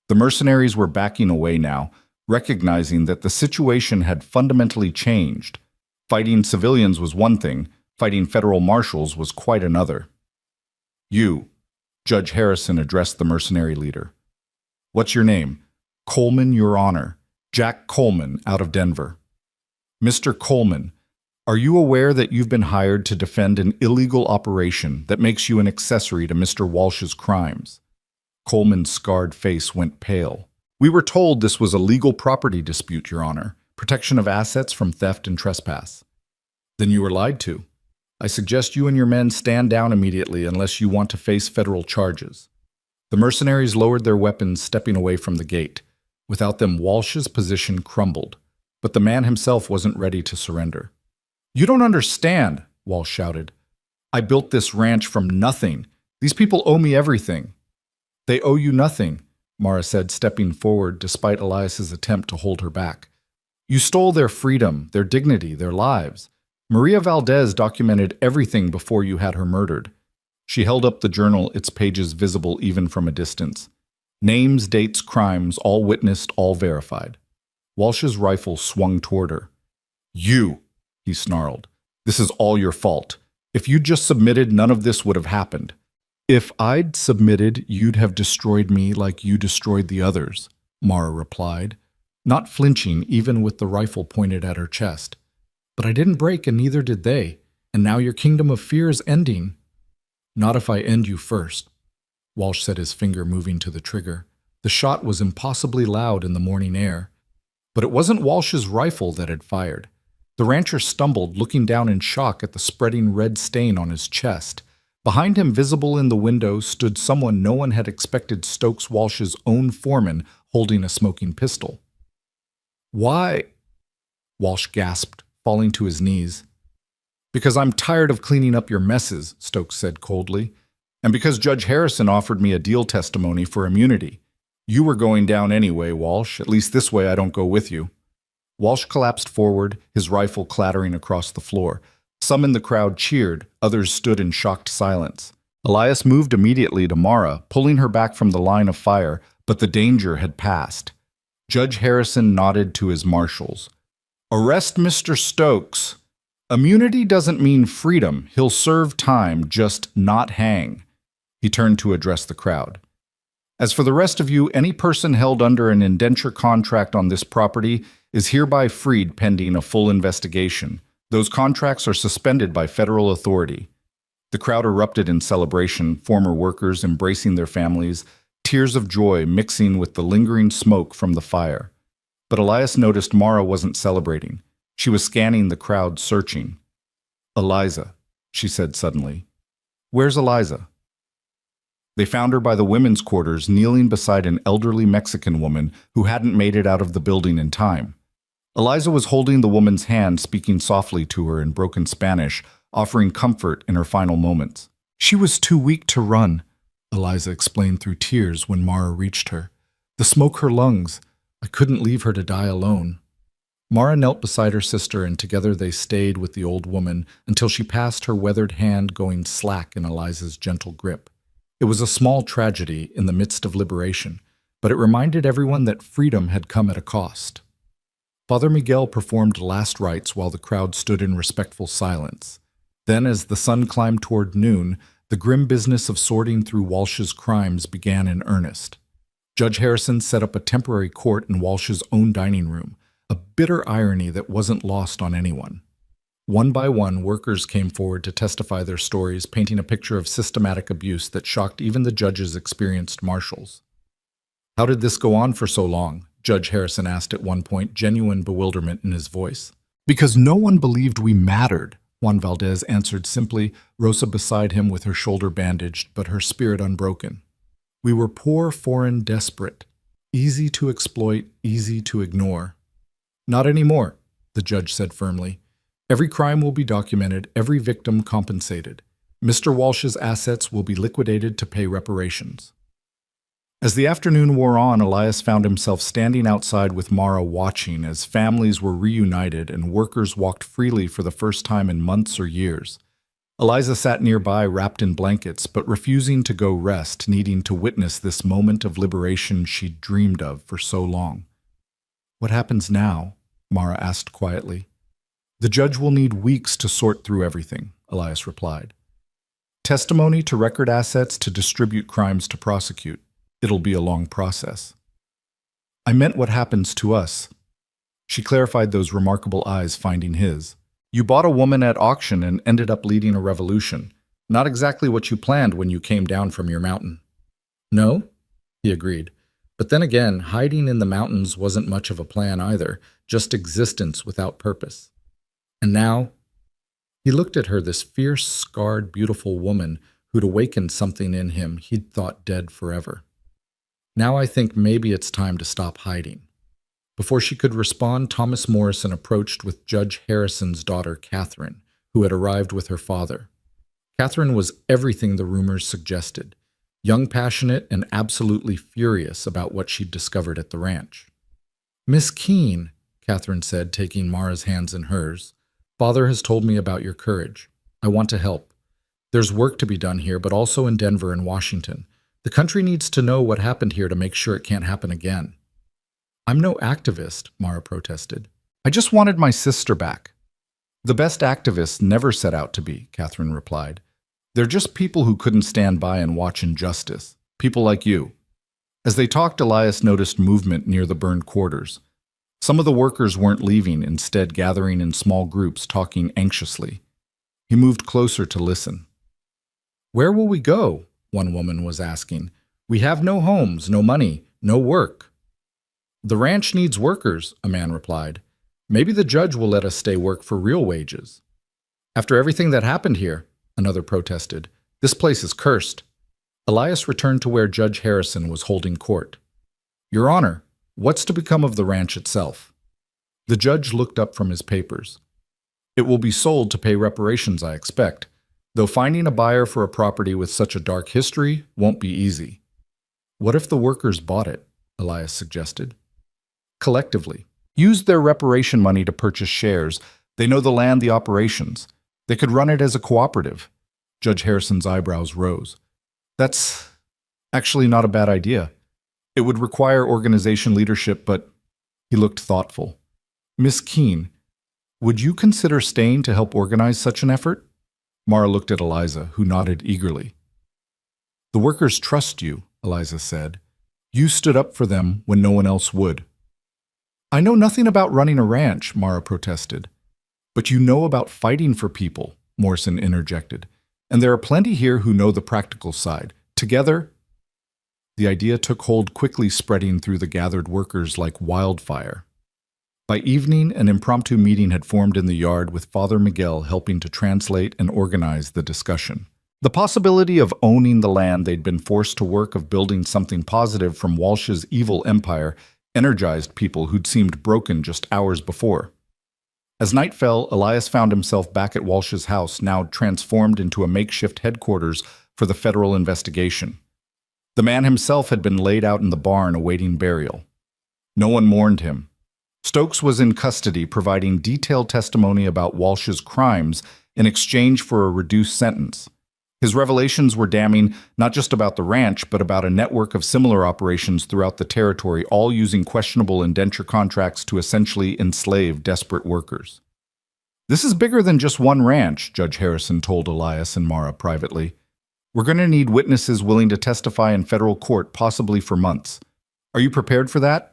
The mercenaries were backing away now, recognizing that the situation had fundamentally changed. Fighting civilians was one thing, fighting federal marshals was quite another. You, Judge Harrison addressed the mercenary leader. What's your name? Coleman, Your Honor. Jack Coleman, out of Denver. Mr. Coleman, are you aware that you've been hired to defend an illegal operation that makes you an accessory to Mr. Walsh's crimes? Coleman's scarred face went pale. We were told this was a legal property dispute, Your Honor. Protection of assets from theft and trespass. Then you were lied to. I suggest you and your men stand down immediately unless you want to face federal charges. The mercenaries lowered their weapons, stepping away from the gate. Without them, Walsh's position crumbled. But the man himself wasn't ready to surrender. You don't understand, Walsh shouted. I built this ranch from nothing. These people owe me everything. They owe you nothing, Mara said, stepping forward despite Elias's attempt to hold her back. You stole their freedom, their dignity, their lives. Maria Valdez documented everything before you had her murdered. She held up the journal, its pages visible even from a distance. Names, dates, crimes, all witnessed, all verified. Walsh's rifle swung toward her. You, he snarled. This is all your fault. If you'd just submitted, none of this would have happened. If I'd submitted, you'd have destroyed me like you destroyed the others, Mara replied, not flinching even with the rifle pointed at her chest. But I didn't break and neither did they, and now your kingdom of fear is ending. Not if I end you first, Walsh said, his finger moving to the trigger. The shot was impossibly loud in the morning air. But it wasn't Walsh's rifle that had fired. The rancher stumbled, looking down in shock at the spreading red stain on his chest. Behind him, visible in the window, stood someone no one had expected, Stokes Walsh's own foreman, holding a smoking pistol. Why? Walsh gasped, falling to his knees. Because I'm tired of cleaning up your messes, Stokes said coldly, and because Judge Harrison offered me a deal testimony for immunity. You were going down anyway, Walsh. At least this way I don't go with you. Walsh collapsed forward, his rifle clattering across the floor. Some in the crowd cheered, others stood in shocked silence. Elias moved immediately to Mara, pulling her back from the line of fire, but the danger had passed. Judge Harrison nodded to his marshals. Arrest Mr. Stokes. Immunity doesn't mean freedom. He'll serve time, just not hang. He turned to address the crowd. As for the rest of you, any person held under an indenture contract on this property is hereby freed pending a full investigation. Those contracts are suspended by federal authority. The crowd erupted in celebration, former workers embracing their families, tears of joy mixing with the lingering smoke from the fire. But Elias noticed Mara wasn't celebrating. She was scanning the crowd, searching. Eliza, she said suddenly. Where's Eliza? They found her by the women's quarters, kneeling beside an elderly Mexican woman who hadn't made it out of the building in time. Eliza was holding the woman's hand, speaking softly to her in broken Spanish, offering comfort in her final moments. She was too weak to run, Eliza explained through tears when Mara reached her. The smoke her lungs. I couldn't leave her to die alone. Mara knelt beside her sister, and together they stayed with the old woman until she passed her weathered hand going slack in Eliza's gentle grip. It was a small tragedy in the midst of liberation, but it reminded everyone that freedom had come at a cost. Father Miguel performed last rites while the crowd stood in respectful silence. Then, as the sun climbed toward noon, the grim business of sorting through Walsh's crimes began in earnest. Judge Harrison set up a temporary court in Walsh's own dining room, a bitter irony that wasn't lost on anyone. One by one, workers came forward to testify their stories, painting a picture of systematic abuse that shocked even the judge's experienced marshals. How did this go on for so long? Judge Harrison asked at one point, genuine bewilderment in his voice. Because no one believed we mattered, Juan Valdez answered simply, Rosa beside him with her shoulder bandaged, but her spirit unbroken. We were poor, foreign, desperate, easy to exploit, easy to ignore. Not anymore, the judge said firmly. Every crime will be documented, every victim compensated. Mr. Walsh's assets will be liquidated to pay reparations. As the afternoon wore on, Elias found himself standing outside with Mara watching as families were reunited and workers walked freely for the first time in months or years. Eliza sat nearby wrapped in blankets, but refusing to go rest, needing to witness this moment of liberation she'd dreamed of for so long. "What happens now?" Mara asked quietly. "The judge will need weeks to sort through everything," Elias replied. "Testimony to record assets to distribute crimes to prosecute. It'll be a long process." "I meant what happens to us." She clarified, those remarkable eyes finding his. "You bought a woman at auction and ended up leading a revolution. Not exactly what you planned when you came down from your mountain." "No," he agreed. "But then again, hiding in the mountains wasn't much of a plan either, just existence without purpose. And now—" He looked at her, this fierce, scarred, beautiful woman who'd awakened something in him he'd thought dead forever. "Now I think maybe it's time to stop hiding." Before she could respond, Thomas Morrison approached with Judge Harrison's daughter, Catherine, who had arrived with her father. Catherine was everything the rumors suggested, young, passionate, and absolutely furious about what she'd discovered at the ranch. "Miss Keene," Catherine said, taking Mara's hands in hers, "Father has told me about your courage. I want to help. There's work to be done here, but also in Denver and Washington. The country needs to know what happened here to make sure it can't happen again." "I'm no activist," Mara protested. "I just wanted my sister back." "The best activists never set out to be," Catherine replied. "They're just people who couldn't stand by and watch injustice. People like you." As they talked, Elias noticed movement near the burned quarters. Some of the workers weren't leaving, instead gathering in small groups, talking anxiously. He moved closer to listen. "Where will we go?" one woman was asking. "We have no homes, no money, no work." "The ranch needs workers," a man replied. "Maybe the judge will let us stay work for real wages." "After everything that happened here," another protested, "this place is cursed." Elias returned to where Judge Harrison was holding court. "Your Honor, what's to become of the ranch itself?" The judge looked up from his papers. "It will be sold to pay reparations, I expect, though finding a buyer for a property with such a dark history won't be easy." "What if the workers bought it?" Elias suggested. "Collectively. Used their reparation money to purchase shares. They know the land, the operations. They could run it as a cooperative." Judge Harrison's eyebrows rose. "That's actually not a bad idea. It would require organization leadership, but—" He looked thoughtful. "Miss Keene, would you consider staying to help organize such an effort?" Mara looked at Eliza, who nodded eagerly. "The workers trust you," Eliza said. "You stood up for them when no one else would." "I know nothing about running a ranch," Mara protested. "But you know about fighting for people," Morrison interjected. "And there are plenty here who know the practical side. Together—" The idea took hold, quickly spreading through the gathered workers like wildfire. By evening, an impromptu meeting had formed in the yard with Father Miguel helping to translate and organize the discussion. The possibility of owning the land they'd been forced to work, of building something positive from Walsh's evil empire, energized people who'd seemed broken just hours before. As night fell, Elias found himself back at Walsh's house, now transformed into a makeshift headquarters for the federal investigation. The man himself had been laid out in the barn awaiting burial. No one mourned him. Stokes was in custody, providing detailed testimony about Walsh's crimes in exchange for a reduced sentence. His revelations were damning, not just about the ranch, but about a network of similar operations throughout the territory, all using questionable indenture contracts to essentially enslave desperate workers. "This is bigger than just one ranch," Judge Harrison told Elias and Mara privately. "We're going to need witnesses willing to testify in federal court, possibly for months. Are you prepared for that?"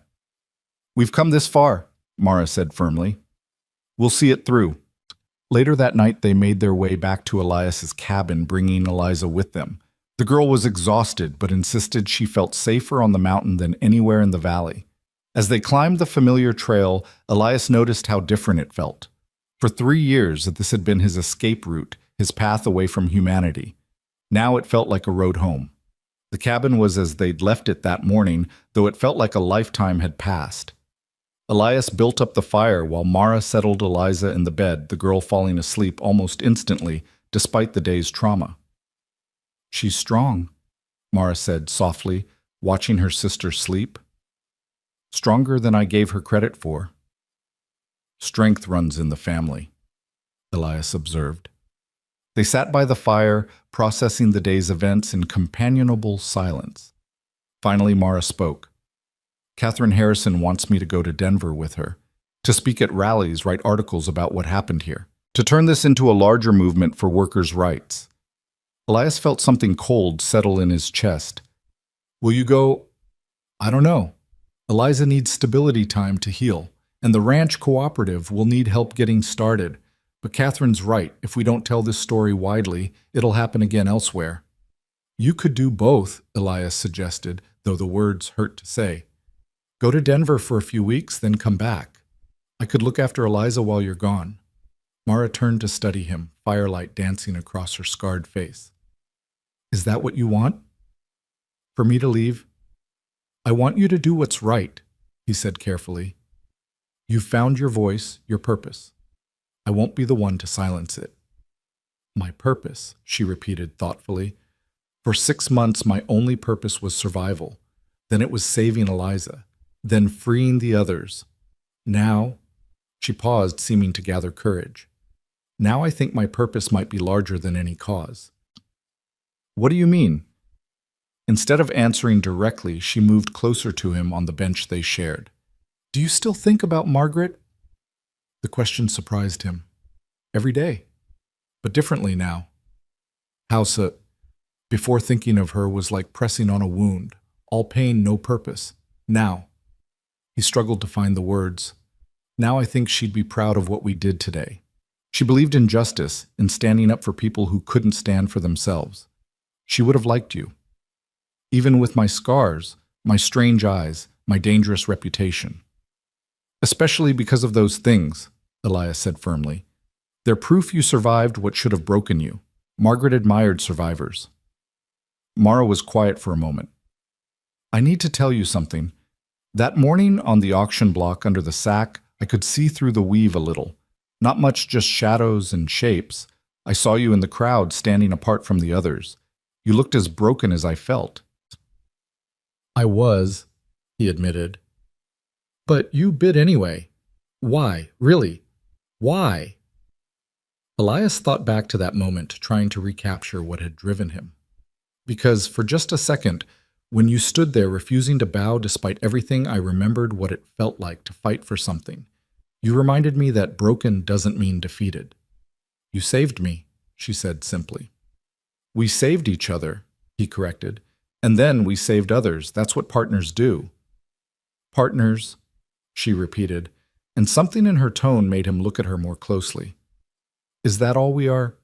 "We've come this far," Mara said firmly. "We'll see it through." Later that night, they made their way back to Elias's cabin, bringing Eliza with them. The girl was exhausted, but insisted she felt safer on the mountain than anywhere in the valley. As they climbed the familiar trail, Elias noticed how different it felt. For 3 years, this had been his escape route, his path away from humanity. Now it felt like a road home. The cabin was as they'd left it that morning, though it felt like a lifetime had passed. Elias built up the fire while Mara settled Eliza in the bed, the girl falling asleep almost instantly, despite the day's trauma. "She's strong," Mara said softly, watching her sister sleep. Stronger than I gave her credit for. Strength runs in the family, Elias observed. They sat by the fire, processing the day's events in companionable silence. Finally, Mara spoke. Catherine Harrison wants me to go to Denver with her, to speak at rallies, write articles about what happened here, to turn this into a larger movement for workers' rights. Elias felt something cold settle in his chest. Will you go? I don't know. Eliza needs stability time to heal, and the ranch cooperative will need help getting started. But Catherine's right. If we don't tell this story widely, it'll happen again elsewhere. You could do both, Elias suggested, though the words hurt to say. Go to Denver for a few weeks, then come back. I could look after Eliza while you're gone. Mara turned to study him, firelight dancing across her scarred face. Is that what you want? For me to leave? I want you to do what's right, he said carefully. You've found your voice, your purpose. I won't be the one to silence it. My purpose, she repeated thoughtfully. For 6 months, my only purpose was survival. Then it was saving Eliza. Then freeing the others. Now, she paused, seeming to gather courage. Now I think my purpose might be larger than any cause. What do you mean? Instead of answering directly, she moved closer to him on the bench they shared. Do you still think about Margaret? The question surprised him. Every day, but differently now. Hausa, before thinking of her, was like pressing on a wound, all pain, no purpose. Now, he struggled to find the words. Now I think she'd be proud of what we did today. She believed in justice, in standing up for people who couldn't stand for themselves. She would have liked you. Even with my scars, my strange eyes, my dangerous reputation. Especially because of those things, Elias said firmly. They're proof you survived what should have broken you. Margaret admired survivors. Mara was quiet for a moment. I need to tell you something. That morning on the auction block under the sack, I could see through the weave a little. Not much, just shadows and shapes. I saw you in the crowd standing apart from the others. You looked as broken as I felt. I was, he admitted. But you bid anyway. Why? Really? Why? Elias thought back to that moment, trying to recapture what had driven him. Because for just a second, when you stood there refusing to bow despite everything, I remembered what it felt like to fight for something. You reminded me that broken doesn't mean defeated. You saved me, she said simply. We saved each other, he corrected. And then we saved others. That's what partners do. Partners, she repeated, and something in her tone made him look at her more closely. Is that all we are?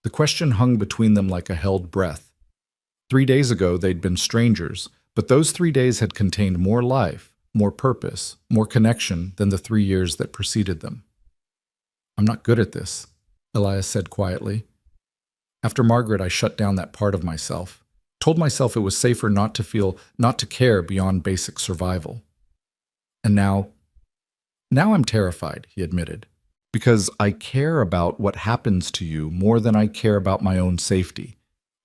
The question hung between them like a held breath. 3 days ago they'd been strangers, but those 3 days had contained more life, more purpose, more connection than the 3 years that preceded them. I'm not good at this, Elias said quietly. After Margaret, I shut down that part of myself, told myself it was safer not to feel, not to care beyond basic survival. And now I'm terrified, he admitted, because I care about what happens to you more than I care about my own safety.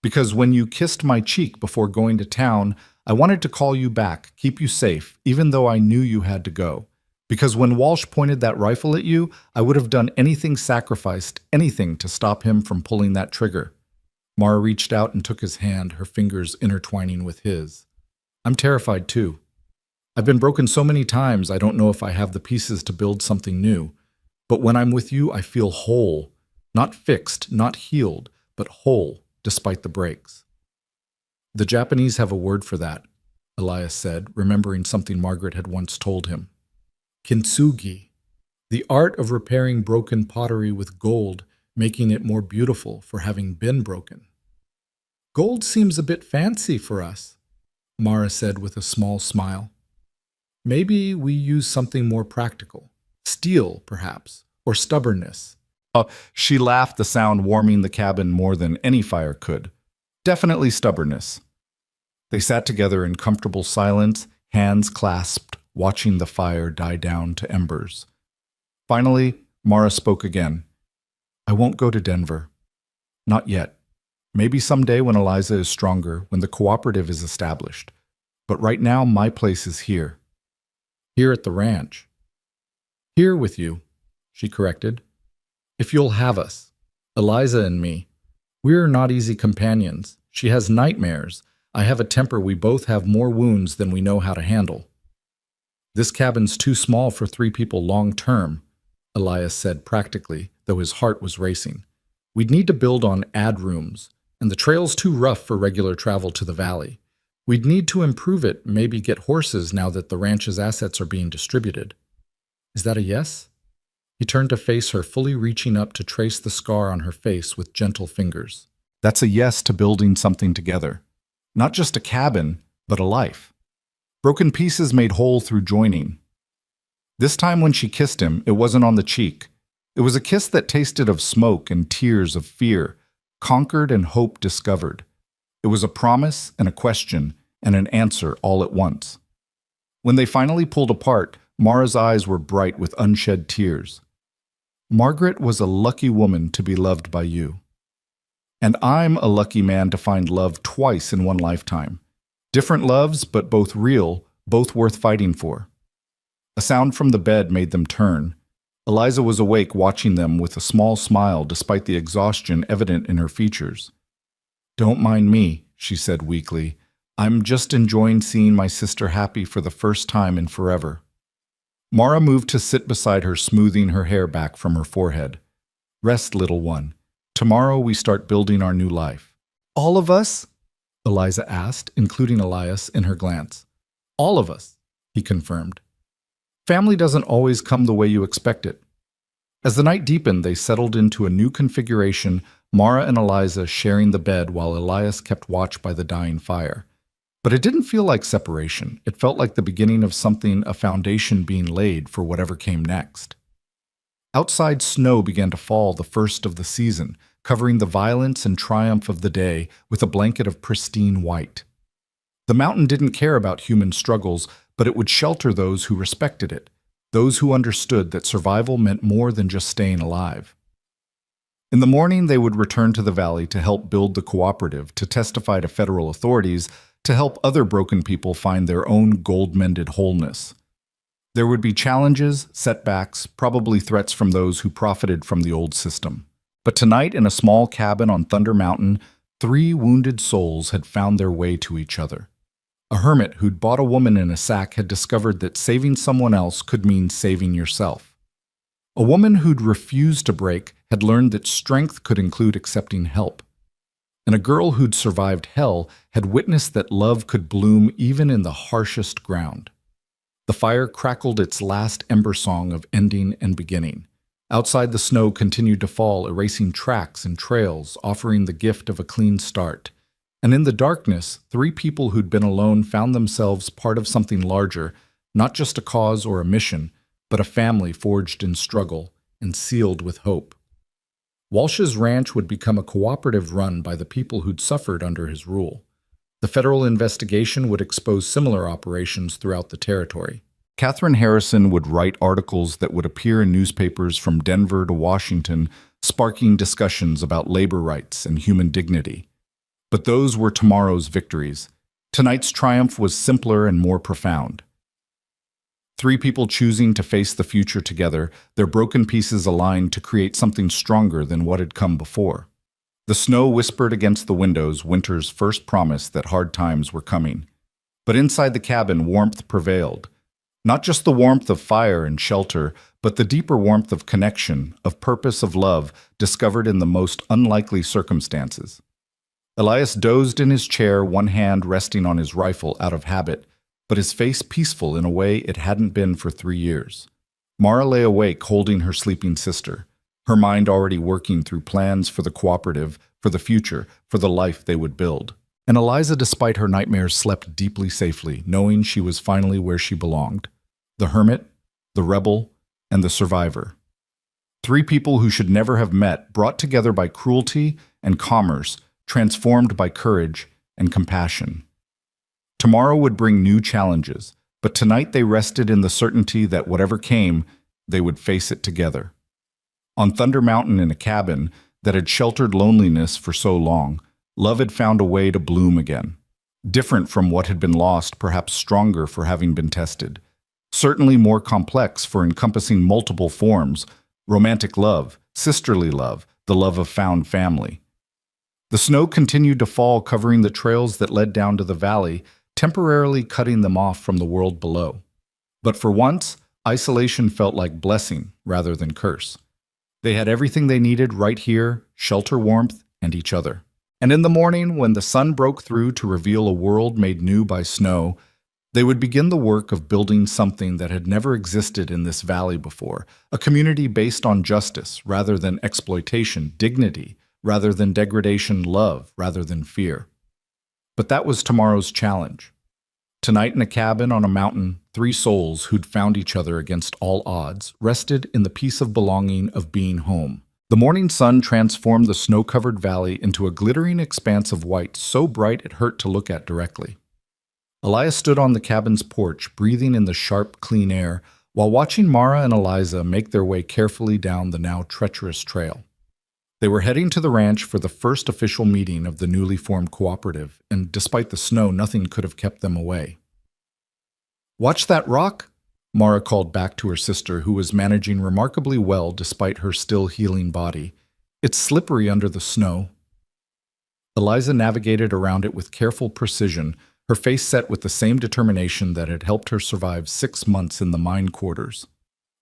Because when you kissed my cheek before going to town, I wanted to call you back, keep you safe, even though I knew you had to go. Because when Walsh pointed that rifle at you, I would have done anything, sacrificed anything to stop him from pulling that trigger. Mara reached out and took his hand, her fingers intertwining with his. I'm terrified too. I've been broken so many times I don't know if I have the pieces to build something new. But when I'm with you, I feel whole. Not fixed, not healed, but whole, despite the breaks. The Japanese have a word for that, Elias said, remembering something Margaret had once told him. Kintsugi, the art of repairing broken pottery with gold, making it more beautiful for having been broken. Gold seems a bit fancy for us, Mara said with a small smile. Maybe we use something more practical. Steel, perhaps, or stubbornness. She laughed, the sound warming the cabin more than any fire could. Definitely stubbornness. They sat together in comfortable silence, hands clasped, watching the fire die down to embers. Finally, Mara spoke again. I won't go to Denver. Not yet. Maybe someday when Eliza is stronger, when the cooperative is established. But right now, my place is here. Here at the ranch. Here with you, she corrected. If you'll have us. Eliza and me. We're not easy companions. She has nightmares. I have a temper. We both have more wounds than we know how to handle. This cabin's too small for 3 people long term, Elias said practically, though his heart was racing. We'd need to build on ad rooms, and the trail's too rough for regular travel to the valley. We'd need to improve it, maybe get horses now that the ranch's assets are being distributed. Is that a yes? He turned to face her, fully reaching up to trace the scar on her face with gentle fingers. That's a yes to building something together. Not just a cabin, but a life. Broken pieces made whole through joining. This time when she kissed him, it wasn't on the cheek. It was a kiss that tasted of smoke and tears of fear, conquered and hope discovered. It was a promise and a question and an answer all at once. When they finally pulled apart, Mara's eyes were bright with unshed tears. Margaret was a lucky woman to be loved by you. And I'm a lucky man to find love twice in one lifetime. Different loves, but both real, both worth fighting for. A sound from the bed made them turn. Eliza was awake, watching them with a small smile despite the exhaustion evident in her features. Don't mind me, she said weakly. I'm just enjoying seeing my sister happy for the first time in forever. Mara moved to sit beside her, smoothing her hair back from her forehead. Rest, little one. Tomorrow we start building our new life. All of us? Eliza asked, including Elias in her glance. All of us, he confirmed. Family doesn't always come the way you expect it. As the night deepened, they settled into a new configuration, Mara and Eliza sharing the bed while Elias kept watch by the dying fire. But it didn't feel like separation. It felt like the beginning of something, a foundation being laid for whatever came next. Outside, snow began to fall, the first of the season, covering the violence and triumph of the day with a blanket of pristine white. The mountain didn't care about human struggles, but it would shelter those who respected it, those who understood that survival meant more than just staying alive. In the morning, they would return to the valley to help build the cooperative, to testify to federal authorities, to help other broken people find their own gold-mended wholeness. There would be challenges, setbacks, probably threats from those who profited from the old system. But tonight, in a small cabin on Thunder Mountain, 3 wounded souls had found their way to each other. A hermit who'd bought a woman in a sack had discovered that saving someone else could mean saving yourself. A woman who'd refused to break had learned that strength could include accepting help. And a girl who'd survived hell had witnessed that love could bloom even in the harshest ground. The fire crackled its last ember song of ending and beginning. Outside, the snow continued to fall, erasing tracks and trails, offering the gift of a clean start. And in the darkness, 3 people who'd been alone found themselves part of something larger, not just a cause or a mission, but a family forged in struggle and sealed with hope. Walsh's ranch would become a cooperative run by the people who'd suffered under his rule. The federal investigation would expose similar operations throughout the territory. Catherine Harrison would write articles that would appear in newspapers from Denver to Washington, sparking discussions about labor rights and human dignity. But those were tomorrow's victories. Tonight's triumph was simpler and more profound. 3 people choosing to face the future together, their broken pieces aligned to create something stronger than what had come before. The snow whispered against the windows, winter's first promise that hard times were coming. But inside the cabin, warmth prevailed. Not just the warmth of fire and shelter, but the deeper warmth of connection, of purpose, of love, discovered in the most unlikely circumstances. Elias dozed in his chair, one hand resting on his rifle out of habit, but his face peaceful in a way it hadn't been for 3 years. Mara lay awake, holding her sleeping sister, her mind already working through plans for the cooperative, for the future, for the life they would build. And Eliza, despite her nightmares, slept deeply safely, knowing she was finally where she belonged. The hermit, the rebel, and the survivor. 3 people who should never have met, brought together by cruelty and commerce, transformed by courage and compassion. Tomorrow would bring new challenges, but tonight they rested in the certainty that whatever came, they would face it together. On Thunder Mountain, in a cabin that had sheltered loneliness for so long, love had found a way to bloom again. different from what had been lost, perhaps stronger for having been tested. Certainly more complex for encompassing multiple forms: romantic love, sisterly love, the love of found family. The snow continued to fall, covering the trails that led down to the valley, temporarily cutting them off from the world below. But for once, isolation felt like blessing rather than curse. They had everything they needed right here: shelter, warmth, and each other. And in the morning, when the sun broke through to reveal a world made new by snow, they would begin the work of building something that had never existed in this valley before, a community based on justice rather than exploitation, dignity rather than degradation, love rather than fear. But that was tomorrow's challenge. Tonight in a cabin on a mountain, three souls who'd found each other against all odds rested in the peace of belonging, of being home. The morning sun transformed the snow-covered valley into a glittering expanse of white so bright it hurt to look at directly. Elias stood on the cabin's porch, breathing in the sharp, clean air, while watching Mara and Eliza make their way carefully down the now treacherous trail. They were heading to the ranch for the first official meeting of the newly formed cooperative, and despite the snow, nothing could have kept them away. "Watch that rock?" Mara called back to her sister, who was managing remarkably well despite her still healing body. "It's slippery under the snow." Eliza navigated around it with careful precision, her face set with the same determination that had helped her survive 6 months in the mine quarters.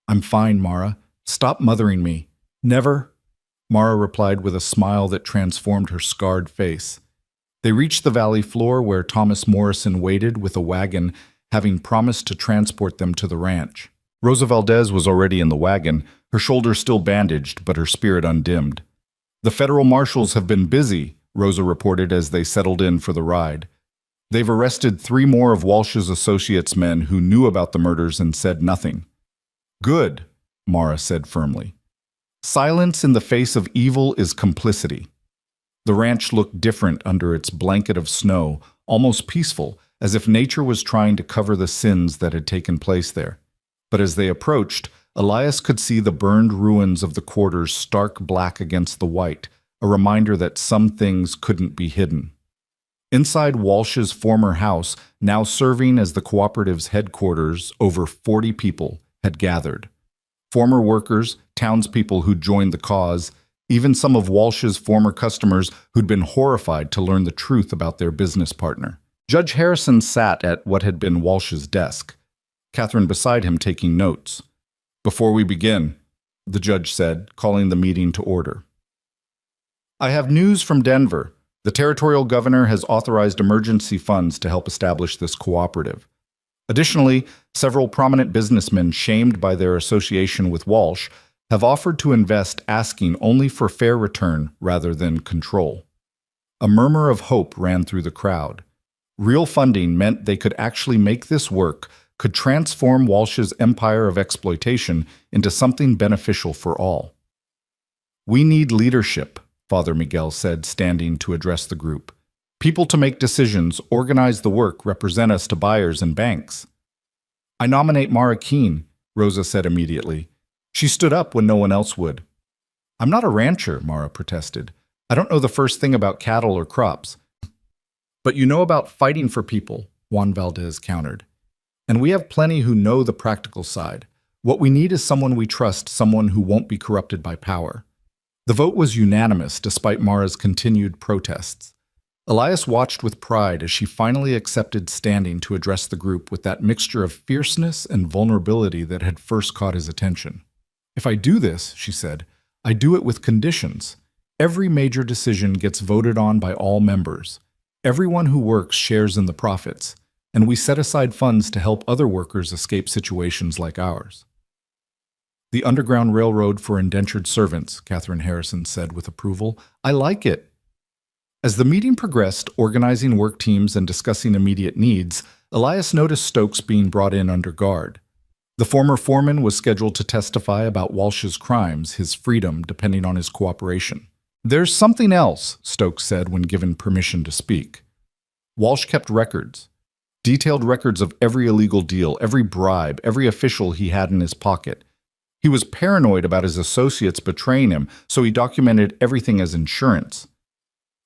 "I'm fine, Mara. Stop mothering me." "Never," Mara replied with a smile that transformed her scarred face. They reached the valley floor where Thomas Morrison waited with a wagon, having promised to transport them to the ranch. Rosa Valdez was already in the wagon, her shoulder still bandaged, but her spirit undimmed. "The federal marshals have been busy," Rosa reported as they settled in for the ride. "They've arrested 3 more of Walsh's associates' men who knew about the murders and said nothing." "Good," Mara said firmly. "Silence in the face of evil is complicity." The ranch looked different under its blanket of snow, almost peaceful, as if nature was trying to cover the sins that had taken place there. But as they approached, Elias could see the burned ruins of the quarters stark black against the white, a reminder that some things couldn't be hidden. Inside Walsh's former house, now serving as the cooperative's headquarters, over 40 people had gathered. Former workers, townspeople who'd joined the cause, even some of Walsh's former customers who'd been horrified to learn the truth about their business partner. Judge Harrison sat at what had been Walsh's desk, Catherine beside him taking notes. "Before we begin," the judge said, calling the meeting to order, "I have news from Denver. The territorial governor has authorized emergency funds to help establish this cooperative. Additionally, several prominent businessmen shamed by their association with Walsh have offered to invest, asking only for fair return rather than control." A murmur of hope ran through the crowd. Real funding meant they could actually make this work, could transform Walsh's empire of exploitation into something beneficial for all. "We need leadership," Father Miguel said, standing to address the group. "People to make decisions, organize the work, represent us to buyers and banks." "I nominate Mara Keene," Rosa said immediately. She stood up when no one else would. "I'm not a rancher," Mara protested. "I don't know the first thing about cattle or crops." "But you know about fighting for people," Juan Valdez countered. "And we have plenty who know the practical side. What we need is someone we trust, someone who won't be corrupted by power." The vote was unanimous despite Mara's continued protests. Elias watched with pride as she finally accepted standing to address the group with that mixture of fierceness and vulnerability that had first caught his attention. "If I do this," she said, "I do it with conditions. Every major decision gets voted on by all members. Everyone who works shares in the profits, and we set aside funds to help other workers escape situations like ours." "The Underground Railroad for Indentured Servants," Catherine Harrison said with approval. "I like it." As the meeting progressed, organizing work teams and discussing immediate needs, Elias noticed Stokes being brought in under guard. The former foreman was scheduled to testify about Walsh's crimes, his freedom depending on his cooperation. "There's something else," Stokes said when given permission to speak. Walsh kept records, detailed records of every illegal deal, every bribe, every official he had in his pocket. He was paranoid about his associates betraying him, so he documented everything as insurance.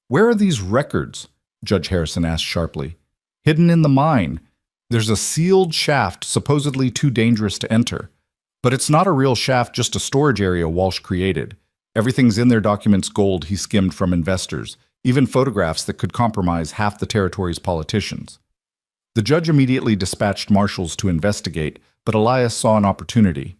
"Where are these records?" Judge Harrison asked sharply. hidden in the mine. There's a sealed shaft supposedly too dangerous to enter. But it's not a real shaft, just a storage area Walsh created. Everything's in their documents gold he skimmed from investors, even photographs that could compromise half the territory's politicians. The judge immediately dispatched marshals to investigate, but Elias saw an opportunity.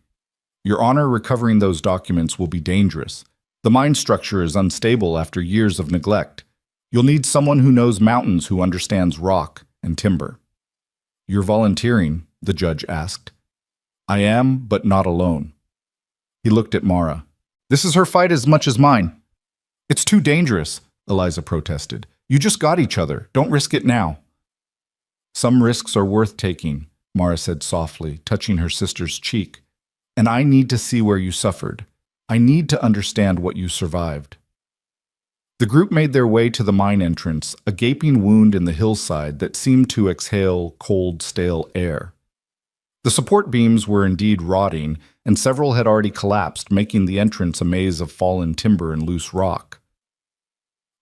Your Honor, recovering those documents will be dangerous. The mine structure is unstable after years of neglect. You'll need someone who knows mountains, who understands rock and timber. You're volunteering? The judge asked. I am, but not alone. He looked at Mara. This is her fight as much as mine. It's too dangerous, Eliza protested. You just got each other. Don't risk it now. Some risks are worth taking, Mara said softly, touching her sister's cheek. And I need to see where you suffered. I need to understand what you survived. The group made their way to the mine entrance, a gaping wound in the hillside that seemed to exhale cold, stale air. The support beams were indeed rotting, and several had already collapsed, making the entrance a maze of fallen timber and loose rock.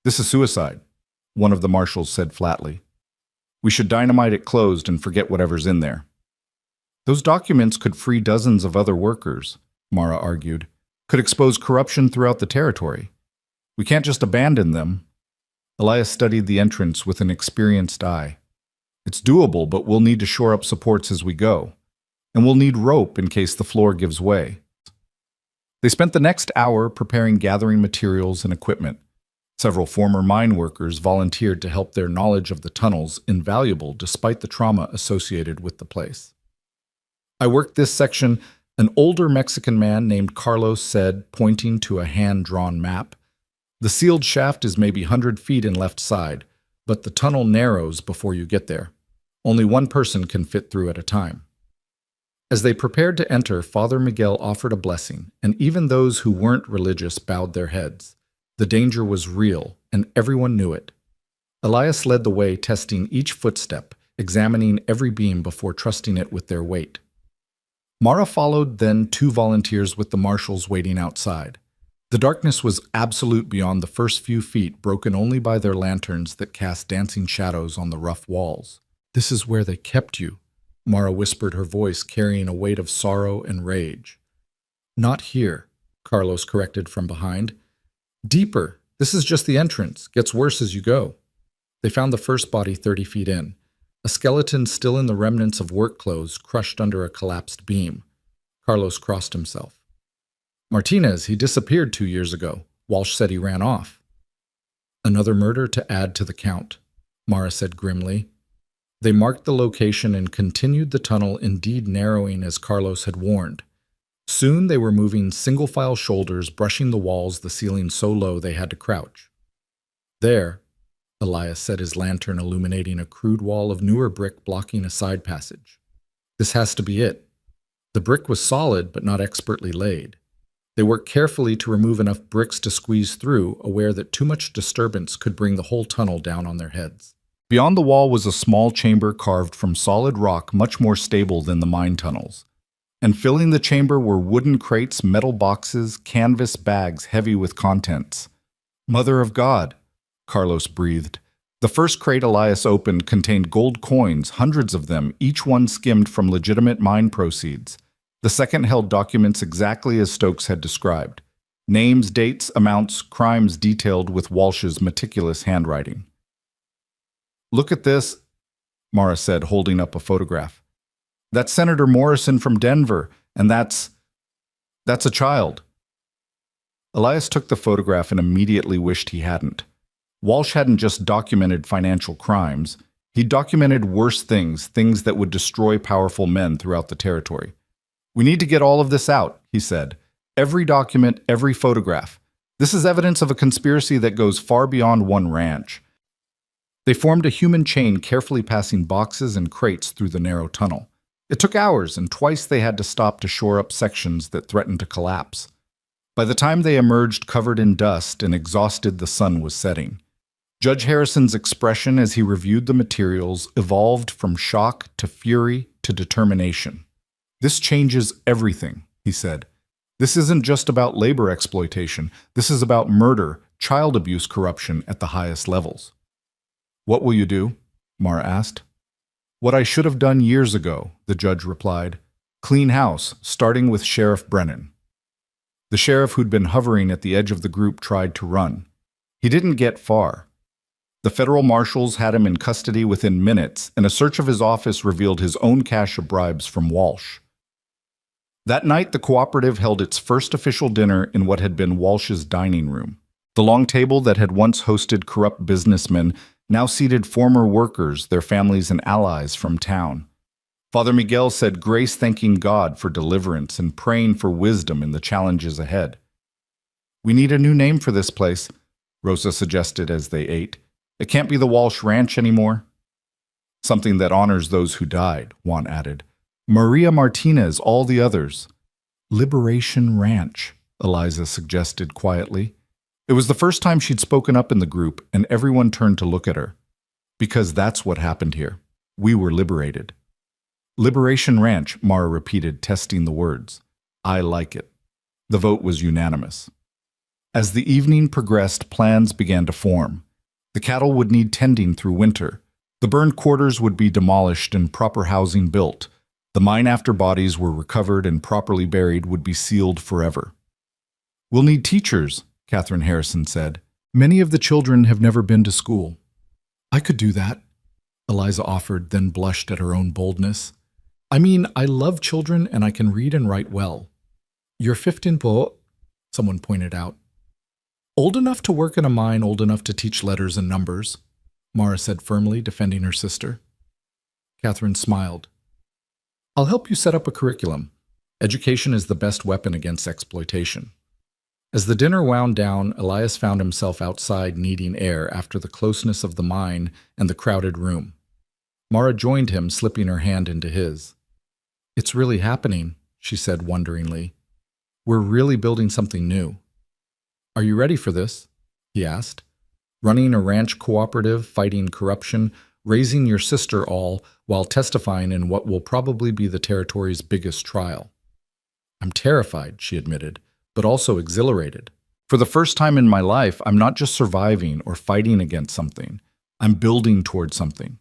This is suicide, one of the marshals said flatly. We should dynamite it closed and forget whatever's in there. Those documents could free dozens of other workers, Mara argued, could expose corruption throughout the territory. We can't just abandon them. Elias studied the entrance with an experienced eye. It's doable, but we'll need to shore up supports as we go. And we'll need rope in case the floor gives way. They spent the next hour preparing gathering materials and equipment. Several former mine workers volunteered to help, their knowledge of the tunnels invaluable despite the trauma associated with the place. I worked this section, an older Mexican man named Carlos said, pointing to a hand-drawn map. The sealed shaft is maybe 100 feet in left side, but the tunnel narrows before you get there. Only one person can fit through at a time. As they prepared to enter, Father Miguel offered a blessing, and even those who weren't religious bowed their heads. The danger was real, and everyone knew it. Elias led the way, testing each footstep, examining every beam before trusting it with their weight. Mara followed, then 2 volunteers with the marshals waiting outside. The darkness was absolute beyond the first few feet, broken only by their lanterns that cast dancing shadows on the rough walls. This is where they kept you, Mara whispered, her voice carrying a weight of sorrow and rage. Not here, Carlos corrected from behind. Deeper. This is just the entrance. Gets worse as you go. They found the first body 30 feet in. A skeleton still in the remnants of work clothes, crushed under a collapsed beam. Carlos crossed himself. Martinez, he disappeared 2 years ago. Walsh said he ran off. Another murder to add to the count, Mara said grimly. They marked the location and continued the tunnel, indeed narrowing as Carlos had warned. Soon they were moving single-file shoulders, brushing the walls, the ceiling so low they had to crouch. There, Elias said, his lantern illuminating a crude wall of newer brick blocking a side passage. This has to be it. The brick was solid but not expertly laid. They worked carefully to remove enough bricks to squeeze through, aware that too much disturbance could bring the whole tunnel down on their heads. Beyond the wall was a small chamber carved from solid rock, much more stable than the mine tunnels. And filling the chamber were wooden crates, metal boxes, canvas bags heavy with contents. Mother of God, Carlos breathed. The first crate Elias opened contained gold coins, hundreds of them, each one skimmed from legitimate mine proceeds. The second held documents exactly as Stokes had described. Names, dates, amounts, crimes detailed with Walsh's meticulous handwriting. Look at this, Mara said, holding up a photograph. That's Senator Morrison from Denver, and that's a child. Elias took the photograph and immediately wished he hadn't. Walsh hadn't just documented financial crimes. He documented worse things, things that would destroy powerful men throughout the territory. We need to get all of this out, he said. Every document, every photograph. This is evidence of a conspiracy that goes far beyond one ranch. They formed a human chain, carefully passing boxes and crates through the narrow tunnel. It took hours, and twice they had to stop to shore up sections that threatened to collapse. By the time they emerged covered in dust and exhausted, the sun was setting. Judge Harrison's expression as he reviewed the materials evolved from shock to fury to determination. This changes everything, he said. This isn't just about labor exploitation. This is about murder, child abuse, corruption at the highest levels. What will you do? Mara asked. What I should have done years ago, the judge replied. Clean house, starting with Sheriff Brennan. The sheriff who'd been hovering at the edge of the group tried to run. He didn't get far. The federal marshals had him in custody within minutes, and a search of his office revealed his own cache of bribes from Walsh. That night, the cooperative held its first official dinner in what had been Walsh's dining room. The long table that had once hosted corrupt businessmen now seated former workers, their families, and allies from town. Father Miguel said grace, thanking God for deliverance and praying for wisdom in the challenges ahead. We need a new name for this place, Rosa suggested as they ate. It can't be the Walsh Ranch anymore. Something that honors those who died, Juan added. Maria Martinez, all the others. Liberation Ranch, Eliza suggested quietly. It was the first time she'd spoken up in the group, and everyone turned to look at her. Because that's what happened here. We were liberated. Liberation Ranch, Mara repeated, testing the words. I like it. The vote was unanimous. As the evening progressed, plans began to form. The cattle would need tending through winter. The burned quarters would be demolished and proper housing built. The mine after bodies were recovered and properly buried would be sealed forever. We'll need teachers, Catherine Harrison said. Many of the children have never been to school. I could do that, Eliza offered, then blushed at her own boldness. I mean, I love children and I can read and write well. You're 15 po, someone pointed out. Old enough to work in a mine, old enough to teach letters and numbers, Mara said firmly, defending her sister. Catherine smiled. I'll help you set up a curriculum. Education is the best weapon against exploitation. As the dinner wound down, Elias found himself outside needing air after the closeness of the mine and the crowded room. Mara joined him, slipping her hand into his. It's really happening, she said wonderingly. We're really building something new. Are you ready for this? He asked. Running a ranch cooperative, fighting corruption, raising your sister all while testifying in what will probably be the territory's biggest trial. I'm terrified, she admitted, but also exhilarated. For the first time in my life, I'm not just surviving or fighting against something. I'm building towards something.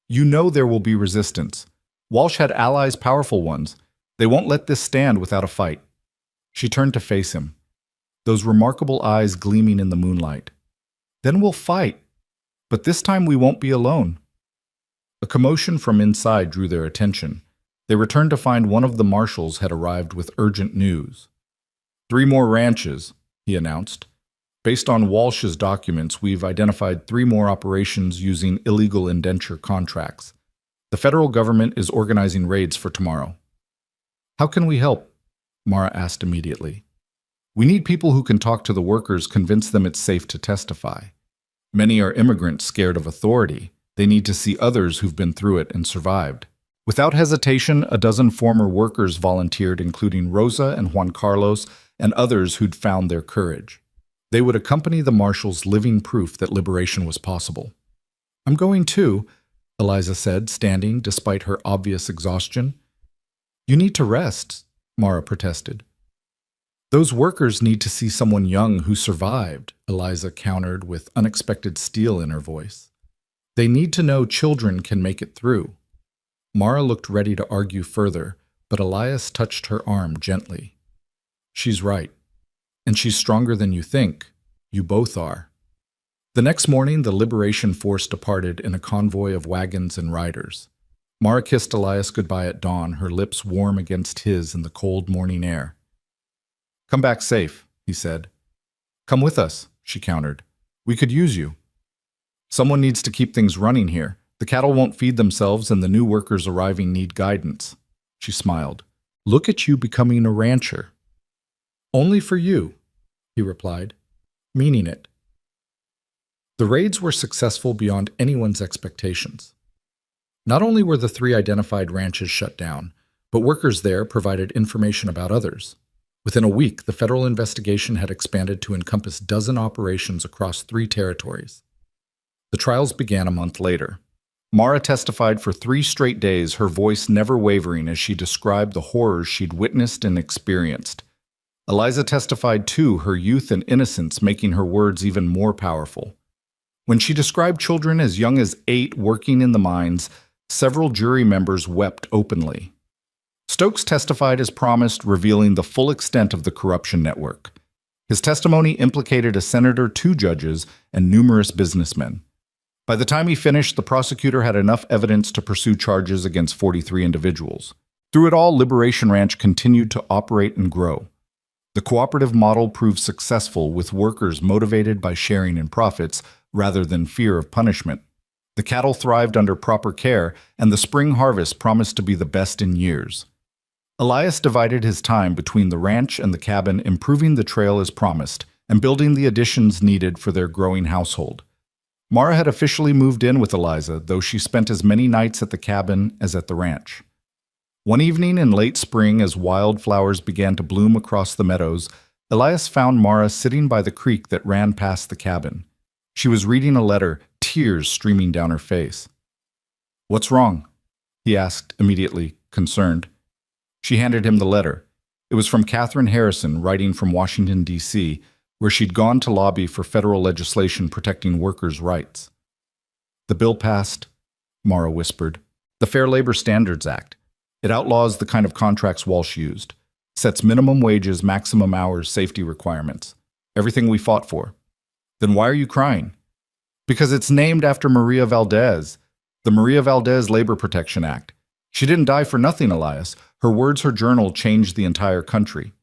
You know there will be resistance. Walsh had allies, powerful ones. They won't let this stand without a fight. She turned to face him, those remarkable eyes gleaming in the moonlight. Then we'll fight. But this time we won't be alone. A commotion from inside drew their attention. They returned to find one of the marshals had arrived with urgent news. 3 more ranches, he announced. Based on Walsh's documents, we've identified 3 more operations using illegal indenture contracts. The federal government is organizing raids for tomorrow. How can we help? Mara asked immediately. We need people who can talk to the workers, convince them it's safe to testify. Many are immigrants scared of authority. They need to see others who've been through it and survived. Without hesitation, a dozen former workers volunteered, including Rosa and Juan Carlos and others who'd found their courage. They would accompany the marshals, living proof that liberation was possible. I'm going too, Eliza said, standing despite her obvious exhaustion. You need to rest, Mara protested. Those workers need to see someone young who survived, Eliza countered with unexpected steel in her voice. They need to know children can make it through. Mara looked ready to argue further, but Elias touched her arm gently. She's right. And she's stronger than you think. You both are. The next morning, the Liberation Force departed in a convoy of wagons and riders. Mara kissed Elias goodbye at dawn, her lips warm against his in the cold morning air. Come back safe, he said. Come with us, she countered. We could use you. Someone needs to keep things running here. The cattle won't feed themselves and the new workers arriving need guidance. She smiled. Look at you becoming a rancher. Only for you, he replied, meaning it. The raids were successful beyond anyone's expectations. Not only were the 3 identified ranches shut down, but workers there provided information about others. Within a week, the federal investigation had expanded to encompass dozen operations across 3 territories. The trials began a month later. Mara testified for 3 straight days, her voice never wavering as she described the horrors she'd witnessed and experienced. Eliza testified too, her youth and innocence making her words even more powerful. When she described children as young as 8 working in the mines, Several jury members wept openly. Stokes testified as promised, revealing the full extent of the corruption network. His testimony implicated a senator, 2 judges, and numerous businessmen. By the time he finished, the prosecutor had enough evidence to pursue charges against 43 individuals. Through it all, Liberation Ranch continued to operate and grow. The cooperative model proved successful, with workers motivated by sharing in profits rather than fear of punishment. The cattle thrived under proper care, and the spring harvest promised to be the best in years. Elias divided his time between the ranch and the cabin, improving the trail as promised, and building the additions needed for their growing household. Mara had officially moved in with Eliza, though she spent as many nights at the cabin as at the ranch. One evening in late spring, as wildflowers began to bloom across the meadows, Elias found Mara sitting by the creek that ran past the cabin. She was reading a letter, tears streaming down her face. "What's wrong?" he asked immediately, concerned. She handed him the letter. It was from Catherine Harrison, writing from Washington, D.C., where she'd gone to lobby for federal legislation protecting workers' rights. "The bill passed," Mara whispered. "The Fair Labor Standards Act. It outlaws the kind of contracts Walsh used. Sets minimum wages, maximum hours, safety requirements. Everything we fought for." "Then why are you crying?" "Because it's named after Maria Valdez, the Maria Valdez Labor Protection Act. She didn't die for nothing, Elias. Her words, her journal changed the entire country."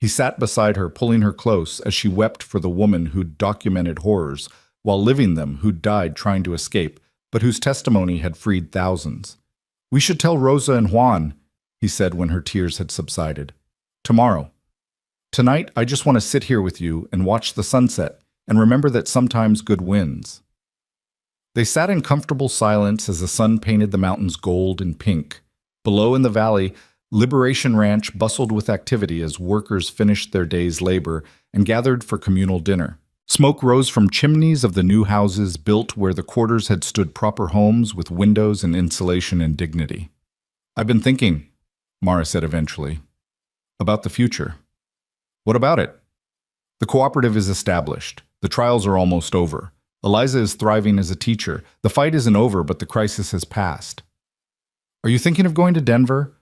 He sat beside her, pulling her close as she wept for the woman who'd documented horrors while living them, who'd died trying to escape, but whose testimony had freed thousands. "We should tell Rosa and Juan," he said when her tears had subsided. "Tomorrow. Tonight, I just want to sit here with you and watch the sunset and remember that sometimes good wins." They sat in comfortable silence as the sun painted the mountains gold and pink. Below in the valley, Liberation Ranch bustled with activity as workers finished their day's labor and gathered for communal dinner. Smoke rose from chimneys of the new houses built where the quarters had stood proper homes with windows and insulation and dignity. "I've been thinking," Mara said eventually, "about the future." "What about it?" "The cooperative is established. The trials are almost over. Eliza is thriving as a teacher. The fight isn't over, but the crisis has passed." "Are you thinking of going to Denver?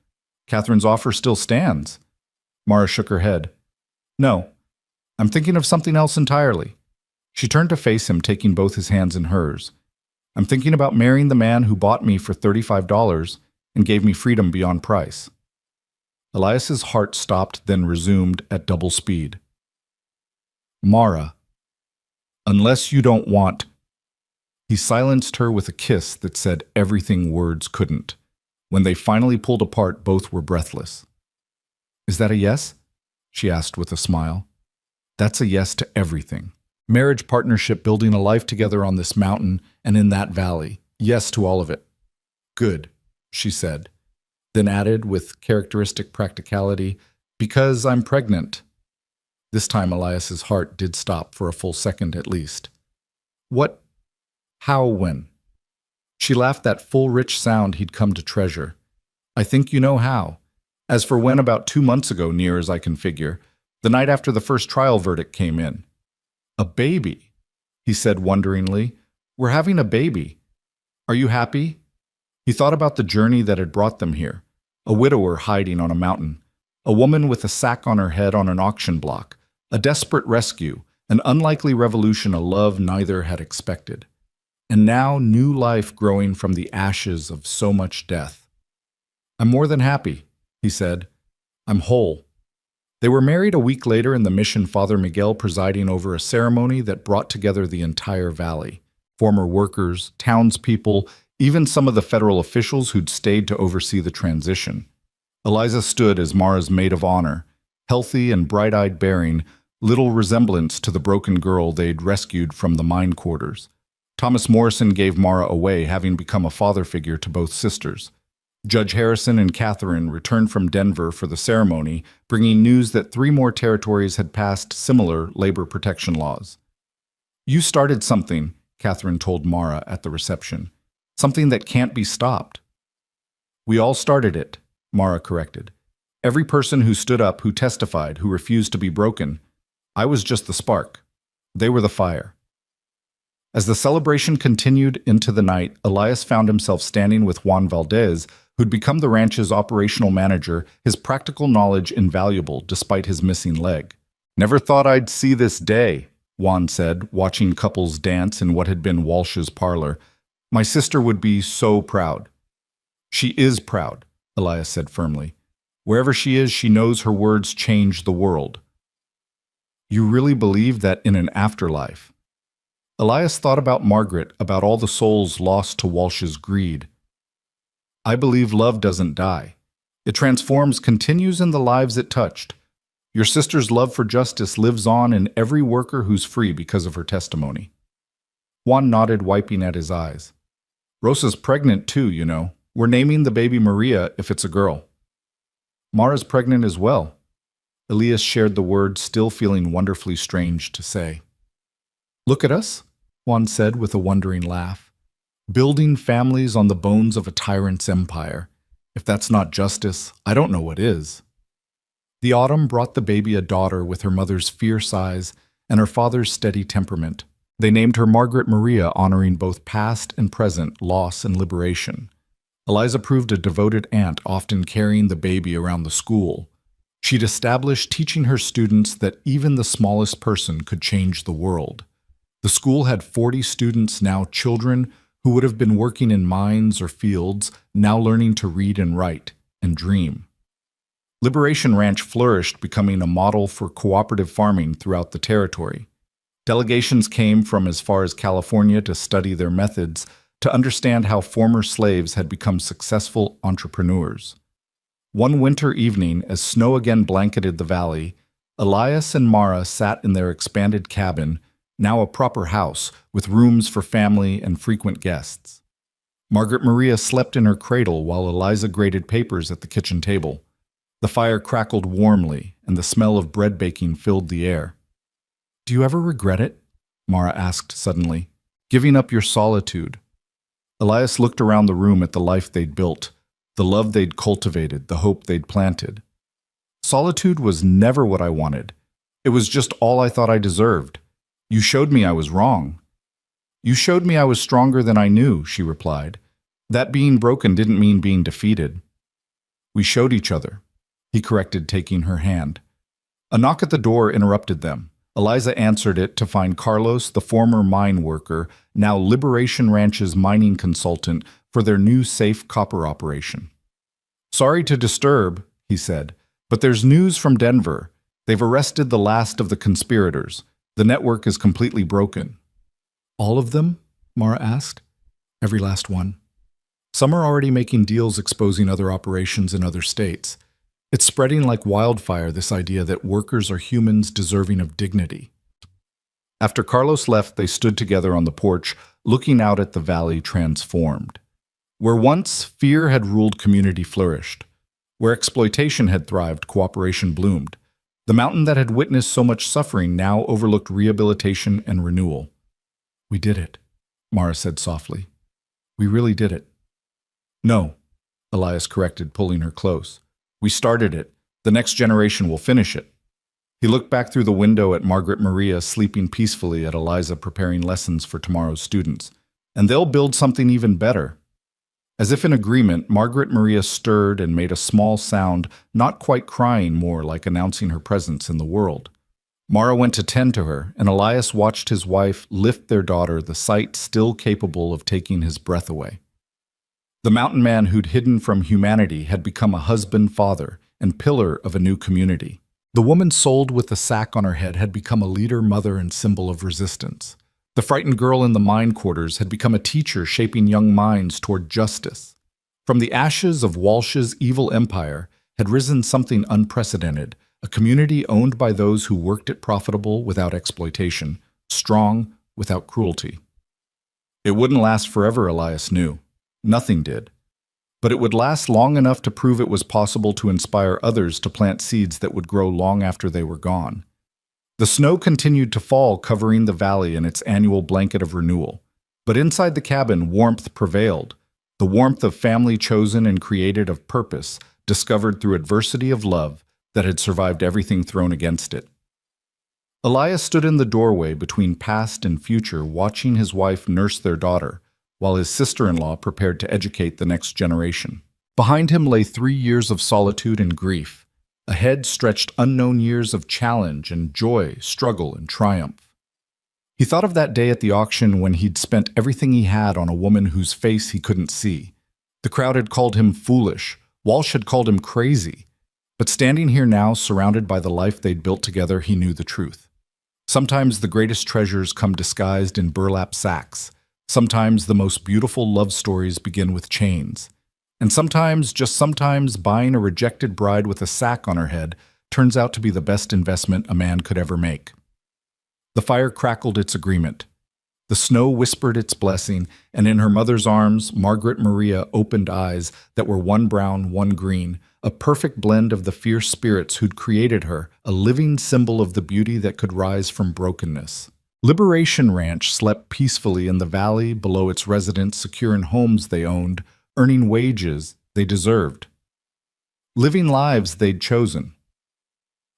Catherine's offer still stands." Mara shook her head. "No, I'm thinking of something else entirely." She turned to face him, taking both his hands in hers. "I'm thinking about marrying the man who bought me for $35 and gave me freedom beyond price." Elias's heart stopped, then resumed at double speed. "Mara, unless you don't want—" He silenced her with a kiss that said everything words couldn't. When they finally pulled apart, both were breathless. "Is that a yes?" she asked with a smile. "That's a yes to everything. Marriage, partnership, building a life together on this mountain and in that valley. Yes to all of it." "Good," she said, then added with characteristic practicality, "because I'm pregnant." This time Elias's heart did stop for a full second at least. "What? How, when?" She laughed, that full, rich sound he'd come to treasure. "I think you know how. As for when, about 2 months ago, near as I can figure, the night after the first trial verdict came in." "A baby," he said wonderingly. "We're having a baby. Are you happy?" He thought about the journey that had brought them here. A widower hiding on a mountain. A woman with a sack on her head on an auction block. A desperate rescue. An unlikely revolution, a love neither had expected. And now new life growing from the ashes of so much death. "I'm more than happy," he said. "I'm whole." They were married a week later in the mission, Father Miguel presiding over a ceremony that brought together the entire valley. Former workers, townspeople, even some of the federal officials who'd stayed to oversee the transition. Eliza stood as Mara's maid of honor, healthy and bright-eyed, bearing little resemblance to the broken girl they'd rescued from the mine quarters. Thomas Morrison gave Mara away, having become a father figure to both sisters. Judge Harrison and Catherine returned from Denver for the ceremony, bringing news that 3 more territories had passed similar labor protection laws. "You started something," Catherine told Mara at the reception. "Something that can't be stopped." "We all started it," Mara corrected. "Every person who stood up, who testified, who refused to be broken. I was just the spark. They were the fire." As the celebration continued into the night, Elias found himself standing with Juan Valdez, who'd become the ranch's operational manager, his practical knowledge invaluable despite his missing leg. "Never thought I'd see this day," Juan said, watching couples dance in what had been Walsh's parlor. "My sister would be so proud." "She is proud," Elias said firmly. "Wherever she is, she knows her words change the world." "You really believe that in an afterlife?" Elias thought about Margaret, about all the souls lost to Walsh's greed. "I believe love doesn't die. It transforms, continues in the lives it touched. Your sister's love for justice lives on in every worker who's free because of her testimony." Juan nodded, wiping at his eyes. "Rosa's pregnant too, you know. We're naming the baby Maria if it's a girl." "Mara's pregnant as well." Elias shared the word, still feeling wonderfully strange to say. "Look at us," Juan said with a wondering laugh. "Building families on the bones of a tyrant's empire. If that's not justice, I don't know what is." The autumn brought the baby a daughter with her mother's fierce eyes and her father's steady temperament. They named her Margaret Maria, honoring both past and present loss and liberation. Eliza proved a devoted aunt, often carrying the baby around the school. She'd established teaching her students that even the smallest person could change the world. The school had 40 students, now children, who would have been working in mines or fields, now learning to read and write and dream. Liberation Ranch flourished, becoming a model for cooperative farming throughout the territory. Delegations came from as far as California to study their methods, to understand how former slaves had become successful entrepreneurs. One winter evening, as snow again blanketed the valley, Elias and Mara sat in their expanded cabin, now a proper house, with rooms for family and frequent guests. Margaret Maria slept in her cradle while Eliza graded papers at the kitchen table. The fire crackled warmly, and the smell of bread baking filled the air. "Do you ever regret it?" Mara asked suddenly. "Giving up your solitude?" Elias looked around the room at the life they'd built, the love they'd cultivated, the hope they'd planted. "Solitude was never what I wanted. It was just all I thought I deserved. You showed me I was wrong." "You showed me I was stronger than I knew," she replied. "That being broken didn't mean being defeated." "We showed each other," he corrected, taking her hand. A knock at the door interrupted them. Eliza answered it to find Carlos, the former mine worker, now Liberation Ranch's mining consultant for their new safe copper operation. "Sorry to disturb," he said, "but there's news from Denver. They've arrested the last of the conspirators. The network is completely broken." "All of them?" Mara asked. "Every last one. Some are already making deals exposing other operations in other states. It's spreading like wildfire, this idea that workers are humans deserving of dignity." After Carlos left, they stood together on the porch, looking out at the valley transformed. Where once fear had ruled, community flourished. Where exploitation had thrived, cooperation bloomed. The mountain that had witnessed so much suffering now overlooked rehabilitation and renewal. "We did it," Mara said softly. "We really did it." "No," Elias corrected, pulling her close. "We started it. The next generation will finish it." He looked back through the window at Margaret Maria sleeping peacefully, at Eliza preparing lessons for tomorrow's students. "And they'll build something even better." As if in agreement, Margaret Maria stirred and made a small sound, not quite crying, more like announcing her presence in the world. Mara went to tend to her, and Elias watched his wife lift their daughter, the sight still capable of taking his breath away. The mountain man who'd hidden from humanity had become a husband, father, and pillar of a new community. The woman sold with the sack on her head had become a leader, mother, and symbol of resistance. The frightened girl in the mine quarters had become a teacher, shaping young minds toward justice. From the ashes of Walsh's evil empire had risen something unprecedented, a community owned by those who worked it profitable without exploitation, strong without cruelty. It wouldn't last forever, Elias knew. Nothing did. But it would last long enough to prove it was possible to inspire others to plant seeds that would grow long after they were gone. The snow continued to fall, covering the valley in its annual blanket of renewal. But inside the cabin, warmth prevailed, the warmth of family chosen and created, of purpose, discovered through adversity, of love that had survived everything thrown against it. Elias stood in the doorway between past and future, watching his wife nurse their daughter, while his sister-in-law prepared to educate the next generation. Behind him lay 3 years of solitude and grief. Ahead stretched unknown years of challenge and joy, struggle and triumph. He thought of that day at the auction when he'd spent everything he had on a woman whose face he couldn't see. The crowd had called him foolish. Walsh had called him crazy. But standing here now, surrounded by the life they'd built together, he knew the truth. Sometimes the greatest treasures come disguised in burlap sacks. Sometimes the most beautiful love stories begin with chains. And sometimes, just sometimes, buying a rejected bride with a sack on her head turns out to be the best investment a man could ever make. The fire crackled its agreement. The snow whispered its blessing, and in her mother's arms, Margaret Maria opened eyes that were one brown, one green, a perfect blend of the fierce spirits who'd created her, a living symbol of the beauty that could rise from brokenness. Liberation Ranch slept peacefully in the valley below its residents, secure in homes they owned, earning wages they deserved, living lives they'd chosen.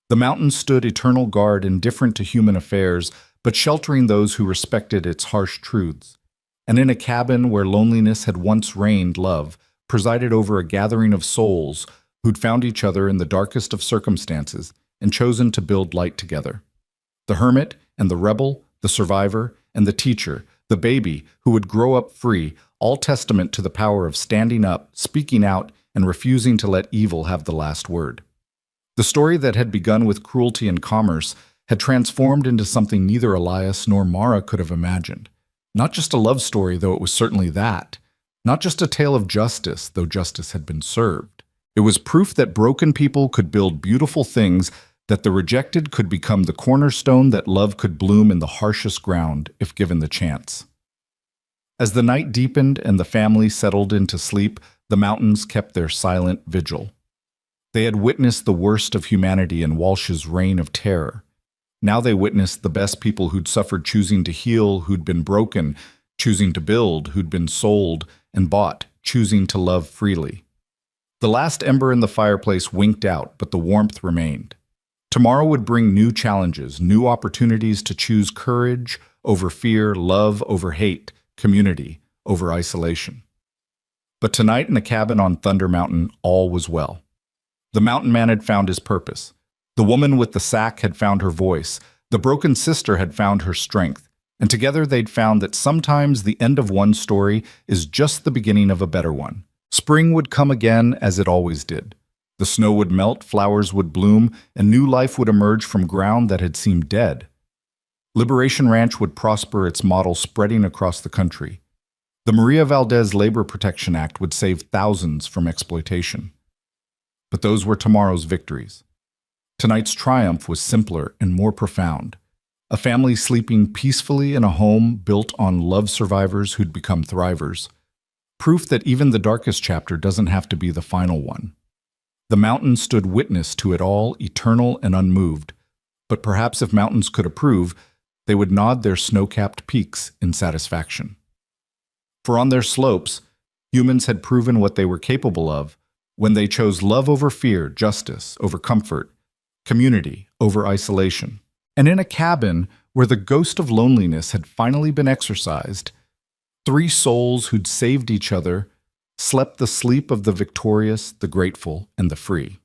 The mountain stood eternal guard, indifferent to human affairs, but sheltering those who respected its harsh truths. And in a cabin where loneliness had once reigned, love presided over a gathering of souls who'd found each other in the darkest of circumstances and chosen to build light together. The hermit and the rebel, the survivor and the teacher, the baby who would grow up free, all testament to the power of standing up, speaking out, and refusing to let evil have the last word. The story that had begun with cruelty and commerce had transformed into something neither Elias nor Mara could have imagined. Not just a love story, though it was certainly that. Not just a tale of justice, though justice had been served. It was proof that broken people could build beautiful things, that the rejected could become the cornerstone, that love could bloom in the harshest ground if given the chance. As the night deepened and the family settled into sleep, the mountains kept their silent vigil. They had witnessed the worst of humanity in Walsh's reign of terror. Now they witnessed the best people who'd suffered choosing to heal, who'd been broken, choosing to build, who'd been sold and bought, choosing to love freely. The last ember in the fireplace winked out, but the warmth remained. Tomorrow would bring new challenges, new opportunities to choose courage over fear, love over hate, community over isolation. But tonight in the cabin on Thunder Mountain, all was well. The mountain man had found his purpose. The woman with the sack had found her voice. The broken sister had found her strength. And together they'd found that sometimes the end of one story is just the beginning of a better one. Spring would come again as it always did. The snow would melt, flowers would bloom, and new life would emerge from ground that had seemed dead. Liberation Ranch would prosper, its model spreading across the country. The Maria Valdez Labor Protection Act would save thousands from exploitation. But those were tomorrow's victories. Tonight's triumph was simpler and more profound. A family sleeping peacefully in a home built on love survivors who'd become thrivers. Proof that even the darkest chapter doesn't have to be the final one. The mountain stood witness to it all, eternal and unmoved. But perhaps if mountains could approve, they would nod their snow-capped peaks in satisfaction. For on their slopes, humans had proven what they were capable of when they chose love over fear, justice over comfort, community over isolation. And in a cabin where the ghost of loneliness had finally been exorcised, 3 souls who'd saved each other slept the sleep of the victorious, the grateful, and the free.